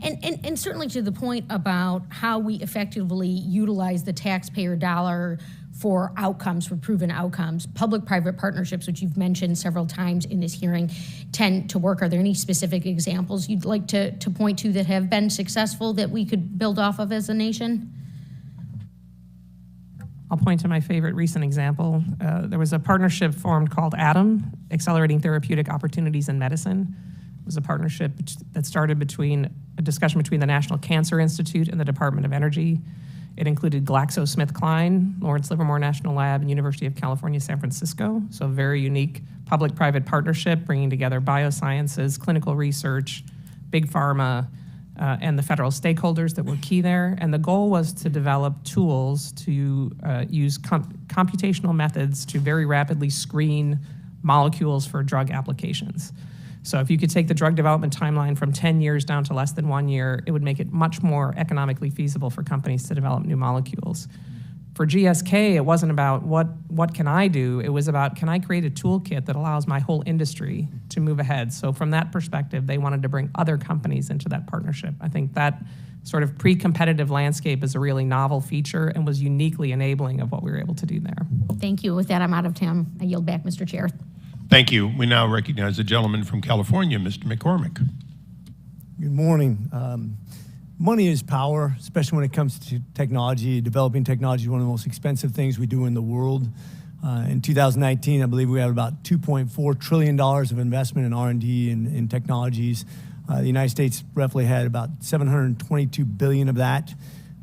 And certainly to the point about how we effectively utilize the taxpayer dollar for outcomes, for proven outcomes. Public-private partnerships, which you've mentioned several times in this hearing, tend to work. Are there any specific examples you'd like to point to that have been successful that we could build off of as a nation? I'll point to my favorite recent example. There was a partnership formed called ATOM, Accelerating Therapeutic Opportunities in Medicine. It was a partnership that started a discussion between the National Cancer Institute and the Department of Energy. It included GlaxoSmithKline, Lawrence Livermore National Lab, and University of California, San Francisco. So a very unique public-private partnership bringing together biosciences, clinical research, big pharma, and the federal stakeholders that were key there. And the goal was to develop tools to use computational methods to very rapidly screen molecules for drug applications. So if you could take the drug development timeline from 10 years down to less than 1 year, it would make it much more economically feasible for companies to develop new molecules. For GSK, it wasn't about what can I do, it was about can I create a toolkit that allows my whole industry to move ahead. So from that perspective, they wanted to bring other companies into that partnership. I think that sort of pre-competitive landscape is a really novel feature and was uniquely enabling of what we were able to do there. Thank you. With that, I'm out of time. I yield back, Mr. Chair. Thank you. We now recognize the gentleman from California, Mr. McCormick. Good morning. Money is power, especially when it comes to technology. Developing technology is one of the most expensive things we do in the world. In 2019, I believe we had about $2.4 trillion of investment in R&D and technologies. The United States roughly had about $722 billion of that.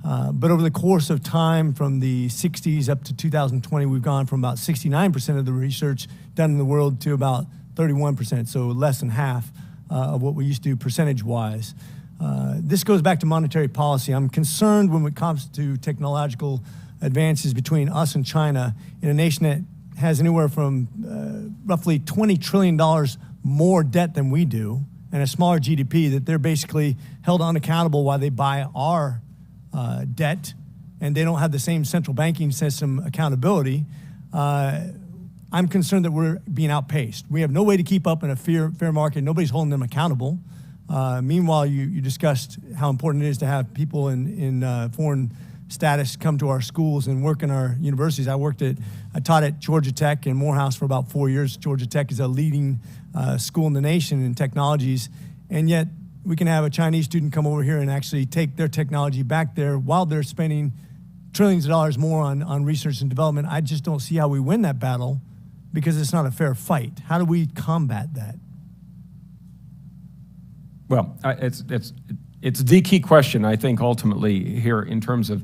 But over the course of time, from the 60s up to 2020, we've gone from about 69% of the research done in the world to about 31%, so less than half of what we used to do percentage-wise. This goes back to monetary policy. I'm concerned when it comes to technological advances between us and China in a nation that has anywhere from roughly $20 trillion more debt than we do and a smaller GDP, that they're basically held unaccountable while they buy our debt, and they don't have the same central banking system accountability. I'm concerned that we're being outpaced. We have no way to keep up in a fair market. Nobody's holding them accountable. Meanwhile, you discussed how important it is to have people in foreign status come to our schools and work in our universities. I taught at Georgia Tech and Morehouse for about 4 years. Georgia Tech is a leading school in the nation in technologies, and yet we can have a Chinese student come over here and actually take their technology back there while they're spending trillions of dollars more on research and development. I just don't see how we win that battle because it's not a fair fight. How do we combat that? Well, it's the key question, I think, ultimately here in terms of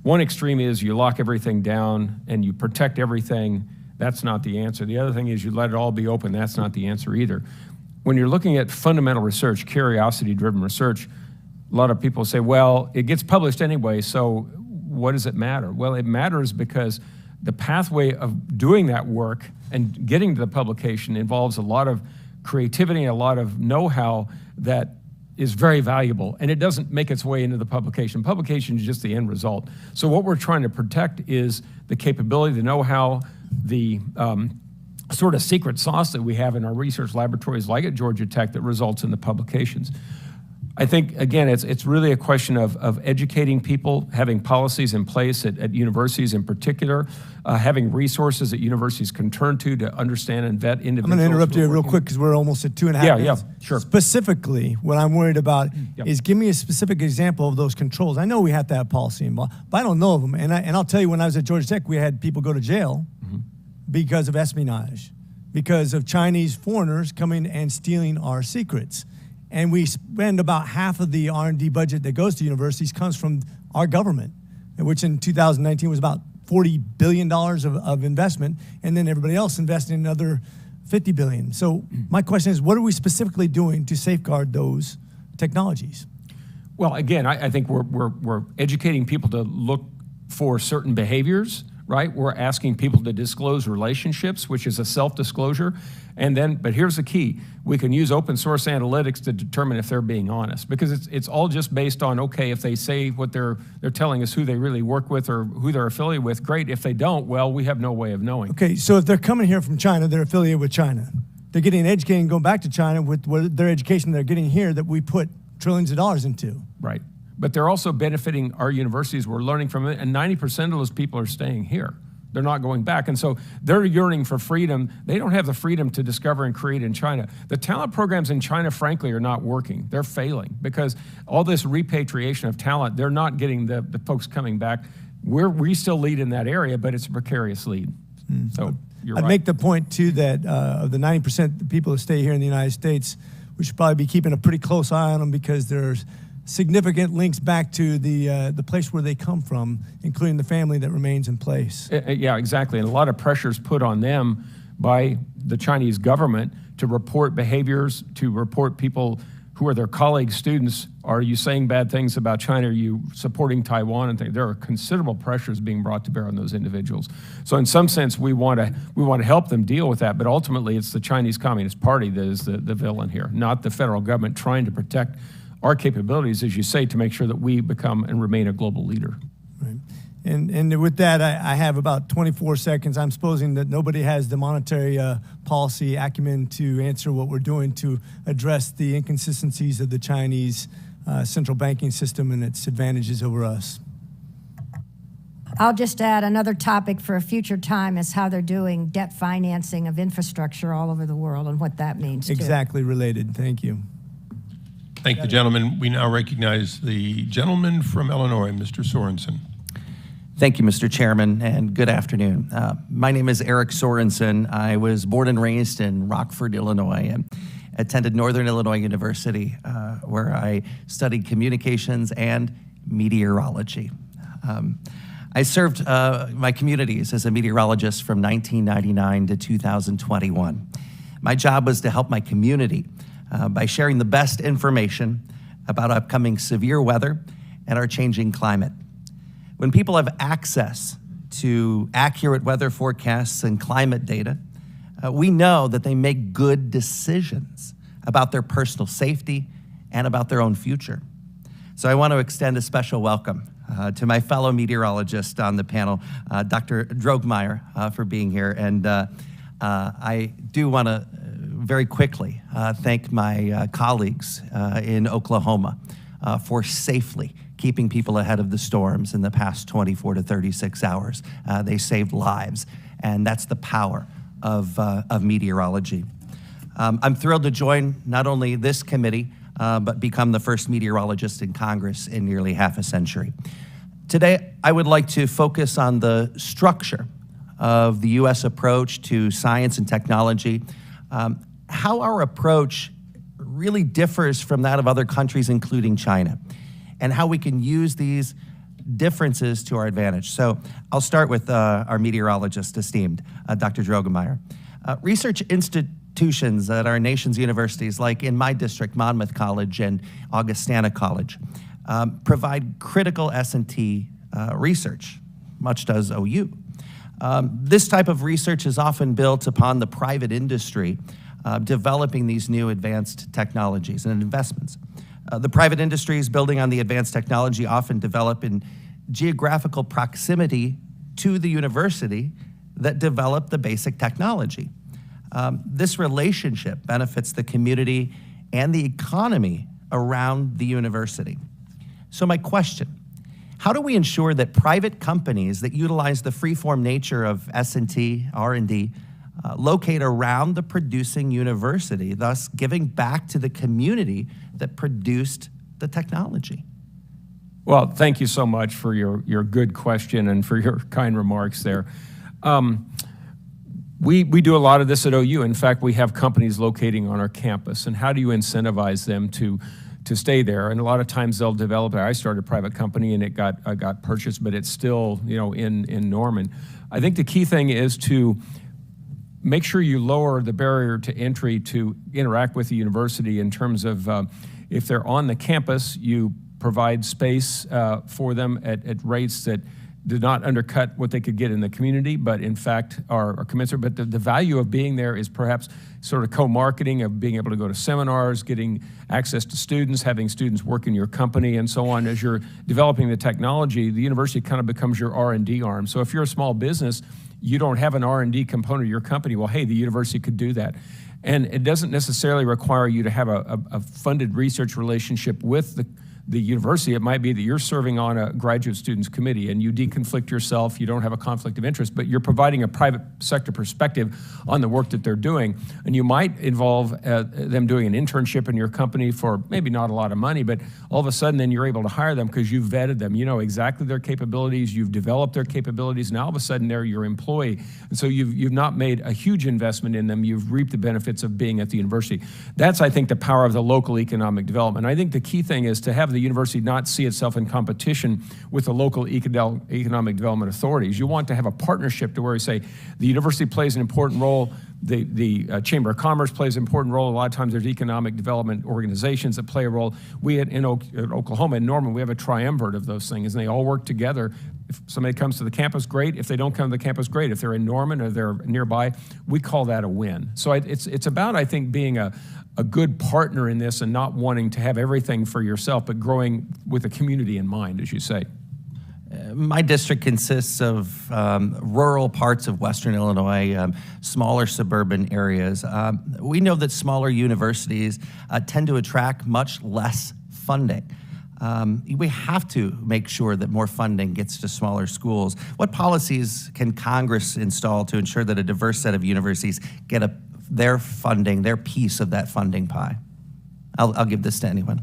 one extreme is you lock everything down and you protect everything. That's not the answer. The other thing is you let it all be open. That's not the answer either. When you're looking at fundamental research, curiosity-driven research, a lot of people say, well, it gets published anyway, so what does it matter? Well, it matters because the pathway of doing that work and getting to the publication involves a lot of creativity and a lot of know-how that is very valuable, and it doesn't make its way into the publication. Publication is just the end result. So what we're trying to protect is the capability, the know-how, the sort of secret sauce that we have in our research laboratories like at Georgia Tech that results in the publications. I think, again, it's really a question of educating people, having policies in place at universities in particular, having resources that universities can turn to understand and vet individuals. I'm going to interrupt you real quick because we're almost at 2.5 minutes. Yeah, sure. Specifically, what I'm worried about is give me a specific example of those controls. I know we have to have policy involved, but I don't know of them. And I'll tell you, when I was at Georgia Tech, we had people go to jail because of espionage, because of Chinese foreigners coming and stealing our secrets. And we spend about half of the R&D budget that goes to universities comes from our government, which in 2019 was about $40 billion of investment, and then everybody else invested in another $50 billion. So my question is, what are we specifically doing to safeguard those technologies? Well, again, I think we're educating people to look for certain behaviors, right? We're asking people to disclose relationships, which is a self-disclosure. And then, but here's the key. We can use open source analytics to determine if they're being honest, because it's all just based on, okay, if they say what they're telling us who they really work with or who they're affiliated with, great. If they don't, well, we have no way of knowing. Okay, so if they're coming here from China, they're affiliated with China. They're getting educated and going back to China with their education they're getting here that we put trillions of dollars into. Right. But they're also benefiting our universities. We're learning from it, and 90% of those people are staying here. They're not going back. And so they're yearning for freedom. They don't have the freedom to discover and create in China. The talent programs in China, frankly, are not working. They're failing because all this repatriation of talent, they're not getting the folks coming back. We still lead in that area, but it's a precarious lead. So you're I'd right. make the point, too, that of the 90% of the people that stay here in the United States, we should probably be keeping a pretty close eye on them because there's significant links back to the place where they come from, including the family that remains in place. Yeah, exactly. And a lot of pressure is put on them by the Chinese government to report behaviors, to report people who are their colleagues, students. Are you saying bad things about China? Are you supporting Taiwan? And things? There are considerable pressures being brought to bear on those individuals. So in some sense, we want to help them deal with that, but ultimately it's the Chinese Communist Party that is the villain here, not the federal government trying to protect our capabilities, as you say, to make sure that we become and remain a global leader. Right. And with that, I have about 24 seconds. I'm supposing that nobody has the monetary policy acumen to answer what we're doing to address the inconsistencies of the Chinese central banking system and its advantages over us. I'll just add another topic for a future time is how they're doing debt financing of infrastructure all over the world and what that means, too. Exactly related. Thank you. Thank the gentleman. We now recognize the gentleman from Illinois, Mr. Sorensen. Thank you, Mr. Chairman, and good afternoon. My name is Eric Sorensen. I was born and raised in Rockford, Illinois, and attended Northern Illinois University, where I studied communications and meteorology. I served my communities as a meteorologist from 1999 to 2021. My job was to help my community by sharing the best information about upcoming severe weather and our changing climate. When people have access to accurate weather forecasts and climate data, we know that they make good decisions about their personal safety and about their own future. So I want to extend a special welcome to my fellow meteorologist on the panel, Dr. Droegemeier, for being here. And I do want to very quickly thank my colleagues in Oklahoma for safely keeping people ahead of the storms in the past 24 to 36 hours. They saved lives, and that's the power of meteorology. I'm thrilled to join not only this committee, but become the first meteorologist in Congress in nearly half a century. Today, I would like to focus on the structure of the U.S. approach to science and technology, how our approach really differs from that of other countries, including China, and how we can use these differences to our advantage. So I'll start with our meteorologist esteemed, Dr. Droegemeier. Research institutes institutions at our nation's universities, like in my district, Monmouth College and Augustana College, provide critical S&T research, much does OU. This type of research is often built upon the private industry developing these new advanced technologies and investments. The private industry is building on the advanced technology often develop in geographical proximity to the university that developed the basic technology. This relationship benefits the community and the economy around the university. So my question, how do we ensure that private companies that utilize the free-form nature of S&T, R&D, locate around the producing university, thus giving back to the community that produced the technology? Well, thank you so much for your good question and for your kind remarks there. We do a lot of this at OU. In fact, we have companies locating on our campus, and how do you incentivize them to stay there? And a lot of times they'll develop. I started a private company and it got purchased, but it's still in Norman. I think the key thing is to make sure you lower the barrier to entry to interact with the university in terms of if they're on the campus, you provide space for them at rates that do not undercut what they could get in the community, but in fact are commensurate. But the value of being there is perhaps sort of co-marketing, of being able to go to seminars, getting access to students, having students work in your company and so on. As you're developing the technology, the university kind of becomes your R&D arm. So if you're a small business, you don't have an R&D component of your company. Well, hey, the university could do that. And it doesn't necessarily require you to have a funded research relationship with the university. It might be that you're serving on a graduate students committee and you deconflict yourself, you don't have a conflict of interest, but you're providing a private sector perspective on the work that they're doing. And you might involve them doing an internship in your company for maybe not a lot of money, but all of a sudden then you're able to hire them because you've vetted them. You know exactly their capabilities, you've developed their capabilities, now all of a sudden they're your employee. And so you've not made a huge investment in them, you've reaped the benefits of being at the university. That's, I think, the power of the local economic development. I think the key thing is to have the university not see itself in competition with the local economic development authorities. You want to have a partnership to where you say the university plays an important role, the Chamber of Commerce plays an important role. A lot of times there's economic development organizations that play a role. We at Oklahoma, in Norman, we have a triumvirate of those things, and they all work together. If somebody comes to the campus, great. If they don't come to the campus, great. If they're in Norman or they're nearby, we call that a win. So it's about, I think, being a good partner in this and not wanting to have everything for yourself, but growing with the community in mind, as you say. My district consists of rural parts of Western Illinois, smaller suburban areas. We know that smaller universities tend to attract much less funding. We have to make sure that more funding gets to smaller schools. What policies can Congress install to ensure that a diverse set of universities get their funding, their piece of that funding pie? I'll give this to anyone.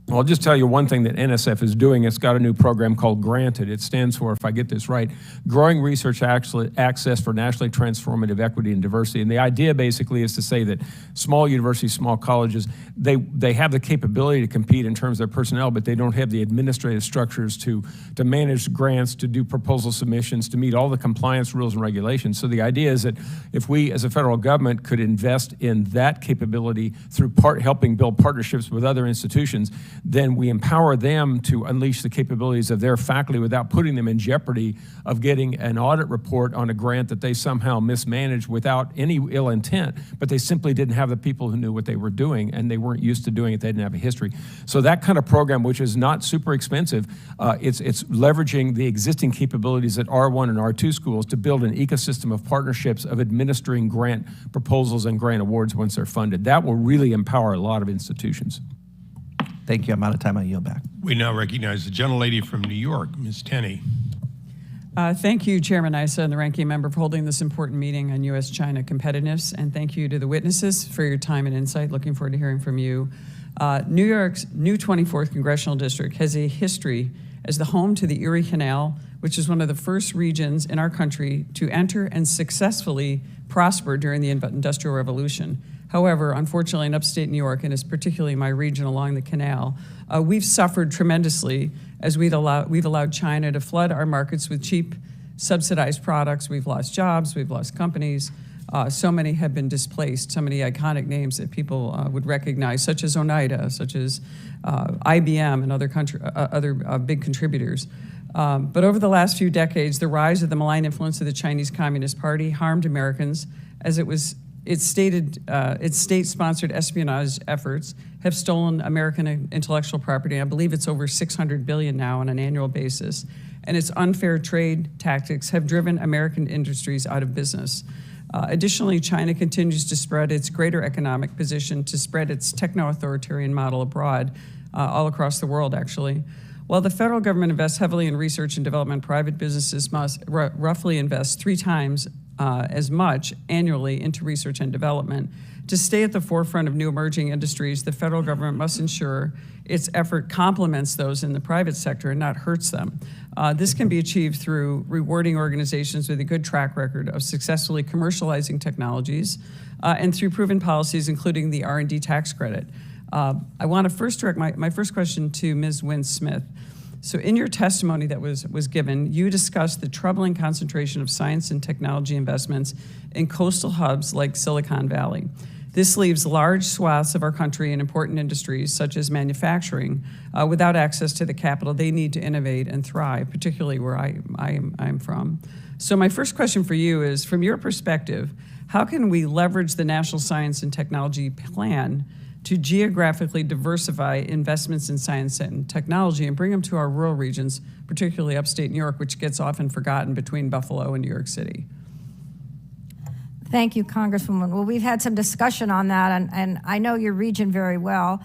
Well, I'll just tell you one thing that NSF is doing. It's got a new program called Granted. It stands for, if I get this right, Growing Research Access for Nationally Transformative Equity and Diversity. And the idea basically is to say that small universities, small colleges, they have the capability to compete in terms of their personnel, but they don't have the administrative structures to manage grants, to do proposal submissions, to meet all the compliance rules and regulations. So the idea is that if we as a federal government could invest in that capability through helping build partnerships with other institutions, then we empower them to unleash the capabilities of their faculty without putting them in jeopardy of getting an audit report on a grant that they somehow mismanaged without any ill intent, but they simply didn't have the people who knew what they were doing and they weren't used to doing it, they didn't have a history. So that kind of program, which is not super expensive, it's leveraging the existing capabilities at R1 and R2 schools to build an ecosystem of partnerships of administering grant proposals and grant awards once they're funded. That will really empower a lot of institutions. Thank you. I'm out of time. I yield back. We now recognize the gentlelady from New York, Ms. Tenney. Thank you, Chairman Issa and the ranking member, for holding this important meeting on U.S.-China competitiveness, and thank you to the witnesses for your time and insight. Looking forward to hearing from you. New York's new 24th Congressional District has a history as the home to the Erie Canal, which is one of the first regions in our country to enter and successfully prosper during the Industrial Revolution. However, unfortunately, in upstate New York, and it's particularly my region along the canal, we've suffered tremendously as we've allowed China to flood our markets with cheap subsidized products. We've lost jobs, we've lost companies. So many have been displaced, so many iconic names that people would recognize, such as Oneida, such as IBM and other big contributors. But over the last few decades, the rise of the malign influence of the Chinese Communist Party harmed Americans, as its state-sponsored espionage efforts have stolen American intellectual property. I believe it's over $600 billion now on an annual basis. And its unfair trade tactics have driven American industries out of business. Additionally, China continues to spread its greater economic position, to spread its techno-authoritarian model abroad, all across the world, actually. While the federal government invests heavily in research and development, private businesses must roughly invest 3 times as much annually into research and development. To stay at the forefront of new emerging industries, the federal government must ensure its effort complements those in the private sector and not hurts them. This can be achieved through rewarding organizations with a good track record of successfully commercializing technologies and through proven policies, including the R&D tax credit. I want to first direct my first question to Ms. Wince-Smith. So in your testimony that was given, you discussed the troubling concentration of science and technology investments in coastal hubs like Silicon Valley. This leaves large swaths of our country in important industries, such as manufacturing, without access to the capital they need to innovate and thrive, particularly where I'm from. So my first question for you is, from your perspective, how can we leverage the National Science and Technology Plan to geographically diversify investments in science and technology and bring them to our rural regions, particularly upstate New York, which gets often forgotten between Buffalo and New York City? Thank you, Congresswoman. Well, we've had some discussion on that, and I know your region very well.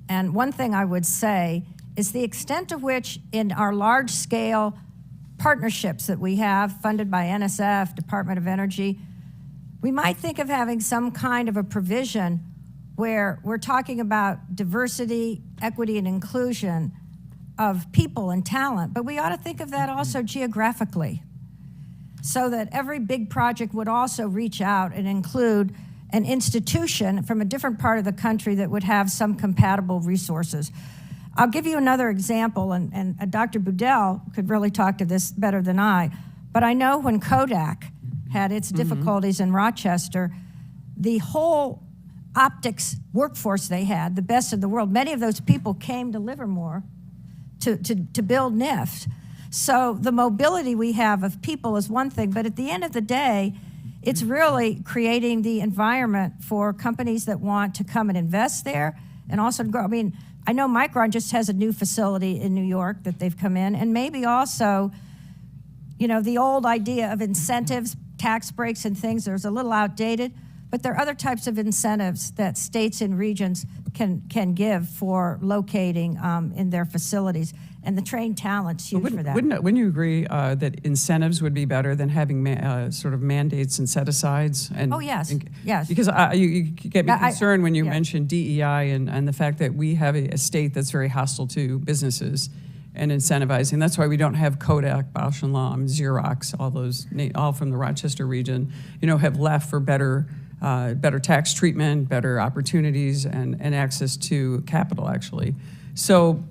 And one thing I would say is the extent to which in our large-scale partnerships that we have, funded by NSF, Department of Energy, we might think of having some kind of a provision where we're talking about diversity, equity, and inclusion of people and talent, but we ought to think of that also geographically, so that every big project would also reach out and include an institution from a different part of the country that would have some compatible resources. I'll give you another example, and Dr. Budil could really talk to this better than I, but I know when Kodak had its difficulties in Rochester, the whole optics workforce they had, the best in the world, many of those people came to Livermore to build NIFT. So the mobility we have of people is one thing, but at the end of the day, it's really creating the environment for companies that want to come and invest there and also to grow. I mean, I know Micron just has a new facility in New York that they've come in, and maybe also, you know, the old idea of incentives, tax breaks and things, there's a little outdated, but there are other types of incentives that states and regions can give for locating in their facilities. And the trained talent's huge for that. Wouldn't you agree that incentives would be better than having sort of mandates and set-asides? And, oh, yes, yes. Because you get me concerned when you mention DEI and the fact that we have a state that's very hostile to businesses and incentivizing. That's why we don't have Kodak, Bausch & Lomb, Xerox, all from the Rochester region, have left for better tax treatment, better opportunities, and access to capital, actually. So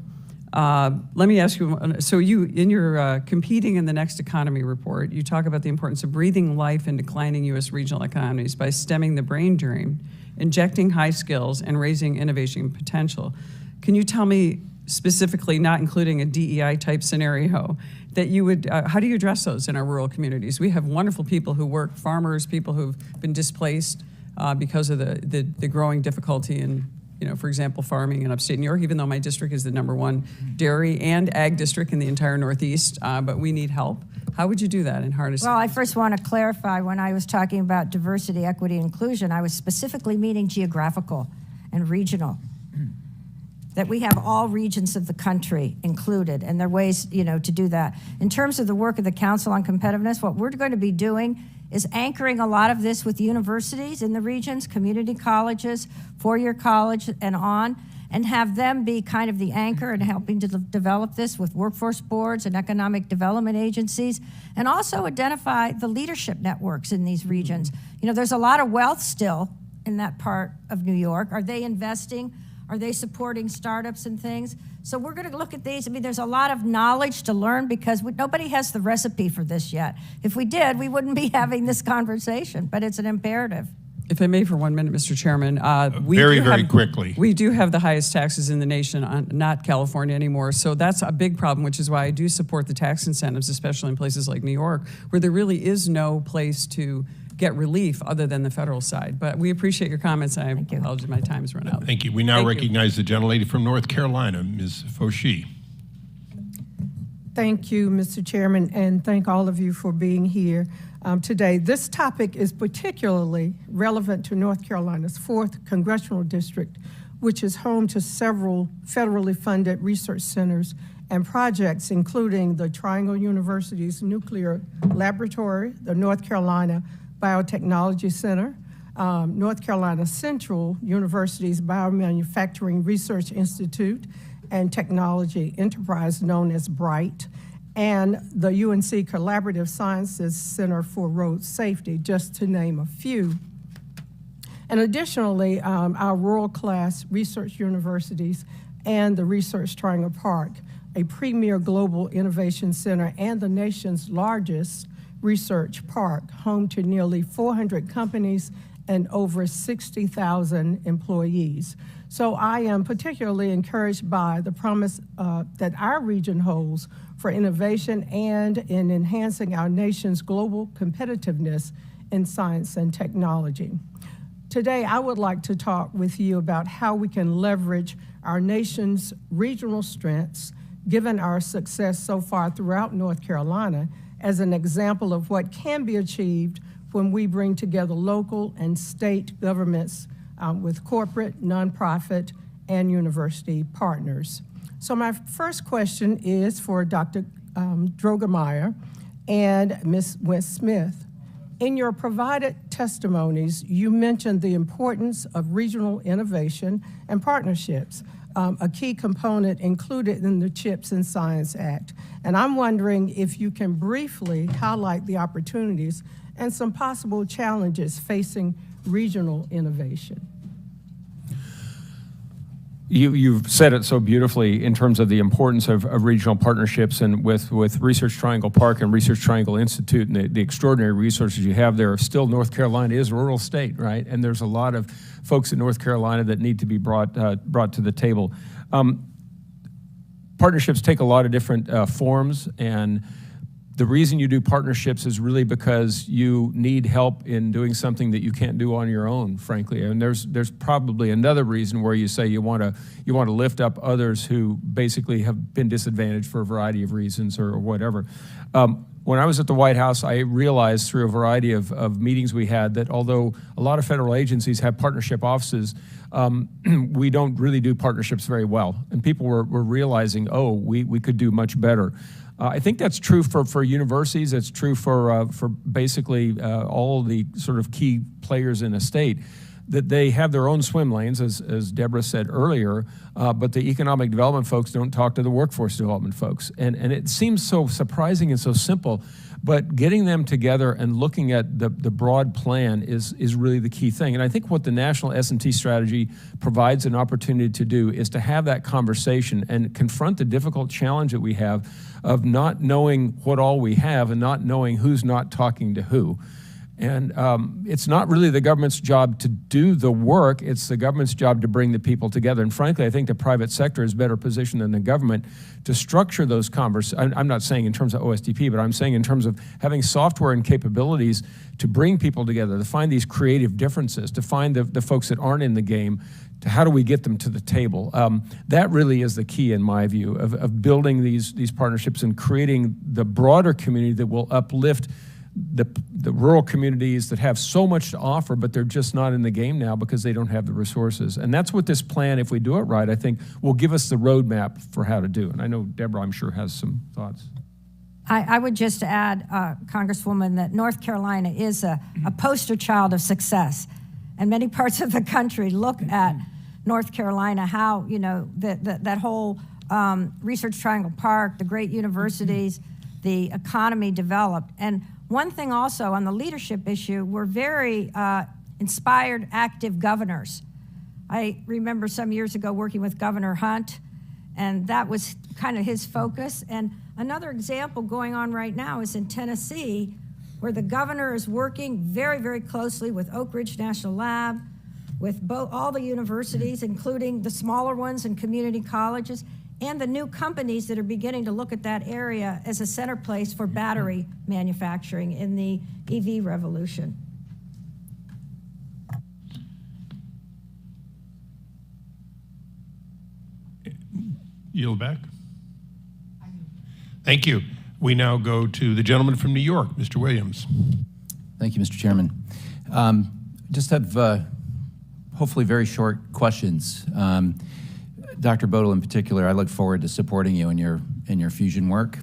let me ask you, so you, in your Competing in the Next Economy report, you talk about the importance of breathing life in declining U.S. regional economies by stemming the brain drain, injecting high skills, and raising innovation potential. Can you tell me specifically, not including a DEI type scenario, that you would, how do you address those in our rural communities? We have wonderful people who work, farmers, people who've been displaced because of the growing difficulty in, for example, farming in upstate New York, even though my district is the #1 dairy and ag district in the entire Northeast, but we need help. How would you do that in harnessing? Well, I first want to clarify, when I was talking about diversity, equity, inclusion, I was specifically meaning geographical and regional. That we have all regions of the country included, and there are ways, to do that. In terms of the work of the Council on Competitiveness, what we're going to be doing is anchoring a lot of this with universities in the regions, community colleges, four-year college, and on, and have them be kind of the anchor in helping to develop this with workforce boards and economic development agencies, and also identify the leadership networks in these regions. There's a lot of wealth still in that part of New York. Are they investing? Are they supporting startups and things? So we're going to look at these. I mean, there's a lot of knowledge to learn because nobody has the recipe for this yet. If we did, we wouldn't be having this conversation, but it's an imperative. If I may for 1 minute, Mr. Chairman. Very quickly. We do have the highest taxes in the nation, not California anymore. So that's a big problem, which is why I do support the tax incentives, especially in places like New York, where there really is no place to get relief other than the federal side. But we appreciate your comments. I apologize, my time has run out. Thank you. We now recognize the gentlelady from North Carolina, Ms. Fauci. Thank you, Mr. Chairman, and thank all of you for being here today. This topic is particularly relevant to North Carolina's 4th Congressional District, which is home to several federally funded research centers and projects, including the Triangle University's Nuclear Laboratory, the North Carolina Biotechnology Center, North Carolina Central University's Biomanufacturing Research Institute and Technology Enterprise, known as BRIGHT, and the UNC Collaborative Sciences Center for Road Safety, just to name a few. And additionally, our world-class research universities and the Research Triangle Park, a premier global innovation center and the nation's largest research park, home to nearly 400 companies and over 60,000 employees. So I am particularly encouraged by the promise that our region holds for innovation and in enhancing our nation's global competitiveness in science and technology. Today, I would like to talk with you about how we can leverage our nation's regional strengths, given our success so far throughout North Carolina, as an example of what can be achieved when we bring together local and state governments with corporate, nonprofit, and university partners. So my first question is for Dr. Droegemeier and Ms. Wince-Smith. In your provided testimonies, you mentioned the importance of regional innovation and partnerships, a key component included in the CHIPS and Science Act. And I'm wondering if you can briefly highlight the opportunities and some possible challenges facing regional innovation. You've said it so beautifully in terms of the importance of regional partnerships, and with Research Triangle Park and Research Triangle Institute and the extraordinary resources you have there. Still, North Carolina is a rural state, right? And there's a lot of folks in North Carolina that need to be brought to the table. Partnerships take a lot of different forms, and the reason you do partnerships is really because you need help in doing something that you can't do on your own, frankly. And there's probably another reason where you say you want to lift up others who basically have been disadvantaged for a variety of reasons or whatever. When I was at the White House, I realized through a variety of meetings we had that although a lot of federal agencies have partnership offices, we don't really do partnerships very well. And people were realizing, oh, we could do much better. I think that's true for universities. It's true for basically all the sort of key players in a state, that they have their own swim lanes, as Deborah said earlier, but the economic development folks don't talk to the workforce development folks. And it seems so surprising and so simple, but getting them together and looking at the broad plan is really the key thing. And I think what the National S&T strategy provides an opportunity to do is to have that conversation and confront the difficult challenge that we have of not knowing what all we have and not knowing who's not talking to who. And it's not really the government's job to do the work, it's the government's job to bring the people together. And frankly, I think the private sector is better positioned than the government to structure those conversations. I'm not saying in terms of OSTP, but I'm saying in terms of having software and capabilities to bring people together, to find these creative differences, to find the folks that aren't in the game, to how do we get them to the table. That really is the key, in my view, of building these partnerships and creating the broader community that will uplift the rural communities that have so much to offer, but they're just not in the game now because they don't have the resources. And that's what this plan, if we do it right, I think will give us the roadmap for how to do. And I know Deborah, I'm sure, has some thoughts. I would just add, Congresswoman, that North Carolina is a poster child of success. And many parts of the country look at North Carolina, how, that whole Research Triangle Park, the great universities, the economy developed. And one thing also on the leadership issue, we're very inspired, active governors. I remember some years ago working with Governor Hunt, and that was kind of his focus. And another example going on right now is in Tennessee, where the governor is working very, very closely with Oak Ridge National Lab, with all the universities, including the smaller ones and community colleges, and the new companies that are beginning to look at that area as a center place for battery manufacturing in the EV revolution. Yield back. Thank you. We now go to the gentleman from New York, Mr. Williams. Thank you, Mr. Chairman. Just have hopefully very short questions. Dr. Budil in particular, I look forward to supporting you in your fusion work,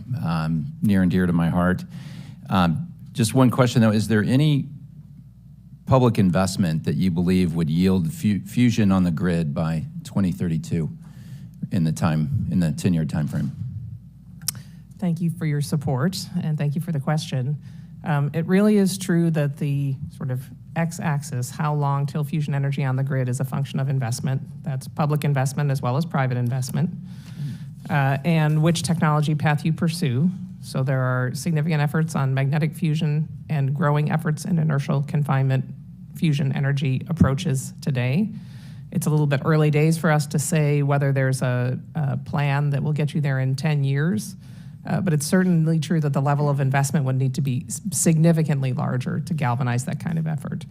near and dear to my heart. Just one question though, is there any public investment that you believe would yield fusion on the grid by 2032 in the 10-year time frame? Thank you for your support, and thank you for the question. It really is true that the sort of x-axis, how long till fusion energy on the grid, is a function of investment. That's public investment as well as private investment, and which technology path you pursue. So there are significant efforts on magnetic fusion and growing efforts in inertial confinement fusion energy approaches today. It's a little bit early days for us to say whether there's a plan that will get you there in 10 years. But it's certainly true that the level of investment would need to be significantly larger to galvanize that kind of effort.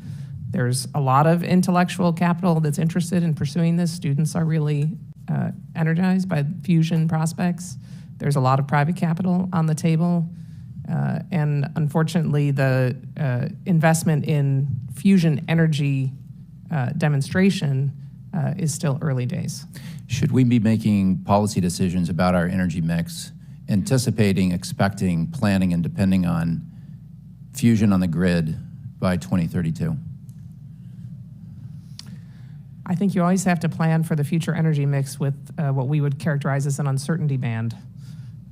There's a lot of intellectual capital that's interested in pursuing this. Students are really energized by fusion prospects. There's a lot of private capital on the table. And unfortunately, the investment in fusion energy demonstration is still early days. Should we be making policy decisions about our energy mix anticipating, expecting, planning, and depending on fusion on the grid by 2032? I think you always have to plan for the future energy mix with what we would characterize as an uncertainty band,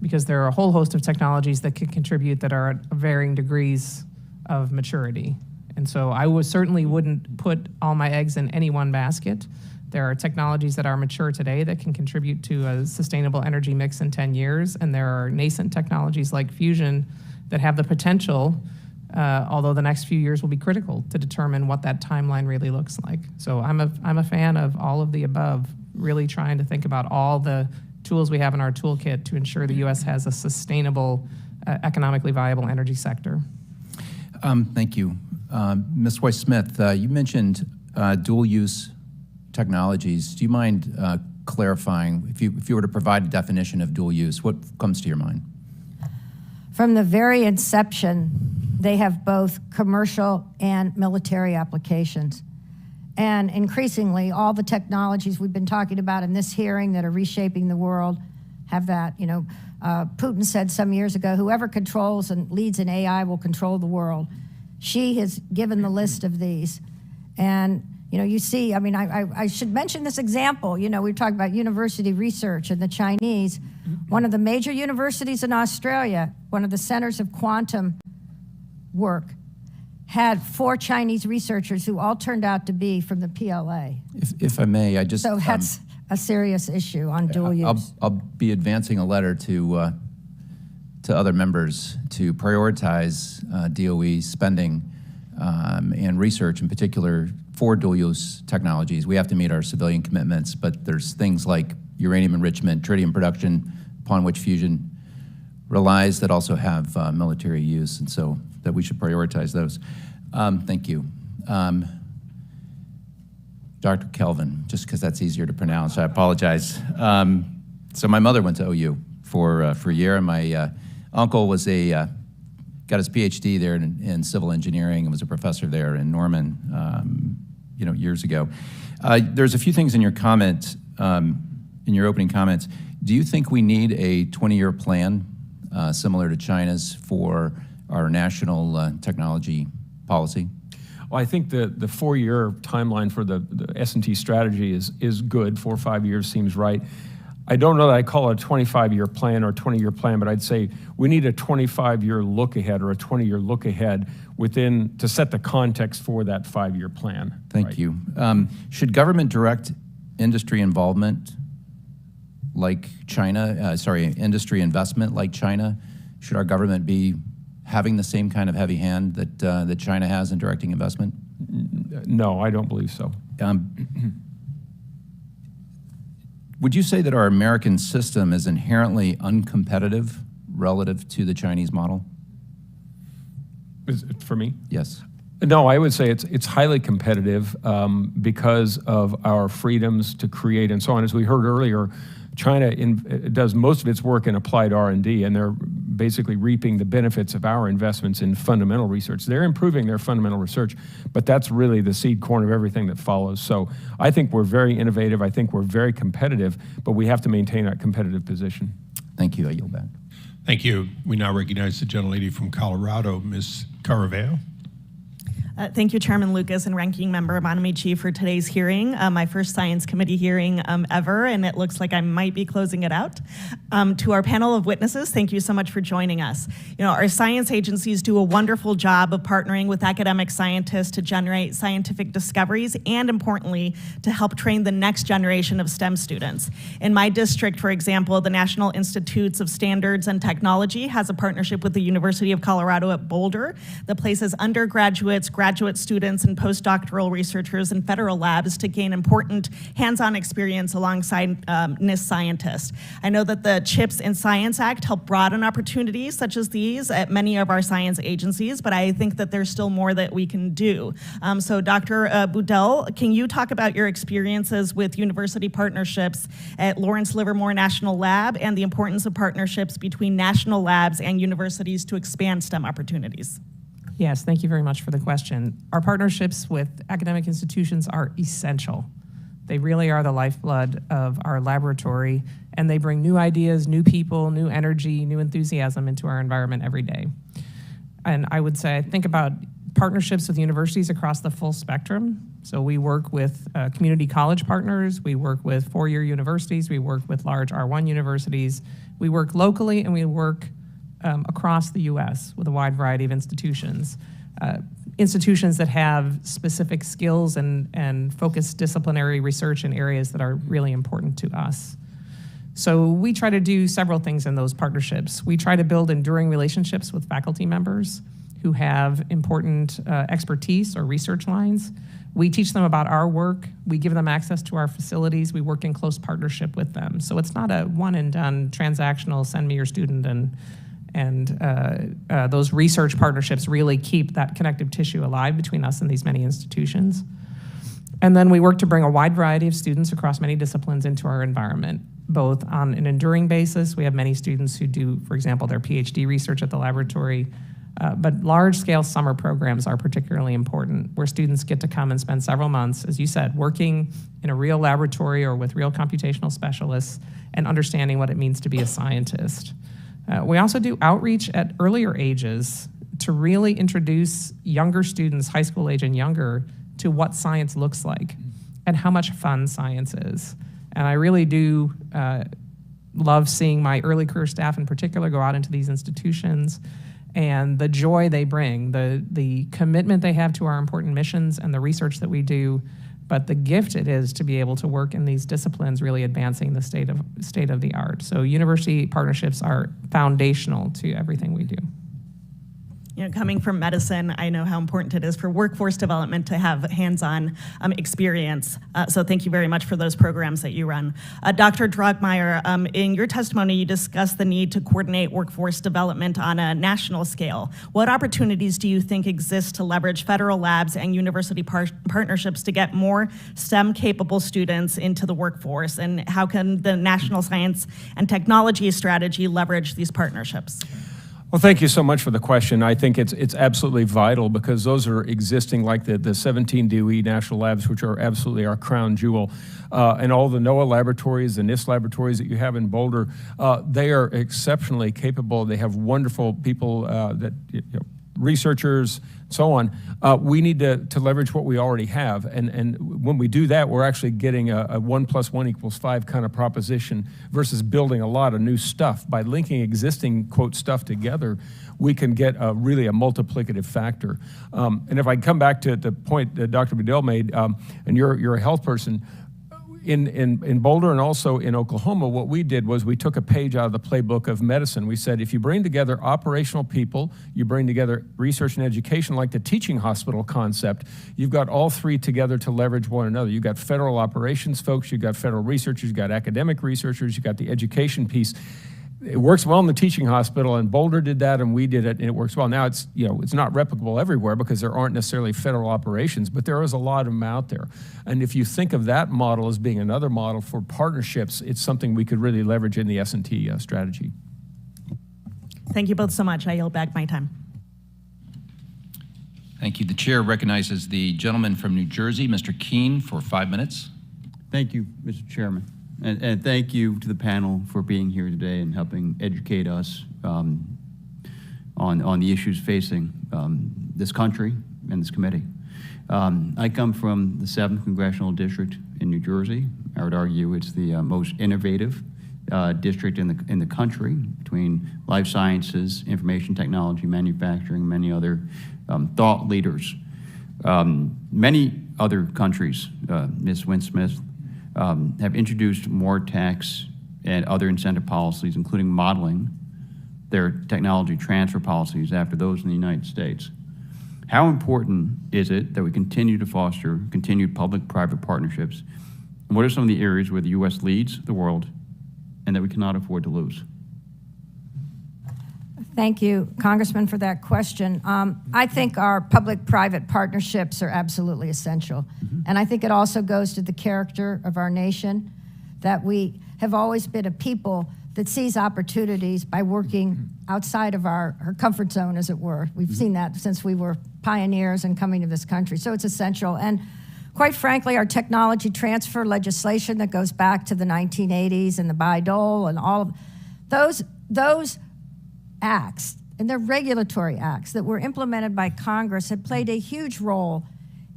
because there are a whole host of technologies that can contribute that are at varying degrees of maturity. And so I certainly wouldn't put all my eggs in any one basket. There are technologies that are mature today that can contribute to a sustainable energy mix in 10 years, and there are nascent technologies like fusion that have the potential, although the next few years will be critical to determine what that timeline really looks like. So I'm a fan of all of the above, really trying to think about all the tools we have in our toolkit to ensure the U.S. has a sustainable, economically viable energy sector. Thank you. Ms. Wince-Smith, you mentioned dual-use technologies. Do you mind clarifying, if you were to provide a definition of dual use, what comes to your mind? From the very inception, they have both commercial and military applications. And increasingly, all the technologies we've been talking about in this hearing that are reshaping the world have that. You know, Putin said some years ago, whoever controls and leads in AI will control the world. She has given the list of these. And you know, you see, I mean, I should mention this example. You know, we talked about university research and the Chinese. One of the major universities in Australia, one of the centers of quantum work, had 4 Chinese researchers who all turned out to be from the PLA. If I may, I just... So that's a serious issue on dual use. I'll be advancing a letter to other members to prioritize DOE spending and research in particular for dual-use technologies. We have to meet our civilian commitments, but there's things like uranium enrichment, tritium production, upon which fusion relies, that also have military use, and so that we should prioritize those. Thank you. Dr. Kelvin, just because that's easier to pronounce, I apologize. So my mother went to OU for a year, and my uncle was got his PhD there in civil engineering and was a professor there in Norman, years ago. There's a few things in your comment, in your opening comments. Do you think we need a 20-year plan similar to China's for our national technology policy? Well, I think the 4-year timeline for the S&T strategy is good. 4 or 5 years seems right. I don't know that I call it a 25-year plan or a 20-year plan, but I'd say we need a 25-year look ahead or a 20-year look ahead to set the context for that 5-year plan. Thank you. Should government direct industry involvement like China, industry investment like China? Should our government be having the same kind of heavy hand that China has in directing investment? No, I don't believe so. Would you say that our American system is inherently uncompetitive relative to the Chinese model? Is it for me? Yes. No, I would say it's highly competitive because of our freedoms to create and so on. As we heard earlier, China does most of its work in applied R&D, and they're basically reaping the benefits of our investments in fundamental research. They're improving their fundamental research, but that's really the seed corn of everything that follows. So I think we're very innovative. I think we're very competitive, but we have to maintain that competitive position. Thank you. I yield back. Thank you. We now recognize the gentlelady from Colorado, Ms. Caraveo. Thank you, Chairman Lucas and Ranking Member Bonamici, for today's hearing, my first Science Committee hearing ever, and it looks like I might be closing it out. To our panel of witnesses, thank you so much for joining us. You know, our science agencies do a wonderful job of partnering with academic scientists to generate scientific discoveries and, importantly, to help train the next generation of STEM students. In my district, for example, the National Institutes of Standards and Technology has a partnership with the University of Colorado at Boulder that places undergraduates, graduate students, and postdoctoral researchers in federal labs to gain important hands-on experience alongside NIST scientists. I know that the CHIPS and Science Act help broaden opportunities such as these at many of our science agencies, but I think that there's still more that we can do. So Dr. Budil, can you talk about your experiences with university partnerships at Lawrence Livermore National Lab and the importance of partnerships between national labs and universities to expand STEM opportunities? Yes, thank you very much for the question. Our partnerships with academic institutions are essential. They really are the lifeblood of our laboratory, and they bring new ideas, new people, new energy, new enthusiasm into our environment every day. And I would say, I think about partnerships with universities across the full spectrum. So we work with community college partners, we work with four-year universities, we work with large R1 universities, we work locally, and we work across the U.S. with a wide variety of institutions. Institutions that have specific skills and focused disciplinary research in areas that are really important to us. So we try to do several things in those partnerships. We try to build enduring relationships with faculty members who have important expertise or research lines. We teach them about our work. We give them access to our facilities. We work in close partnership with them. So it's not a one and done transactional, send me your student, and those research partnerships really keep that connective tissue alive between us and these many institutions. And then we work to bring a wide variety of students across many disciplines into our environment, both on an enduring basis. We have many students who do, for example, their PhD research at the laboratory, but large-scale summer programs are particularly important, where students get to come and spend several months, as you said, working in a real laboratory or with real computational specialists and understanding what it means to be a scientist. We also do outreach at earlier ages to really introduce younger students, high school age and younger, to what science looks like and how much fun science is. And I really do love seeing my early career staff in particular go out into these institutions and the joy they bring, the commitment they have to our important missions and the research that we do, but the gift it is to be able to work in these disciplines really advancing the state of the art. So university partnerships are foundational to everything we do. You know, coming from medicine, I know how important it is for workforce development to have hands-on experience. So thank you very much for those programs that you run. Dr. Droegemeier, in your testimony, you discussed the need to coordinate workforce development on a national scale. What opportunities do you think exist to leverage federal labs and university partnerships to get more STEM-capable students into the workforce? And how can the National Science and Technology Strategy leverage these partnerships? Well, thank you so much for the question. I think it's absolutely vital because those are existing, like the 17 DOE national labs, which are absolutely our crown jewel, and all the NOAA laboratories, the NIST laboratories that you have in Boulder. They are exceptionally capable. They have wonderful people that researchers, so on. We need to leverage what we already have. And when we do that, we're actually getting a 1 + 1 = 5 kind of proposition versus building a lot of new stuff. By linking existing, quote, stuff together, we can get really a multiplicative factor. And if I come back to the point that Dr. Budil made, and you're a health person, in Boulder and also in Oklahoma, what we did was we took a page out of the playbook of medicine. We said, if you bring together operational people, you bring together research and education, like the teaching hospital concept, you've got all three together to leverage one another. You've got federal operations folks, you've got federal researchers, you've got academic researchers, you've got the education piece. It works well in the teaching hospital, and Boulder did that, and we did it, and it works well. Now, it's not replicable everywhere because there aren't necessarily federal operations, but there is a lot of them out there. And if you think of that model as being another model for partnerships, it's something we could really leverage in the S&T strategy. Thank you both so much. I yield back my time. Thank you. The chair recognizes the gentleman from New Jersey, Mr. Keene, for 5 minutes. Thank you, Mr. Chairman. And thank you to the panel for being here today and helping educate us on the issues facing this country and this committee. I come from the 7th Congressional District in New Jersey. I would argue it's the most innovative district in the country between life sciences, information technology, manufacturing, many other thought leaders. Many other countries, Ms. Wince-Smith, have introduced more tax and other incentive policies, including modeling their technology transfer policies after those in the United States. How important is it that we continue to foster continued public-private partnerships? And what are some of the areas where the U.S. leads the world and that we cannot afford to lose? Thank you, Congressman, for that question. I think our public-private partnerships are absolutely essential. And I think it also goes to the character of our nation, that we have always been a people that sees opportunities by working outside of our comfort zone, as it were. We've seen that since we were pioneers in coming to this country. So it's essential. And quite frankly, our technology transfer legislation that goes back to the 1980s and the Budil and all of those acts, and they're regulatory acts that were implemented by Congress, have played a huge role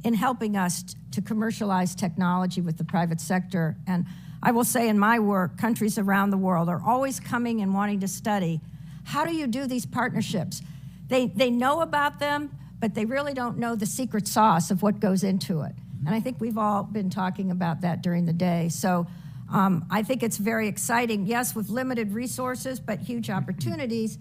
in helping us to commercialize technology with the private sector. And I will say in my work, countries around the world are always coming and wanting to study, how do you do these partnerships? They know about them, but they really don't know the secret sauce of what goes into it. And I think we've all been talking about that during the day. So I think it's very exciting, yes, with limited resources, but huge opportunities,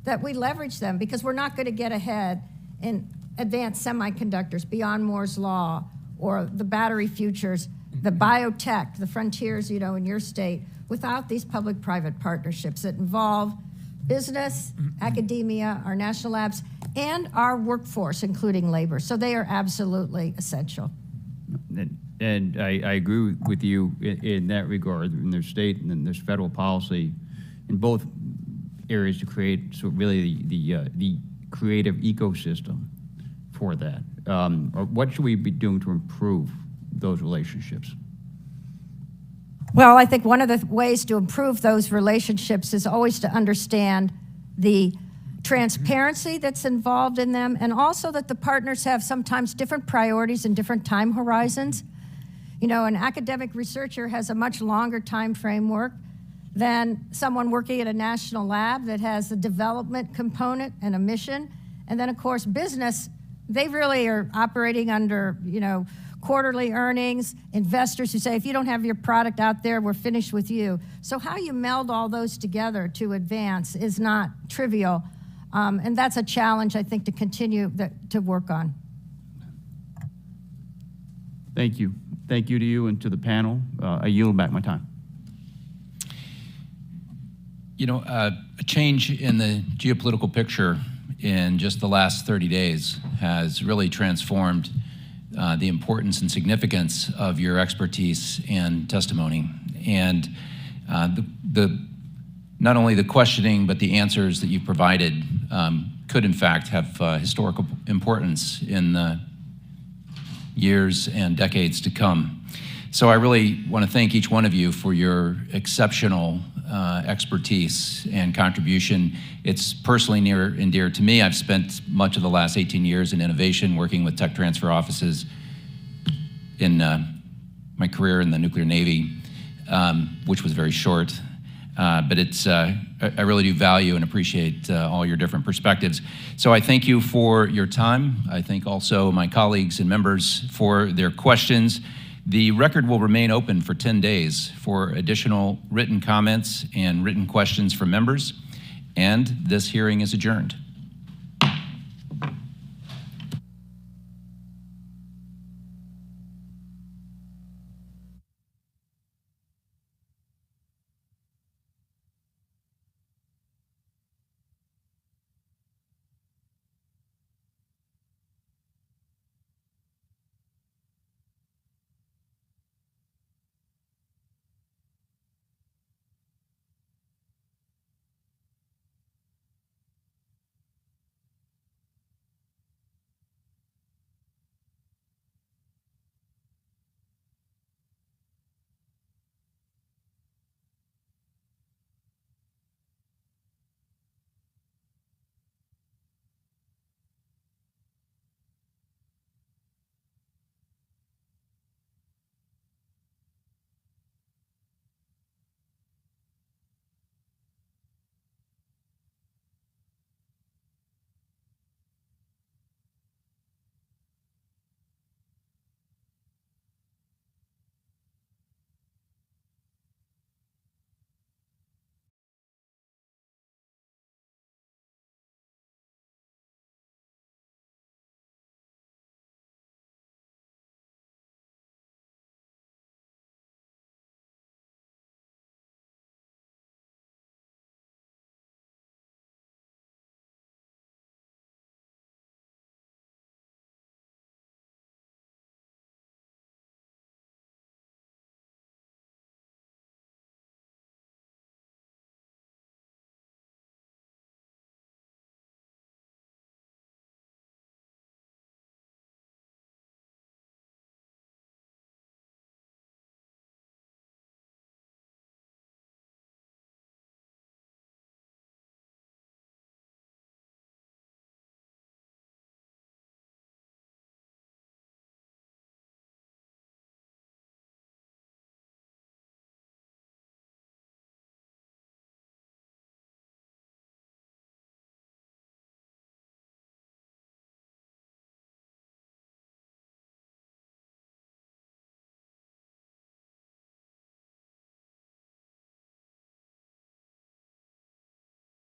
that we leverage them, because we're not going to get ahead in advanced semiconductors, beyond Moore's Law, or the battery futures, the biotech, the frontiers, in your state, without these public-private partnerships that involve business, academia, our national labs, and our workforce, including labor. So they are absolutely essential. And I agree with you in that regard. And there's state and then there's federal policy in both areas to create really the creative ecosystem for that. Or what should we be doing to improve those relationships? Well, I think one of the ways to improve those relationships is always to understand the transparency that's involved in them, and also that the partners have sometimes different priorities and different time horizons. An academic researcher has a much longer time framework than someone working at a national lab that has a development component and a mission. And then, of course, business, they really are operating under, quarterly earnings, investors who say, if you don't have your product out there, we're finished with you. So how you meld all those together to advance is not trivial. And that's a challenge, I think, to continue to work on. Thank you. Thank you to you and to the panel. I yield back my time. A change in the geopolitical picture in just the last 30 days has really transformed the importance and significance of your expertise and testimony. And not only the questioning, but the answers that you provided could in fact have historical importance in the years and decades to come. So I really want to thank each one of you for your exceptional expertise and contribution. It's personally near and dear to me. I've spent much of the last 18 years in innovation, working with tech transfer offices in my career in the nuclear Navy, which was very short. But it's, I really do value and appreciate all your different perspectives. So I thank you for your time. I thank also my colleagues and members for their questions. The record will remain open for 10 days for additional written comments and written questions from members, and this hearing is adjourned.